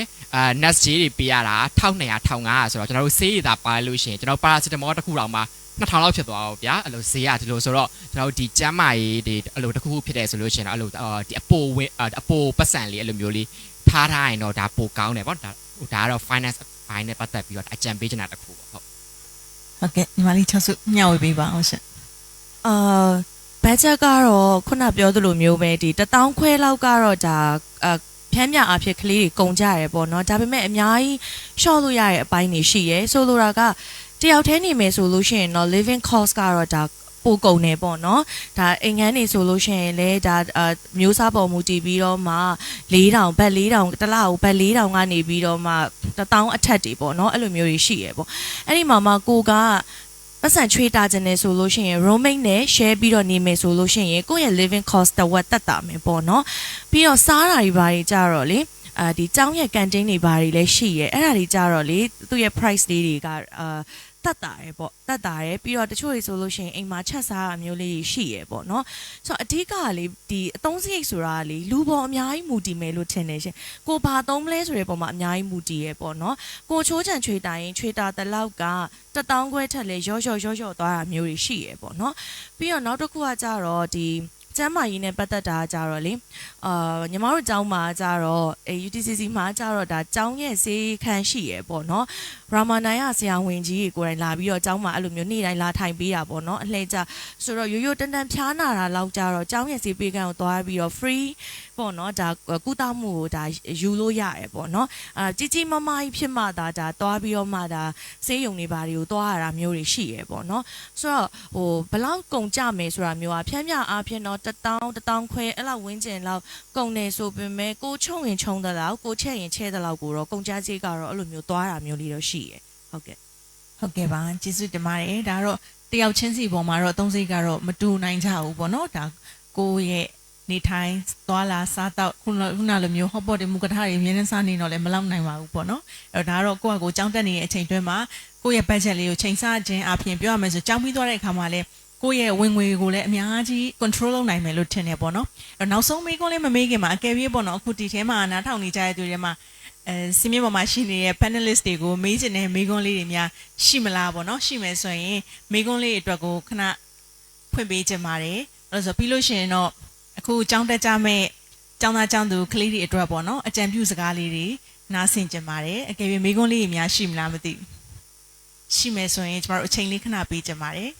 nurse ကြီးတွေပေးရတာ1200 1500ဆိုတော့ကျွန်တော်တို့ဆေးရည်သာပါလို့ရှိရင်ကျွန်တော် paracetamol တစ်ခုတောင်မှ2000လောက်ဖြစ်သွားအောင်ဗျာအဲ့လိုဈေးရဒီလိုဆိုတော့ကျွန်တော်တို့ဒီကျမ်းမာရေးတွေအဲ့လိုတစ်ခုခုဖြစ်တယ်ဆိုလို့ရှိရင်တော့အဲ့လိုဒီအပိုပတ်စံလေးအဲ့လိုမျိုးလေးထားထားရင်တော့ဒါပိုကောင်းတယ်ဗောဒါကတော့ finance ဘိုင်းနဲ့ပတ်သက်ပြီးတော့အကြံပေးချင်တာတစ်ခုပေါ့ဟုတ်ကဲ့ညီမလေး6စုမျှဝေပေးပါအောင်ရှင်budget ကတော့ခုနပြောသလိုမျိုးပဲဒီ1000ခွဲလောက်ကတော့ဒါဖြမ်းမြအဖြစ်ကလေးတွေကုန်ကြရဲပေါ့နော်ဒါပေမဲ့အများကြီး short လို့ရတဲ့အပိုင်းတွေရှိရဲဆိုလိုတာကတယောက်တည်းနေမယ်ဆိုလို့ရှိရင်တော့ living cost ကတော့ဒါပိုကုန်နေပေါ့နော်ဒါအိမ်ငန်းနေဆိုလို့ရှိရင်လေဒါမျိုးစားပေါ်မူတည်ပြီးတော့မှ4000ဘတ်4000တစ်လကိုဘတ်4000ကနေပြီးတော့မှ1000အထက်တွေပေါ့နော်အဲ့လိုမျိုးတွေရှိရပေါ့အဲ့ဒီမှာကိုကပတ်စံချွေးတာခြင်းနဲ့ဆိုလို့ရှိရင် roaming နဲ့ share ပြီးတော့နေမယ်ဆိုလို့ရှိရင်ကိုယ့်ရဲ့ living cost တဝက်တက်တာမယ်ပေါ့နော်ပြီးတော့စားတာတွေဘာတွေကြတော့လေဒီကျောင်းရဲ့ကန်တင်းတွေဘာတွေလဲရှိရဲအဲ့ဒါတွေကြတော့လေသူ့ရဲ့ price လေးတွေကတက်တာရယ်ပေါ့တက်တာရယ်ပြီးတော့တချို့တွေဆိုလို့ရှိရင်အိမ်မှာချက်စားတာမျိုးလေးရှိရယ်ပေါ့နော်ဆိုတော့အဓိကလေဒီအသုံးစရိတ်ဆိုတာလေလူပေါ်အများကြီးမူတည်မယ်လို့ထင်တယ်ရှင်ကိုဘာသုံးမလဲဆိုတဲ့ပုံမှာအများကြီးမူတည်ရယ်ပေါ့နော်ကိုချိုးချံချွေတာရင်ချွေတာတလောက်က1000ခွဲထက်လေရော့သွားတာမျိုးတွေရှိရယ်ပေါ့နော်ပြီးတော့နောက်တစ်ခုကကြတော့ဒီကျမ်းမာရေးနဲ့ပတ်သက်တာကြတော့လေညီမတို့ကျောင်းမှာကြတော့ UTCC မှာကြတော့ဒါကျောင်းရဲ့ဈေးခန်းရှိရယ်ပေါ့နော်ရာမာနိုင်ရဆရာဝန်ကြီးကိုယ်တိုင်လာပြီးတော့ကျောင်းမှာအဲ့လိုမျိုးနေ့တိုင်းလာထိုင်ပေးတာပေါ့နော်အလှည့်ကျဆိုတော့ရိုးရိုးတန်ဖျားနာတာလောက်ကြတော့ကျောင်းရဲ့ဈေးပေးခန်းကိုသွားပြီးတော့ free ပေါ့နော်ဒါကုသမှုကိုဒါယူလို့ရရယ်ပေါ့နော်ကြီးကြီးမားမားကြီးဖြစ်မှဒါသွားပြီးတော့မှဒါဆေးရုံတွေဘာတွေကိုသွားရတာမျိုးတွေရှိရယ်ပေါ့နော်ဆိုတော့ဟိုဘလောက်ကုန်ကြမယ်ဆိုတာမျိုးကဖြန်းပြအားဖြင့်တော့1000ခွဲအဲ့လောက်ဝန်းကျင်လောက်ကုန်နေဆိုပေမဲ့ကိုချုံရင်ချုံတဲ့လောက်ကိုချက်ရင်ချက်တဲ့လောက်ကိုတော့ကုန်ကြဈေးကတော့အဲ့လိုမျိုးသွားတာမျိုးလေးတော့ရှိရယ်ဟုတ်ကဲ့ပါကျေးဇူးတင်ပါတယ်ဒါတော့တယောက်ချင်းစီပေါ်မှာတော့သုံးစိတ်ကတော့မတူနိုင်ကြဘူးပေါ့နော်ဒါကိုရဲ့နေထိုင်သွားလာစားတော့ခုနလိုမျိုး hot pot တွေမူကထားတွေအများနဲ့စားနေတော့လည်းမလောက်နိုင်ပါဘူးပေါ့နော်အဲ့တော့ဒါကတော့ကိုယ့်အကိုကြောင်းတက်နေတဲ့အချိန်တွင်းမှာကိုယ့်ရဲ့ budget လေးကိုချိန်ဆခြင်းအပြင်ပြောရမယ်ဆိုကြောင်းပြီးသွားတဲ့အခါမှာလည်းကိုယ့်ရဲ့ဝင်ငွေကိုလည်းအများကြီး control လုပ်နိုင်မယ်လို့ထင်တယ်ပေါ့နော်အဲ့နောက်ဆုံးမေးခွန်းလေးမမေးခင်မှာအကယ်၍ပေါ့နော်အခုဒီထဲမှာနားထောင်နေကြတဲ့သူတွေမှာစီမင်းပေါ်မှာရှိနေတဲ့ panelist တွေကိုမေးချင်တဲ့မေးခွန်းလေးတွေများရှိမလားပေါ့နော်ရှိမယ်ဆိုရင်မေးခွန်းလေးအတွက်ကိုခဏဖွင့်ပေးချင်ပါတယ်အဲ့ဒါဆိုပြီးလို့ရှိရင်တော့အခုကျောင်းတက်ကြမဲ့ကျောင်းသားကျောင်းသူကလေးတွေအတွက်ပေါ့နော်အကြံပြုစကားလေးတွေနားဆင်ချင်ပါတယ်အကယ်၍မေးခွန်းလေးတွေများရှိမလားမသိရှိမယ်ဆိုရင်ကျမတို့အချိန်လေးခဏပေးချင်ပါတယ်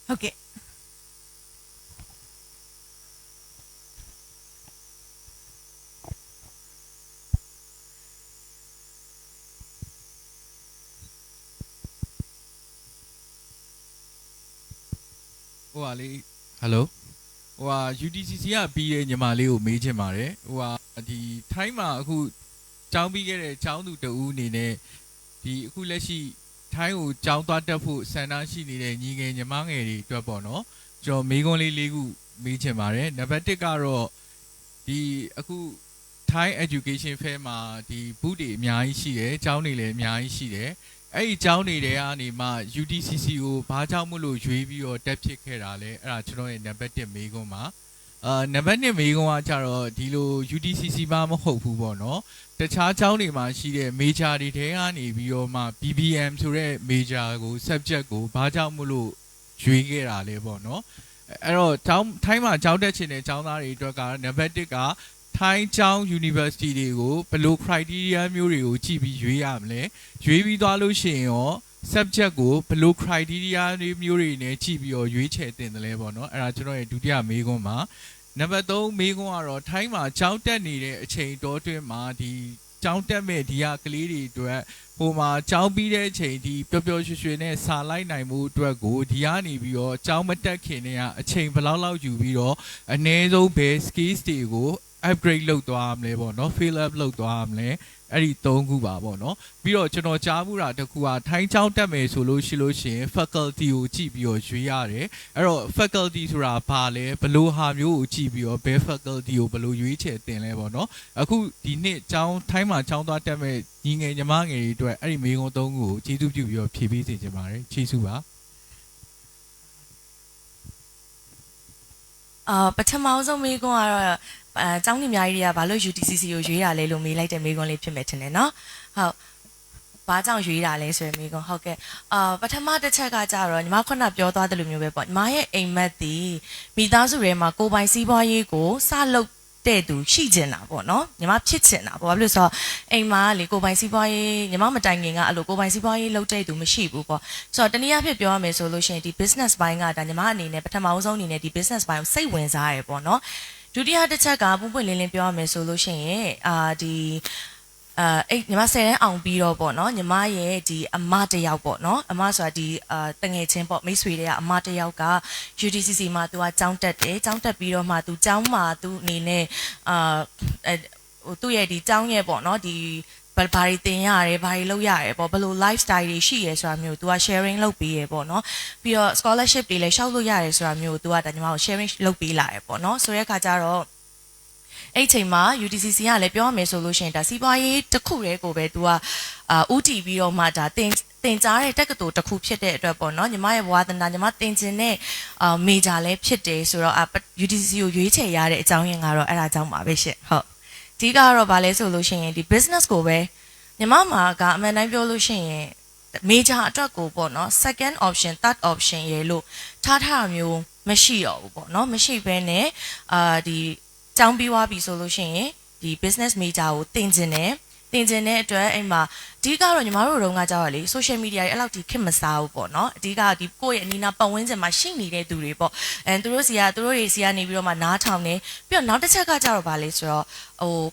ဟုတ်ကဲ့ဟိုဟာလေးဟယ်လိုဟိုဟာ UTCC ကပြီးရဲ့ညီမလေးကိုမေးချင်ပါတယ်ဟိုဟာဒီထိုင်းမှာအခုကျောင်းပြီးခဲ့တဲ့ကျောင်းသူတဦးအနေနဲ့ဒီအခုလက်ရှိထိုင်းကိုကျောင်းသွားတက်ဖို့ဆန္ဒရှိနေတဲ့ညီငယ်ညီမငယ်တွေအတွက်ပေါ့နော်ကျွန်တော်မေးခွန်းလေး၄ခုမေးချင်ပါတယ်နံပါတ်1ကတော့ဒီအခု Thai Education Fair မှာဒီ booth တွေအများကြီးရှိတယ်ကျောင်းတွေလည်းအများကြီးရှိတယ်အဲ့ဒီကျောင်းတွေထဲကနေမှ UTCC ကိုဘာကြောင့်မလို့ရွေးပြီးတော့တက်ဖြစ်ခဲ့တာလဲအဲ့ဒါကျွန်တော်ရဲ့နံပါတ်1မေးခွန်းပါနံပါတ်2မေးခွန်းကကြတော့ဒီလို UTCC မှာမဟုတ်ဘူးပေါ့နော်တခြားကျောင်းတွေမှာရှိတဲ့ major တွေထဲကနေပြီးတော့မှ BBM ဆိုတဲ့ major ကို subject ကိုဘာကြောင့်မလို့ရွေးခဲ့တာလဲပေါ့နော်အဲ့တော့ထိုင်းမှာကျောင်းတက်ချင်တဲ့ကျောင်းသားတွေအတွက်ကနံပါတ်1က ထိုင်းကျောင်း University တွေကိုဘယ်လို criteria မျိုးတွေကိုကြည့်ပြီးရွေးရမလဲရွေးပြီးသွားလို့ရှိရင်ရော subject ကိုဘယ်လို criteria တွေမျိုးတွေနဲ့ကြည့်ပြီးတော့ရွေးချယ်တင်တယ်လဲပေါ့နော်အဲ့ဒါကျွန်တော်ရဲ့ဒုတိယမေးခွန်းပါနံပါတ်3မေးခွန်းကတော့ထိုင်းမှာကျောင်းတက်နေတဲ့အချိန်တောအတွင်းမှာဒီကျောင်းတက်မဲ့ဒီဟာကလေးတွေအတွက်ဟိုမှာကျောင်းပြီးတဲ့အချိန်ဒီပျော်ပျော်ရွှင်ရွှင်နဲ့စာလိုက်နိုင်မှုအတွက်ကိုဒီကနေပြီးတော့ကျောင်းမတက်ခင်တည်းကအချိန်ဘယ်လောက်လောက်ယူပြီးတော့အနည်းဆုံးဘယ် skills တွေကို upgrade လုပ်သွားမလဲပေါ့နော် fill up လုပ်သွားမလဲအဲ့ဒီ3ခုပါပေါ့နော်ပြီးတော့ကျွန်တော်ကြားမှုတာတစ်ခုကထိုင်းကျောင်းတက်မယ်ဆိုလို့ရှိရင် faculty ကိုကြည့်ပြီးတော့ရွေးရတယ်အဲ့တော့ faculty ဆိုတာဘာလဲဘယ်လိုဟာမျိုးကိုကြည့်ပြီးတော့ဘယ် faculty ကိုဘယ်လိုရွေးချယ်တင်လဲပေါ့နော်အခုဒီနှစ်ကျောင်းထိုင်းမှာကျောင်းသွားတက်မဲ့ညီငယ်ညီမငယ်တွေအတွက်အဲ့ဒီမေးခွန်း3ခုကိုကျေးဇူးပြုပြီးတော့ဖြည့်ပေးစေချင်ပါတယ်ကျေးဇူးပါပထမဆုံးမေးခွန်းကတော့ကျောင်းကြီးအများကြီးတွေကဘာလို့ UTCC ကိုရွေးရလဲလို့မေးလိုက်တဲ့မေးခွန်းလေးဖြစ်မယ်ထင်တယ်နော်ဟုတ်ဘာကြောင့်ရွေးတာလဲဆိုရင်မေးခွန်းဟုတ်ကဲ့ပထမတစ်ချက်ကကြတော့ညီမခုနပြောသွားတယ်လို့မျိုးပဲပေါ့ညီမရဲ့အိမ်မက်ဒီမိသားစုထဲမှာကိုယ်ပိုင်စီးပွားရေးကိုစလုပ်တဲ့သူရှိကျင်တာပေါ့နော်ညီမဖြစ်ကျင်တာပေါ့ဘာလို့လဲဆိုတော့အိမ်မှာလေကိုယ်ပိုင်စီးပွားရေးညီမမတိုင်ခင်ကအဲ့လိုကိုယ်ပိုင်စီးပွားရေးလုပ်တဲ့သူမရှိဘူးပေါ့ဆိုတော့တနည်းအားဖြင့်ပြောရမယ်ဆိုလို့ရှိရင်ဒီ business ဘိုင်းကဒါညီမအနေနဲ့ပထမဆုံးအနေနဲ့ဒီ business ဘိုင်းကိုစိတ်ဝင်စားရပေါ့နော်ဒုတိယတစ်ချက်ကပွင့်ပွင့်လင်းလင်းပြောရမယ်ဆိုလို့ရှိရင်ဒီအဲ့ညီမ10တန်းအောင်ပြီးတော့ပေါ့နော်ညီမရဲ့ဒီအမတယောက်ပေါ့နော်အမဆိုတာဒီတငယ်ချင်းပေါ့မိတ်ဆွေတွေကအမတယောက်က UTCC မှာသူကကျောင်းတက်တယ်ကျောင်းတက်ပြီးတော့မှသူကျောင်းမှာသူအနေနဲ့သူ့ရဲ့ဒီကျောင်းရဲ့ပေါ့နော်ဒီဘာတွေတင်ရတယ်ဘာတွေလုပ်ရတယ်ပေါ့ဘယ်လို lifestyle တွေရှိရဲဆိုတာမျိုး तू က sharing လုပ်ပေးရပေါ့နော်ပြီးတော့ scholarship တွေလည်းရှောက်လို့ရတယ်ဆိုတာမျိုး तू ကဒါညီမကို sharing လုပ်ပေးလာရပေါ့နော်ဆိုတဲ့အခါကျတော့အဲ့ချိန်မှာ UTCC ကလည်းပြောရမယ်ဆိုလို့ရှိရင်ဒါစီးပွားရေးတစ်ခုတည်းကိုပဲ तू ကဦးတည်ပြီးတော့မှဒါတင်ကြားတဲ့တက္ကသိုလ်တစ်ခုဖြစ်တဲ့အတွက်ပေါ့နော်ညီမရဲ့ဘဝသနာညီမတင်ကျင်တဲ့major လည်းဖြစ်တယ်ဆိုတော့UTCC ကိုရွေးချယ်ရတဲ့အကြောင်းရင်းကတော့အဲ့ဒါကြောင့်ပါပဲရှင့်ဟုတ်အဓိကတော့ဗာလဲဆိုလို့ရှိရင်ဒီ business ကိုပဲညီမမှာကအမှန်တိုင်းပြောလို့ရှိရင် major အတွက်ကိုပေါ့နော် second option third option ရေလို့ထားတာမျိုးမရှိတော့ဘူးပေါ့နော်မရှိဘဲနဲ့ဒီကျောင်းပြီးွားပြီဆိုလို့ရှိရင်ဒီ business major ကိုတင်ကျင်တဲ့အတွက်အိမ်မှာအဓိကတော့ညီမတို့တုန်းကကြောက်ရလေ social media တွေအဲ့လောက်ထိခက်မစားဘူးပေါ့နော်အဓိကဒီကိုယ့်ရဲ့အနီးနားပတ်ဝန်းကျင်မှာရှိနေတဲ့သူတွေပေါ့သူတို့တွေစီကနေပြီးတော့မှနားထောင်နေပြီးတော့နောက်တစ်ချက်ကကြတော့ဗာလေဆိုတော့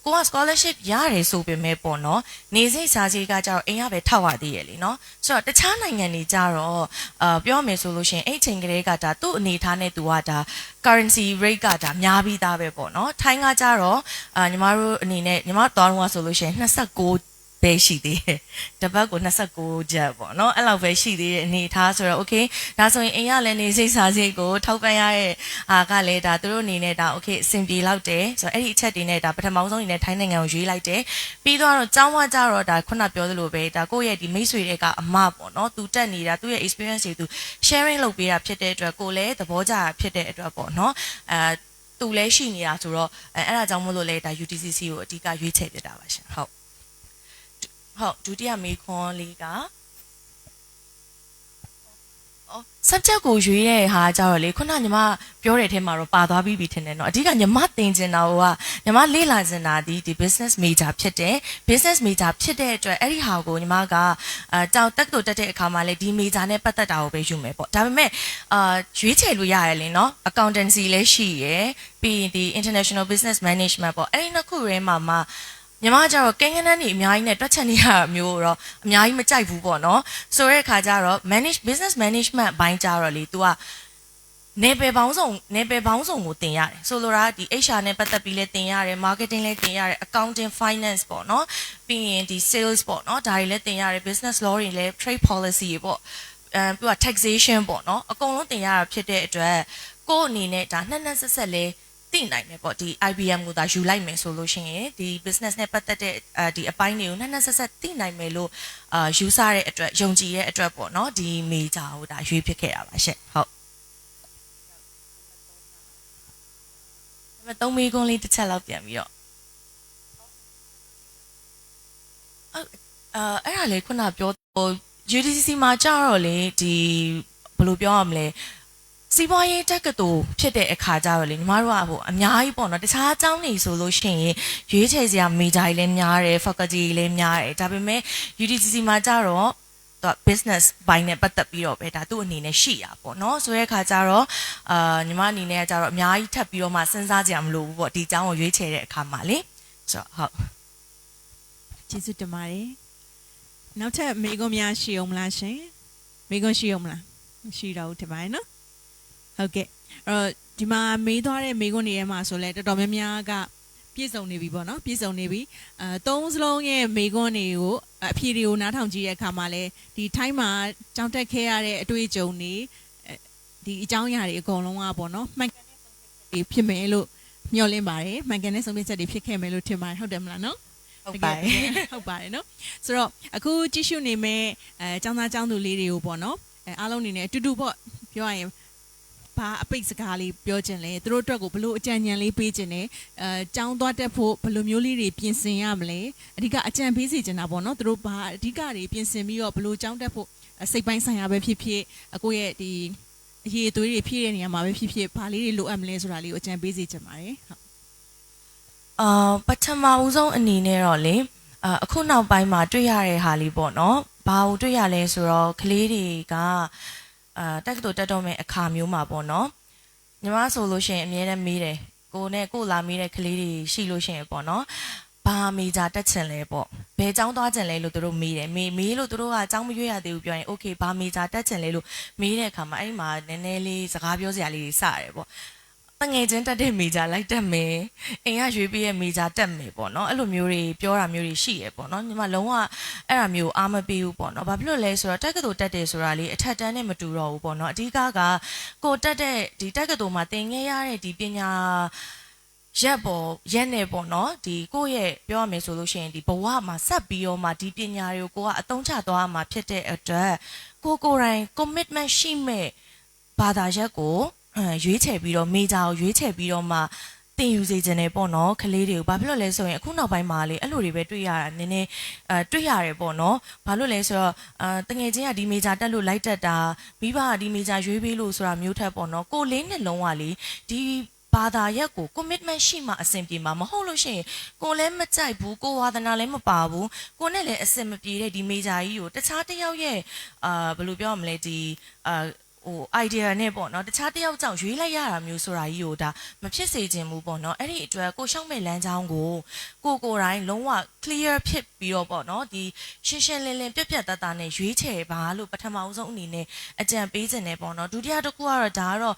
ကိုက scholarship ရတယ်ဆိုပေမဲ့ပေါ့နော်နေစိတ်စားစိတ်ကကြတော့အိမ်ကပဲထောက်ရသေးရလေနော်ဆိုတော့တခြားနိုင်ငံတွေကြတော့ပြောမယ်ဆိုလို့ရှိရင်အဲ့ချိန်ကလေးကဒါသူ့အနေထားနဲ့သူကဒါ currency rate ကဒါများပြီးသားပဲပေါ့နော်ထိုင်းကကြတော့ညီမတို့အနေနဲ့ညီမတို့သွားတော့ဆိုလို့ရှိရင်29ပဲရှိသေးတယ်တပတ်ကို29ကျပ်ပေါ့နော်အဲ့လောက်ပဲရှိသေးတဲ့အနေထားဆိုတော့ okay ဒါဆိုရင်အိမ်ကလည်းနေစိတ်စားစိတ်ကိုထောက်ပံ့ရတဲ့ကလည်းဒါသူတို့အနေနဲ့ဒါ okay အဆင်ပြေလောက်တယ်ဆိုတော့အဲ့ဒီအချက်တွေနဲ့ဒါပထမဆုံးအနေနဲ့ထိုင်းနိုင်ငံကိုရွေးလိုက်တယ်ပြီးတော့ကျောင်းဝကြတော့ဒါခုနပြောသလိုပဲဒါကိုယ့်ရဲ့ဒီမိတ်ဆွေတွေကအမပေါ့နော်သူတက်နေတာသူ့ရဲ့ experience တွေသူ sharing လုပ်ပေးတာဖြစ်တဲ့အတွက်ကိုလည်းသဘောကျတာဖြစ်တဲ့အတွက်ပေါ့နော်သူလည်းရှိနေတာဆိုတော့အဲ့ဒါကြောင့်မို့လို့လဲဒါ UTCC ကိုအဓိကရွေးချယ်ပြတာပါရှင်ဟုတ်ဟုတ်ဒုတိယမေးခွန်းလေးကsubject ကိုရွေးတဲ့ဟာကြတော့လေခုနညီမပြောတဲ့အထဲမှာတော့ပါသွားပြီးထင်တယ်เนาะအဓိကညီမသင်ကျင်တာကညီမလေ့လာကျင်တာဒီ business major ဖြစ်တယ် business major ဖြစ်တဲ့အတွက်အဲ့ဒီဟာကိုညီမကတောင်တက်တက်တဲ့အခါမှာလေဒီ major နဲ့ပတ်သက်တာကိုပဲယူမယ်ပေါ့ဒါပေမဲ့ရွေးချယ်လို့ရရလေเนาะ accountancy လည်းရှိရယ်ပြီးရင်ဒီ international business management ပေါ့အဲ့ဒီနှစ်ခုရဲမှာညီမကျတော့ကိန်းဂဏန်းတွေအများကြီးနဲ့တွက်ချက်နေရမျိုးတော့အများကြီးမကြိုက်ဘူးပေါ့နော်ဆိုတဲ့အခါကျတော့ business management ဘိုင်းကြတော့လေ तू ကနေပယ်ပေါင်းစုံကိုတင်ရတယ်ဆိုလိုတာဒီ HR နဲ့ပတ်သက်ပြီးလဲတင်ရတယ် marketing လဲတင်ရတယ် accounting finance ပေါ့နော်ပြီးရင်ဒီ sales ပေါ့နော်ဒါတွေလဲတင်ရတယ် business law တွေလဲ trade policy ပေါ့ပြီးတော့ taxation ပေါ့နော်အကုန်လုံးတင်ရတာဖြစ်တဲ့အတွက်ကိုယ့်အနေနဲ့ဒါနှစ်ဆက်လဲသိနိုင်မယ်ပေါ့ဒီ IBM ကိုဒါယူလိုက်မယ်ဆိုလို့ရှိရင်ဒီ business နဲ့ပတ်သက်တဲ့ဒီအပိုင်းတွေကိုနှစ်ဆက်သိနိုင်မယ်လို့ယူဆတဲ့အတွက်ယုံကြည်တဲ့အတွက်ပေါ့နော်ဒီ major ကိုဒါရွေးဖြစ်ခဲ့တာပါရှင့်ဟုတ်ဒါပေမဲ့3မိကုန်းလေးတစ်ချက်လောက်ပြန်ပြီးတော့အဲ့ဒါလေခုနပြော UTCC မှာကြာတော့လေဒီဘယ်လိုပြောရမလဲ စီးပွားရေးတက္ကသိုလ်ဖြစ်တဲ့အခါကျတော့လေညီမတို့ကဟိုအများကြီးပေါ့နော်တခြားအကြောင်းတွေဆိုလို့ရှိရင်ရွေးချယ်စရာ major ကြီးလည်းများတယ် faculty ကြီးလည်းများတယ်ဒါပေမဲ့ UTCC မှာကျတော့သူ business ဘိုင်းနဲ့ပတ်သက်ပြီးတော့ပဲဒါသူ့အနေနဲ့ရှိတာပေါ့နော်ဆိုတဲ့အခါကျတော့ညီမအနေနဲ့ကကျတော့အများကြီးထပ်ပြီးတော့မှစဉ်းစားကြရမလို့ဘူးပေါ့ဒီအကြောင်းကိုရွေးချယ်တဲ့အခါမှာလေဆိုတော့ဟုတ်ကျေးဇူးတင်ပါတယ်နောက်ထပ်မိကုံများရှိအောင်မလားရှင်မိကုံရှိအောင်မလားမရှိတော့ဘူးထင်ပါတယ်နော်ဟုတ်ကဲ့အဲ့တော့ဒီမှာမေးသွားတဲ့မိကုံတွေထဲမှာဆိုလဲတော်တော်များများကပြည့်စုံနေပြီပေါ့နော်ပြည့်စုံနေပြီသုံးစလုံးရဲ့မိကုံတွေကိုအဖြေတွေကိုနားထောင်ကြည့်တဲ့အခါမှာလဲဒီထိုင်းမှာကြောင်းတက်ခဲ့ရတဲ့အတွေ့အကြုံတွေဒီအကြောင်းအရာတွေအကုန်လုံးကပေါ့နော်မှန်ကန်တဲ့ဆုံးဖြတ်ချက်တွေဖြစ်မယ်လို့မျှော်လင့်ပါတယ်မှန်ကန်တဲ့ဆုံးဖြတ်ချက်တွေဖြစ်ခဲ့မယ်လို့ထင်ပါတယ်ဟုတ်တယ်မလားနော်ဟုတ်ပါတယ်ဟုတ်ပါတယ်နော်ဆိုတော့အခုကြည့်ရှုနေမဲ့ចောင်းသားចောင်းသူလေးတွေကိုပေါ့နော်အားလုံးအနေနဲ့အတူတူပေါ့ပြောရရင်ဘာအပိတ်စကားလေးပြောခြင်းလဲသူတို့အတွက်ကိုဘလို့အကြံဉာဏ်လေးပေးခြင်းလဲចောင်းသွားတက်ဖို့ဘလို့မျိုးလေးတွေပြင်ဆင်ရမလဲအဓိကအကြံပေးစီခြင်းတာပေါ့နော်သူတို့ဘာအဓိကတွေပြင်ဆင်ပြီးတော့ဘလို့ចောင်းတက်ဖို့စိတ်ပိုင်းဆိုင်ရာပဲဖြစ်ဖြစ်ကိုယ့်ရဲ့ဒီအရေးအသွေးတွေဖြည့်တဲ့နေရာမှာပဲဖြစ်ဖြစ်ဘာလေးတွေလိုအပ်မလဲဆိုတာလေးကိုအကြံပေးစီခြင်းပါတယ်ဟုတ်ပထမဦးဆုံးအနေနဲ့တော့လေအခုနောက်ပိုင်းမှာတွေ့ရတဲ့ဟာလေးပေါ့နော်ဘာကိုတွေ့ရလဲဆိုတော့ကလေးတွေကတက္ကသိုလ်တက်တော့မဲ့အခါမျိုးမှာပေါ့နော်ညီမဆိုလို့ရှိရင်အမြဲတမ်းမေးတယ်ကိုနဲ့ကိုလာမေးတဲ့ကလေးတွေရှိလို့ရှိရင်ပေါ့နော်ဘာမေဂျာတက်ချင်လဲပေါ့ဘယ်ကျောင်းသွားချင်လဲလို့သူတို့မေးတယ်မေးလို့သူတို့ကကျောင်းမရွေးရသေးဘူးပြောရင် okay ဘာမေဂျာတက်ချင်လဲလို့မေးတဲ့အခါမှာအဲ့ဒီမှာနည်းနည်းလေးစကားပြောစရာလေးတွေစရတယ်ပေါ့တငယ်ချင်းတက်တဲ့မေဂျာလိုက်တက်မယ်အိမ်ကရွေးပြီးရဲ့မေဂျာတက်မယ်ပေါ့နော်အဲ့လိုမျိုးတွေပြောတာမျိုးတွေရှိရပေါ့နော်ညီမလုံးဝအဲ့ဒါမျိုးအားမပေးဘူးပေါ့နော်ဘာဖြစ်လို့လဲဆိုတော့တက္ကသိုလ်တက်တယ်ဆိုတာလေအထက်တန်းနဲ့မတူတော့ဘူးပေါ့နော်အဓိကကိုတက်တဲ့ဒီတက္ကသိုလ်မှာသင်ခဲ့ရတဲ့ဒီပညာရက်နေပေါ့နော်ဒီကိုယ့်ရဲ့ပြောရမယ်ဆိုလို့ရှိရင်ဒီဘဝမှာဆက်ပြီးတော့မှဒီပညာတွေကိုကိုကအသုံးချသွားမှာဖြစ်တဲ့အတွက်ကိုယ်တိုင် commitment ရှိမဲ့ဘာသာရပ်ကိုရွေးချယ်ပြီးတော့မေဂျာကိုရွေးချယ်ပြီးတော့မှသင်ယူစေခြင်းနဲ့ပေါ့နော်ကလေးတွေကိုဘာဖြစ်လို့လဲဆိုရင်အခုနောက်ပိုင်းမှာလေအဲ့လိုတွေပဲတွေ့ရတာနည်းနည်းတွေ့ရတယ်ပေါ့နော်ဘာလို့လဲဆိုတော့တငယ်ချင်းကဒီမေဂျာတက်လို့လိုက်တက်တာမိဘကဒီမေဂျာရွေးပေးလို့ဆိုတာမျိုးထက်ပေါ့နော်ကိုလေးနဲ့လုံးဝလေဒီဘာသာရက်ကို commitment ရှိမှအဆင်ပြေမှာမဟုတ်လို့ရှိရင်ကိုလည်းမကြိုက်ဘူးကိုဝါသနာလည်းမပါဘူးကိုနဲ့လည်းအဆင်မပြေတဲ့ဒီမေဂျာကြီးကိုတခြားတစ်ယောက်ရဲ့ဘယ်လိုပြောရမလဲဒီဟို idea နဲ့ပေါ့နော်တခြားတစ်ယောက်ကြောင့်ရွေးလိုက်ရတာမျိုးဆိုတာကြီးကိုဒါမဖြစ်စေချင်ဘူးပေါ့နော်အဲ့ဒီအတွက်ကိုရှောက်မဲ့လမ်းကြောင်းကိုကိုယ်တိုင်လုံးဝ clear ဖြစ်ပြီးတော့ပေါ့နော်ဒီရှင်းရှင်းလင်းလင်းပြတ်ပြတ်သားသားနဲ့ရွေးချယ်ပါလို့ပထမဦးဆုံးအနေနဲ့အကြံပေးခြင်းနဲ့ပေါ့နော်ဒုတိယတစ်ခုကတော့ဒါကတော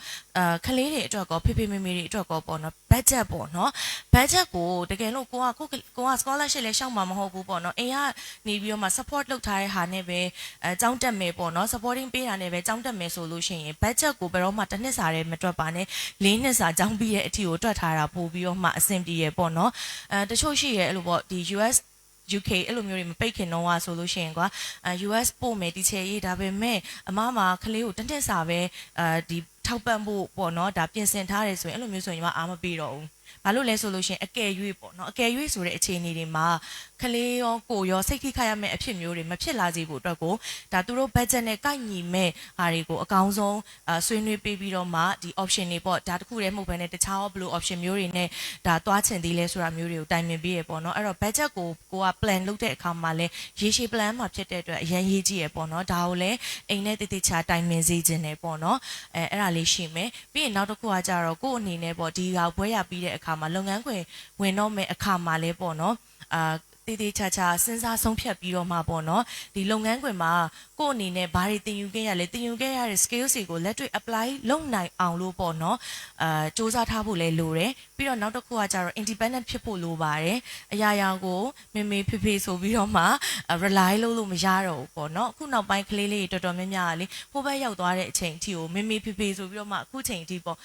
့ကလေးတွေအတွက်ကောဖေဖေမေမေတွေအတွက်ကောပေါ့နော် budget ပေါ့နော် budget ကိုတကယ်လို့ကိုက scholarship လည်းရှောက်မှာမဟုတ်ဘူးပေါ့နော်အိမ်ကနေပြီးတော့မှ support လုပ်ထားတဲ့ဟာနဲ့ပဲကျောင်းတက်မယ်ပေါ့နော် supporting ပေးတာနဲ့ပဲကျောင်းတက်မယ်ဆိုလို့ရှိရင် budget ကိုဘယ်တော့မှတစ်နှစ်စာတည်းမတွက်ပါနဲ့၄နှစ်စာကျောင်းပြီးတဲ့အထိကိုတွက်ထားတာပို့ပြီးတော့မှအဆင်ပြေရပေါ့နော်တချို့ရှိရအဲ့လိုပေါ့ဒီ US UK အဲ့လိုမျိုးတွေမပိတ်ခင်တော့ဆိုလို့ရှိရင်ကွာUS ပို့မယ်တီချယ်ရေးဒါပေမဲ့အမမှာကလေးကိုတစ်နှစ်စာပဲဒီထောက်ပံ့ဖို့ပေါ့နော်ဒါပြင်ဆင်ထားတယ်ဆိုရင်အဲ့လိုမျိုးဆိုရင်အားမပေးတော့ဘူးဘာလို့လဲဆိုလို့ရှိရင်အကယ်၍ပေါ့နော်အကယ်၍ဆိုတဲ့အခြေအနေတွေမှာကလေးရောကိုရောစိတ်ထိခိုက်ရမယ့်အဖြစ်မျိုးတွေမဖြစ်လာစေဖို့အတွက်ကိုဒါသူတို့ budget နဲ့ကိုက်ညီမဲ့ဟာတွေကိုအကောင်းဆုံးဆွေးနွေးပေးပြီးတော့မှဒီ option တွေပေါ့ဒါတခုတည်းမဟုတ်ဘဲနဲ့တခြားဘယ်လို option မျိုးတွေနဲ့ဒါသွားချင်သေးလဲဆိုတာမျိုးတွေကိုတိုင်ပင်ပေးရပေါ့နော်အဲ့တော့ budget ကိုက plan လုပ်တဲ့အခါမှာလဲရေရှည် plan မှာဖြစ်တဲ့အတွက်အရင်ရေးကြည့်ရပေါ့နော်ဒါကိုလည်းအိမ်နဲ့တည်တည်ချာတိုင်ပင်စေခြင်းနဲ့ပေါ့နော်အဲ့ဒါလေးရှိမယ်ပြီးရင်နောက်တစ်ခုကကြတော့ကိုယ့်အနေနဲ့ပေါ့ဒီကဘွဲရပြီးတဲ့အခါမှာလုပ်ငန်းခွင်ဝင်တော့မဲ့အခါမှာလဲပေါ့နော်တည်တည်ချာချာစဉ်းစားဆုံးဖြတ်ပြီးတော့မှပေါ့နော်ဒီလုပ်ငန်းခွင်မှာကိုယ့်အနေနဲ့ဘာတွေသင်ယူခဲ့ရလဲသင်ယူခဲ့ရတဲ့ skills တွေကိုလက်တွေ့ apply လုပ်နိုင်အောင်လို့ပေါ့နော်စူးစမ်းထားဖို့လဲလိုတယ်ပြီးတော့နောက်တစ်ခုကကြတော့ independent ဖြစ်ဖို့လိုပါတယ်အရာရာကိုမေမေဖေဖေဆိုပြီးတော့မှ rely လုပ်လို့မရတော့ဘူးပေါ့နော်အခုနောက်ပိုင်းကလေးလေးတော်တော်များများကလေဟိုဘက်ရောက်သွားတဲ့အချိန်အထိကိုမေမေဖေဖေဆိုပြီးတော့မှအခုချိန်အထိပေါ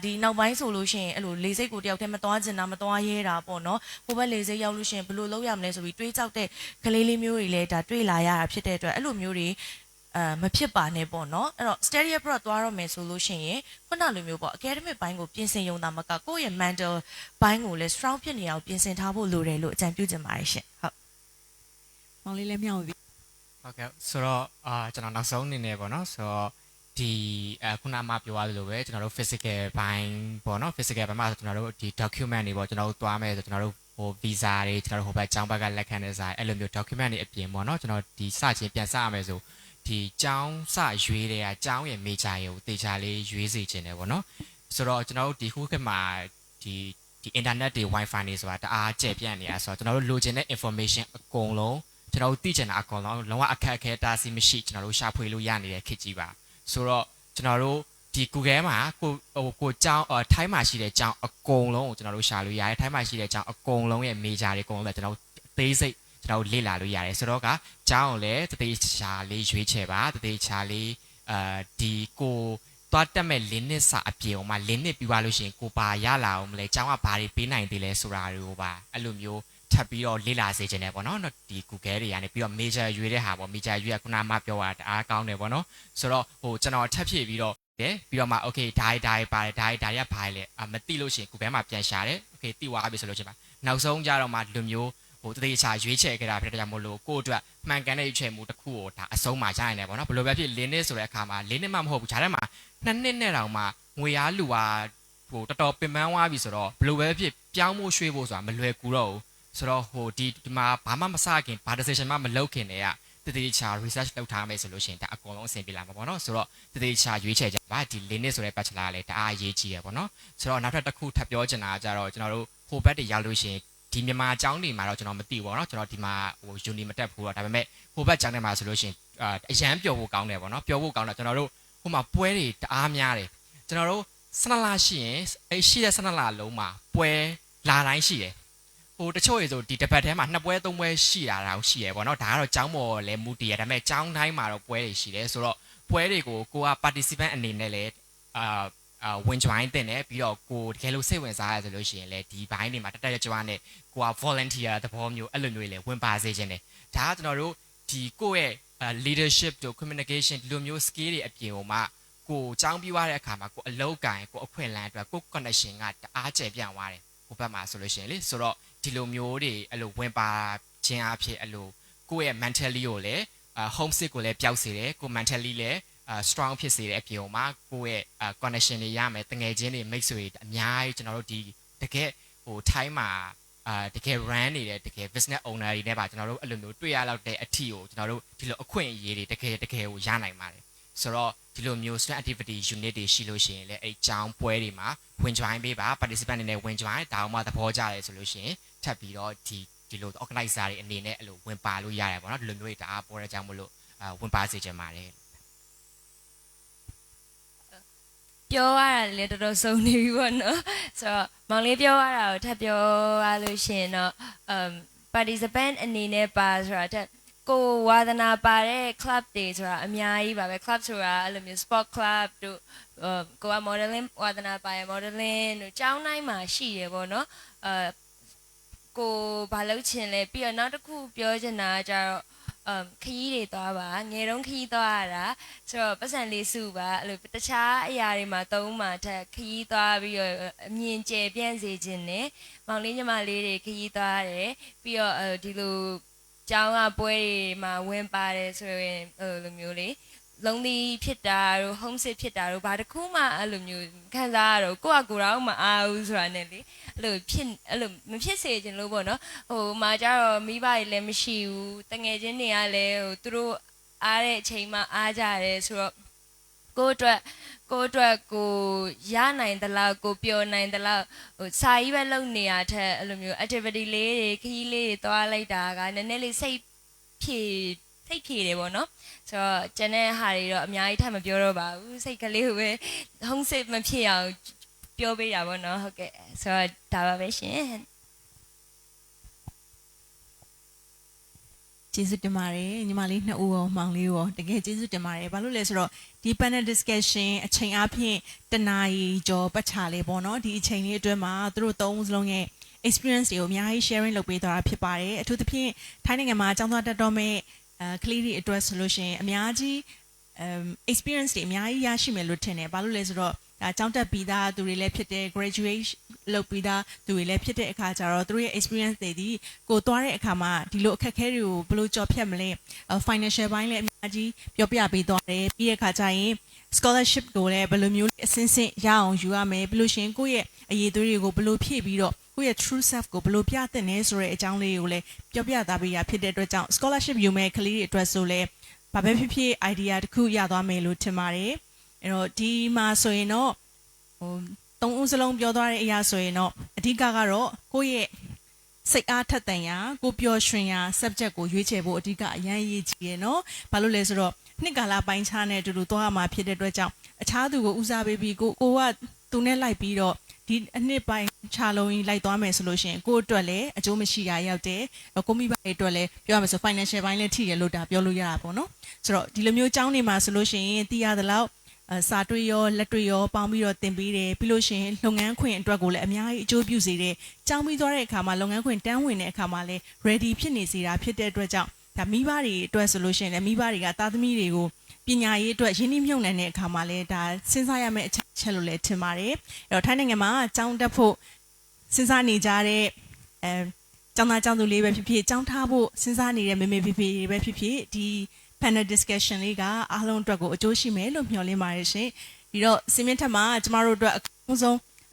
့ဒီနောက်ပိုင်းဆိုလို့ရှိရင်အဲ့လိုလေစိတ်ကိုတယောက်တည်းမသွားကျင်တာမသွားရဲတာပေါ့နော်ဟိုဘက်လေစိတ်ရောက်လို့ရှိရင်ဘယ်လိုလုပ်ရမလဲဆိုပြီးတွေးကြောက်တဲ့ကလေးလေးမျိုးတွေလည်းဒါတွေးလာရတာဖြစ်တဲ့အတွက်အဲ့လိုမျိုးတွေမဖြစ်ပါနဲ့ပေါ့နော်အဲ့တော့ steady abroad သွားရမယ်ဆိုလို့ရှိရင်ခုနလိုမျိုးပေါ့ academic ဘိုင်းကိုပြင်ဆင်ရုံသာမကကိုယ့်ရဲ့ mental ဘိုင်းကိုလည်း strong ဖြစ်နေအောင်ပြင်ဆင်ထားဖို့လိုတယ်လို့အကြံပြုချင်ပါတယ်ရှင်ဟုတ်မောင်လေးလည်းမြောက်ပြီဟုတ်ကဲ့ဆိုတော့ကျွန်တော်နောက်ဆုံးအနေနဲ့ပေါ့နော်ဆိုတော့ ဒီခုနမှပြောရသလိုပဲကျွန်တော်တို့ physical ဘိုင်းပေါ့နော် physical ဘိုင်းမှာကျွန်တော်တို့ဒီ document တွေပေါ့ကျွန်တော်တို့သွားမယ်ဆိုကျွန်တော်တို့ဟို visa တွေကျွန်တော်တို့ဟိုဘက်ကျောင်းဘက်ကလက်ခံတဲ့စာအဲ့လိုမျိုး document တွေအပြင်ပေါ့နော်ကျွန်တော်ဒီစချင်းပြန်စရမယ်ဆိုဒီကျောင်းစရွေးတဲ့ကျောင်းရဲ့ major ရေကိုတေချာလေးရွေးစီခြင်းတယ်ပေါ့နော်ဆိုတော့ကျွန်တော်တို့ဒီခုခေတ်မှာဒီ internet တွေ wifi တွေဆိုတာတအားကျယ်ပြန့်နေတာဆိုတော့ကျွန်တော်တို့လိုချင်တဲ့ information အကုန်လုံးကျွန်တော်တို့သိချင်တာအကုန်လုံးလုံးဝအခက်အခဲတားဆီးမရှိကျွန်တော်တို့ရှာဖွေလို့ရနေတဲ့ခေတ်ကြီးပါဆိုတော့ကျွန်တော်တို့ဒီ Google မှာကိုကျောင်းထိုင်းမှာရှိတဲ့ကျောင်းအကုန်လုံးကိုကျွန်တော်တို့ရှာလို့ရတယ်ထိုင်းမှာရှိတဲ့ကျောင်းအကုန်လုံးရဲ့ major တွေအကုန်လုံးလည်းကျွန်တော်တို့သေးစိတ်ကျွန်တော်တို့လေ့လာလို့ရတယ်ဆိုတော့ကကျောင်းကိုလည်းတသေးချာလေးရွေးချယ်ပါတသေးချာလေးဒီကိုသွားတက်မဲ့လင်းနစ်စာအပြေအောင်မှာလင်းနစ်ပြီးသွားလို့ရှိရင်ကိုပါရလာအောင်မလဲကျောင်းကဘာတွေပေးနိုင်သေးလဲဆိုတာတွေကိုပါအဲ့လိုမျိုးထပ်ပြီးတော့လေ့လာစေချင်တယ်ပေါ့နော်ဒီ Google တွေကနေပြီးတော့ major ရွေးတဲ့ဟာပေါ့ major ရွေးကခုနမှပြောတာတအားကောင်းတယ်ပေါ့နော်ဆိုတော့ဟိုကျွန်တော်ထပ်ဖြည့်ပြီးတော့ပြီးတော့မှ okay ဒါပါတယ်ဒါတွေကဘာလဲမသိလို့ရှိရင် Google မှာပြန်ရှာတယ် okay သိသွားပြီဆိုလို့ရှိရင်ပါနောက်ဆုံးကြတော့မှလူမျိုးဟိုတသေးချာရွေးချယ်ခဲ့တာဖြစ်တဲ့ကြောင့်မို့လို့ကိုယ့်အတွက်မှန်ကန်တဲ့ရွေးချယ်မှုတစ်ခုကိုဒါအဆုံးမှာရနိုင်တယ်ပေါ့နော်ဘယ်လိုပဲဖြစ်လင်းနစ်ဆိုတဲ့အခါမှာလင်းနစ်မှမဟုတ်ဘူးဂျားထဲမှာ2နှစ်နဲ့တောင်မှငွေအားလူဟာဟိုတော်တော်ပင်ပန်းသွားပြီဆိုတော့ဘယ်လိုပဲဖြစ်ပြောင်းဖို့ရွှေ့ဖို့ဆိုတာမလွယ်ကူတော့ဘူးဆိုတော့ဟိုဒီမှာဘာမှမစခင်ဘာ decision မှမလုပ်ခင်တည်းကတသေးချာ research လုပ်ထားမယ်ဆိုလို့ရှိရင်ဒါအကုန်လုံးအဆင်ပြေလာမှာပေါ့နော်ဆိုတော့တသေးချာရွေးချယ်ကြပါဒီ Linux ဆိုတဲ့ bachelor လည်းတအားအရေးကြီးရပေါ့နော်ဆိုတော့နောက်ထပ်တစ်ခုထပ်ပြောချင်တာကကြတော့ကျွန်တော်တို့ဟိုဘက်တွေရောက်လို့ရှိရင်ဒီမြန်မာအကြောင်းတွေမှာတော့ကျွန်တော်မသိဘူးပေါ့နော်ကျွန်တော်ဒီမှာဟို uni မတက်ဘူးတော့ဒါပေမဲ့ဟိုဘက်ကျောင်းထဲမှာဆိုလို့ရှိရင်အရန်ပျော်ဖို့ကောင်းတယ်ပေါ့နော်ပျော်ဖို့ကောင်းတော့ကျွန်တော်တို့ဟိုမှာပွဲတွေတအားများတယ်ကျွန်တော်တို့12လရှိရင်အဲ့ရှိတဲ့12လလုံးမှာပွဲလာတိုင်းရှိတယ်ဟိုတချို့ရေဆိုဒီတစ်ပတ်ထဲမှာ2ပွဲ3ပွဲရှိတာတောင်ရှိရပေါ့နော်ဒါကတော့ကျောင်းပေါ်လဲမူတည်ရဒါပေမဲ့ကျောင်းတိုင်းမှာတော့ပွဲတွေရှိတယ်ဆိုတော့ပွဲတွေကိုကိုက participant အနေနဲ့လဲဝင် join တင်တယ်ပြီးတော့ကိုတကယ်လို့စိတ်ဝင်စားရဆိုလို့ရှိရင်လဲဒီဘိုင်းတွေမှာတက်တက်ကြွနဲ့ကိုက volunteer သဘောမျိုးအဲ့လိုမျိုးလဲဝင်ပါစေခြင်းတယ်ဒါကကျွန်တော်တို့ဒီကိုယ့်ရဲ့ leadership တို့ communication ဒီလိုမျိုး skill တွေအပြင်ဟိုမှာကိုចောင်းပြီးွားတဲ့အခါမှာကိုအလောက်ကန်ကိုအခွင့်အလမ်းအတွက်ကို connection ကတအားကျယ်ပြန့်သွားတယ်ဟိုဘက်မှာဆိုလို့ရှိရင်လေဆိုတော့ဒီလိုမျိုးတွေအဲ့လိုဝင်ပါခြင်းအဖြစ်အဲ့လိုကိုယ့်ရဲ့ mentally ကိုလည်းhomesick ကိုလည်းပျောက်စေတယ်ကို mentally လည်းstrong ဖြစ်စေတဲ့အပြင်မှာကိုယ့်ရဲ့ connection တွေရမယ်တငယ်ချင်းတွေ mix တွေအများကြီးကျွန်တော်တို့ဒီတကယ်ဟို time မှာတကယ် run နေတဲ့တကယ် business owner တွေနဲ့ပါကျွန်တော်တို့အဲ့လိုမျိုးတွေ့ရလောက်တဲ့အထီကိုကျွန်တော်တို့ဒီလိုအခွင့်အရေးတွေတကယ်ကိုရနိုင်ပါတယ်ဆိုတော့ဒီလိုမျိုး student activity unit တွေရှိလို့ရှိရင်လည်းအဲ့ကျောင်းပွဲတွေမှာဝင် join ပေးပါ participant တွေနဲ့ဝင် join ဒါမှသဘောကျတယ်ဆိုလို့ရှိရင်ထပ်ပြီးတော့ဒီလို organizer တွေအနေနဲ့အဲ့လိုဝင်ပါလို့ရတယ်ပေါ့နော်ဒီလိုမျိုးတွေတအားပေါ်တဲ့ကြောင့်မလို့ဝင်ပါစေချင်ပါတယ်ပြောရတာလည်းတော်တော်စုံနေပြီပေါ့နော်ဆိုတော့မောင်လေးပြောရတာကိုထပ်ပြောရလို့ရှိရင်တော့participant အနေနဲ့ပါဆိုတာတက်ကိုဝါသနာပါတဲ့ club တွေဆိုတာအများကြီးပါပဲ club ဆိုတာအဲ့လိုမျိုး sport club တို့ကိုက modeling ဝါသနာပါရ modeling တို့ကျောင်းတိုင်းမှာရှိရပေါ့နော်ကိုဘာလုပ်ချင်လဲပြီးတော့နောက်တစ်ခုပြောချင်တာကကြတော့ခရီးတွေသွားပါငယ်တုန်းခရီးသွားရတာဆိုတော့ပတ်စံလေးစုပါအဲ့လိုတခြားအရာတွေမှာသုံးမှထက်ခရီးသွားပြီးတော့အမြင်ကျယ်ပြန့်စေခြင်းနဲ့မောင်လေးညီမလေးတွေခရီးသွားရတယ်ပြီးတော့ဒီလိုကျောင်းကပွဲတွေမှာဝင်ပါတယ်ဆိုရင်လိုမျိုးလေးလုံးသီးဖြစ်တာတို့ homesick ဖြစ်တာတို့ဘာတစ်ခုမှအဲ့လိုမျိုးခံစားရတော့ကိုယ့်အကူတော့မအားဘူးဆိုတာနဲ့လေအဲ့လိုမဖြစ်စေချင်လို့ပေါ့နော်ဟိုမှာကြတော့မိဘတွေလည်းမရှိဘူးတငယ်ချင်းတွေကလည်းဟိုသူတို့အားတဲ့အချိန်မှအားကြတယ်ဆိုတော့ကိုယ့်အတွက်ကိုရနိုင်သလောက်ကိုပျော်နိုင်သလောက်ဟိုစာရေးပဲလုပ်နေရတဲ့အဲ့လိုမျိုး activity လေးတွေခရီးလေးတွေသွားလိုက်တာကနည်းနည်းလေးစိတ်ဖြည့်တယ်ပေါ့နော်ဆိုတော့ကျန်တဲ့ဟာတွေတော့အများကြီးထပ်မပြောတော့ပါဘူးစိတ်ကလေးကိုပဲ homesick မဖြစ်အောင်ပြောပေးတာပေါ့နော်ဟုတ်ကဲ့ဆိုတော့ဒါပါပဲရှင်ကျေးဇူးတင်ပါတယ်ညီမလေးနှစ်ဦးရောမောင်လေးရောတကယ်ကျေးဇူးတင်ပါတယ်ဘာလို့လဲဆိုတော့ဒီ panel discussion အချိန်အပြင်တနာရီကျော်ပတ်ချလေးပေါ့နော်ဒီအချိန်လေးအတွင်းမှာသူတို့သုံးစလုံးရဲ့ experience တွေကိုအများကြီး sharing လုပ်ပေးသွားတာဖြစ်ပါတယ်အထူးသဖြင့်ထိုင်းနိုင်ငံမှာကျောင်းသားတက်တော့မဲ့ကလေးတွေအတွက်ဆိုလို့ရှိရင်အများကြီးexperience တွေအများကြီးရရှိမယ်လို့ထင်တယ်ဘာလို့လဲဆိုတော့ဒါကျောင်းတက်ပြီးသားသူတွေလည်းဖြစ်တဲ့ graduate လုပ်ပြီးသားသူတွေလည်းဖြစ်တဲ့အခါကျတော့သူတို့ရဲ့ experience တွေဒီကိုသွားတဲ့အခါမှာဒီလိုအခက်အခဲတွေကိုဘယ်လိုကြော်ဖြတ်မလဲ financial ဘိုင်းလည်းအများ ကြီးပြောပြပေးသွားတယ်ပြီးတဲ့အခါကျရင် scholarship ကိုလည်းဘယ်လိုမျိုးအစင်းစင်းရအောင်ယူရမယ်ဘယ်လိုရှင်ကိုယ့်ရဲ့အရေးသွေးတွေကိုဘယ်လိုဖြည့်ပြီးတော့ကိုယ့်ရဲ့ true self ကိုဘယ်လိုပြသင့်လဲဆိုတဲ့အကြောင်းလေးကိုလည်းပြောပြသားပေးရဖြစ်တဲ့အတွက်ကြောင့် scholarship ယူမဲ့ကလေးတွေအတွက်ဆိုလည်းဘာပဲဖြစ်ဖြစ် idea တစ်ခုရသွားမယ်လို့ထင်ပါတယ်အဲ့တော့ဒီမှာဆိုရင်တော့သုံးဦးစလုံးပြောသွားတဲ့အရာဆိုရင်တော့အဓိကကတော့ကိုယ့်ရဲ့စိတ်အားထက်သန်ရာကိုပျော်ရွှင်ရာ subject ကိုရွေးချယ်ဖို့အဓိကအရန်ရည်ကြီးရယ်နော်ဘာလို့လဲဆိုတော့နှစ်ကာလပိုင်းခြားနဲ့အတူတူသွားမှာဖြစ်တဲ့အတွက်ကြောင့်အခြားသူကိုဦးစားပေးပြီးကိုကသူနဲ့လိုက်ပြီးတော့ဒီအနှစ်ပိုင်းခြားလုံးကြီးလိုက်သွားမယ်ဆိုလို့ရှိရင်ကိုအတွက်လည်းအကျိုးမရှိတာရောက်တယ်ကိုမိဘတွေအတွက်လည်းပြောရမယ်ဆို financial ပိုင်းလည်းထိရလို့ဒါပြောလို့ရတာပေါ့နော်ဆိုတော့ဒီလိုမျိုးအကြောင်းတွေမှာဆိုလို့ရှိရင်သိရသလောက်စာတွေ့ရောလက်တွေ့ရောပေါင်းပြီးတော့သင်ပေးတယ်ပြီးလို့ရှိရင်လုပ်ငန်းခွင်အတွက်ကိုလည်းအများကြီးအကျိုးပြုစေတယ်ကျောင်းပြီးသွားတဲ့အခါမှာလုပ်ငန်းခွင်တန်းဝင်တဲ့အခါမှာလည်း ready ဖြစ်နေစေတာဖြစ်တဲ့အတွက်ကြောင့်ဒါမိဘတွေအတွက်ဆိုလို့ရှိရင်လည်းမိဘတွေကသားသမီးတွေကိုပညာရေးအတွက်ရင်းနှီးမြှုပ်နှံတဲ့အခါမှာလည်းဒါစဉ်းစားရမယ့်အချက်လို့လည်းထင်ပါတယ်အဲ့တော့ထိုင်းနိုင်ငံမှာကျောင်းတက်ဖို့စဉ်းစားနေကြတဲ့ကျောင်းသားကျောင်းသူလေးပဲဖြစ်ဖြစ်ကျောင်းထားဖို့စဉ်းစားနေတဲ့မေမေဖေဖေတွေပဲဖြစ်ဖြစ်ဒီ panel discussion လေးကအားလုံးအတွက်ကိုအကျိုးရှိမယ်လို့မျှော်လင့်ပါတယ်ရှင်ဒီတော့စင်မြင့်ထက်မှာကျမတို့အတွက်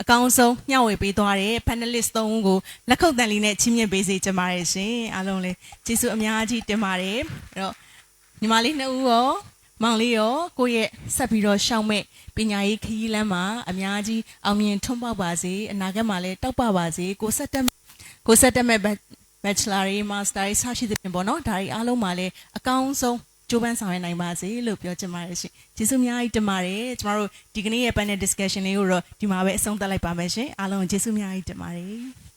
အကောင်းဆုံးမျှဝေပေးသွားတဲ့ panelist 3ဦးကိုလက်ခုပ်တန်လေးနဲ့ချီးမြှင့်ပေးစေချင်ပါတယ်ရှင်အားလုံးလည်းကျေးဇူးအများကြီးတင်ပါတယ်အဲ့တော့ညီမလေး2ဦးရောမောင်လေးရောကိုယ့်ရဲ့ဆက်ပြီးတော့ရှောက်မဲ့ပညာရေးခရီးလမ်းမှာအများကြီးအောင်မြင်ထွန်းပေါက်ပါစေအနာဂတ်မှာလည်းတောက်ပပါစေကိုဆက်တက်မဲ့ bachelor ရေး master ရေးဆက်ရှိတဲ့ပြင်ပေါ့နော်ဒါတွေအားလုံးမှာလည်းအကောင်းဆုံးကျိုးပန်းဆောင်ရနိုင်ပါစေလို့ပြောချင်ပါတယ်ရှင်ကျေးဇူးအများကြီးတင်ပါတယ်ကျမတို့ဒီကနေ့ရဲ့ panel discussion လေးကိုတော့ဒီမှာပဲအဆုံးသတ်လိုက်ပါမယ်ရှင်အားလုံးကျေးဇူးအများကြီးတင်ပါတယ်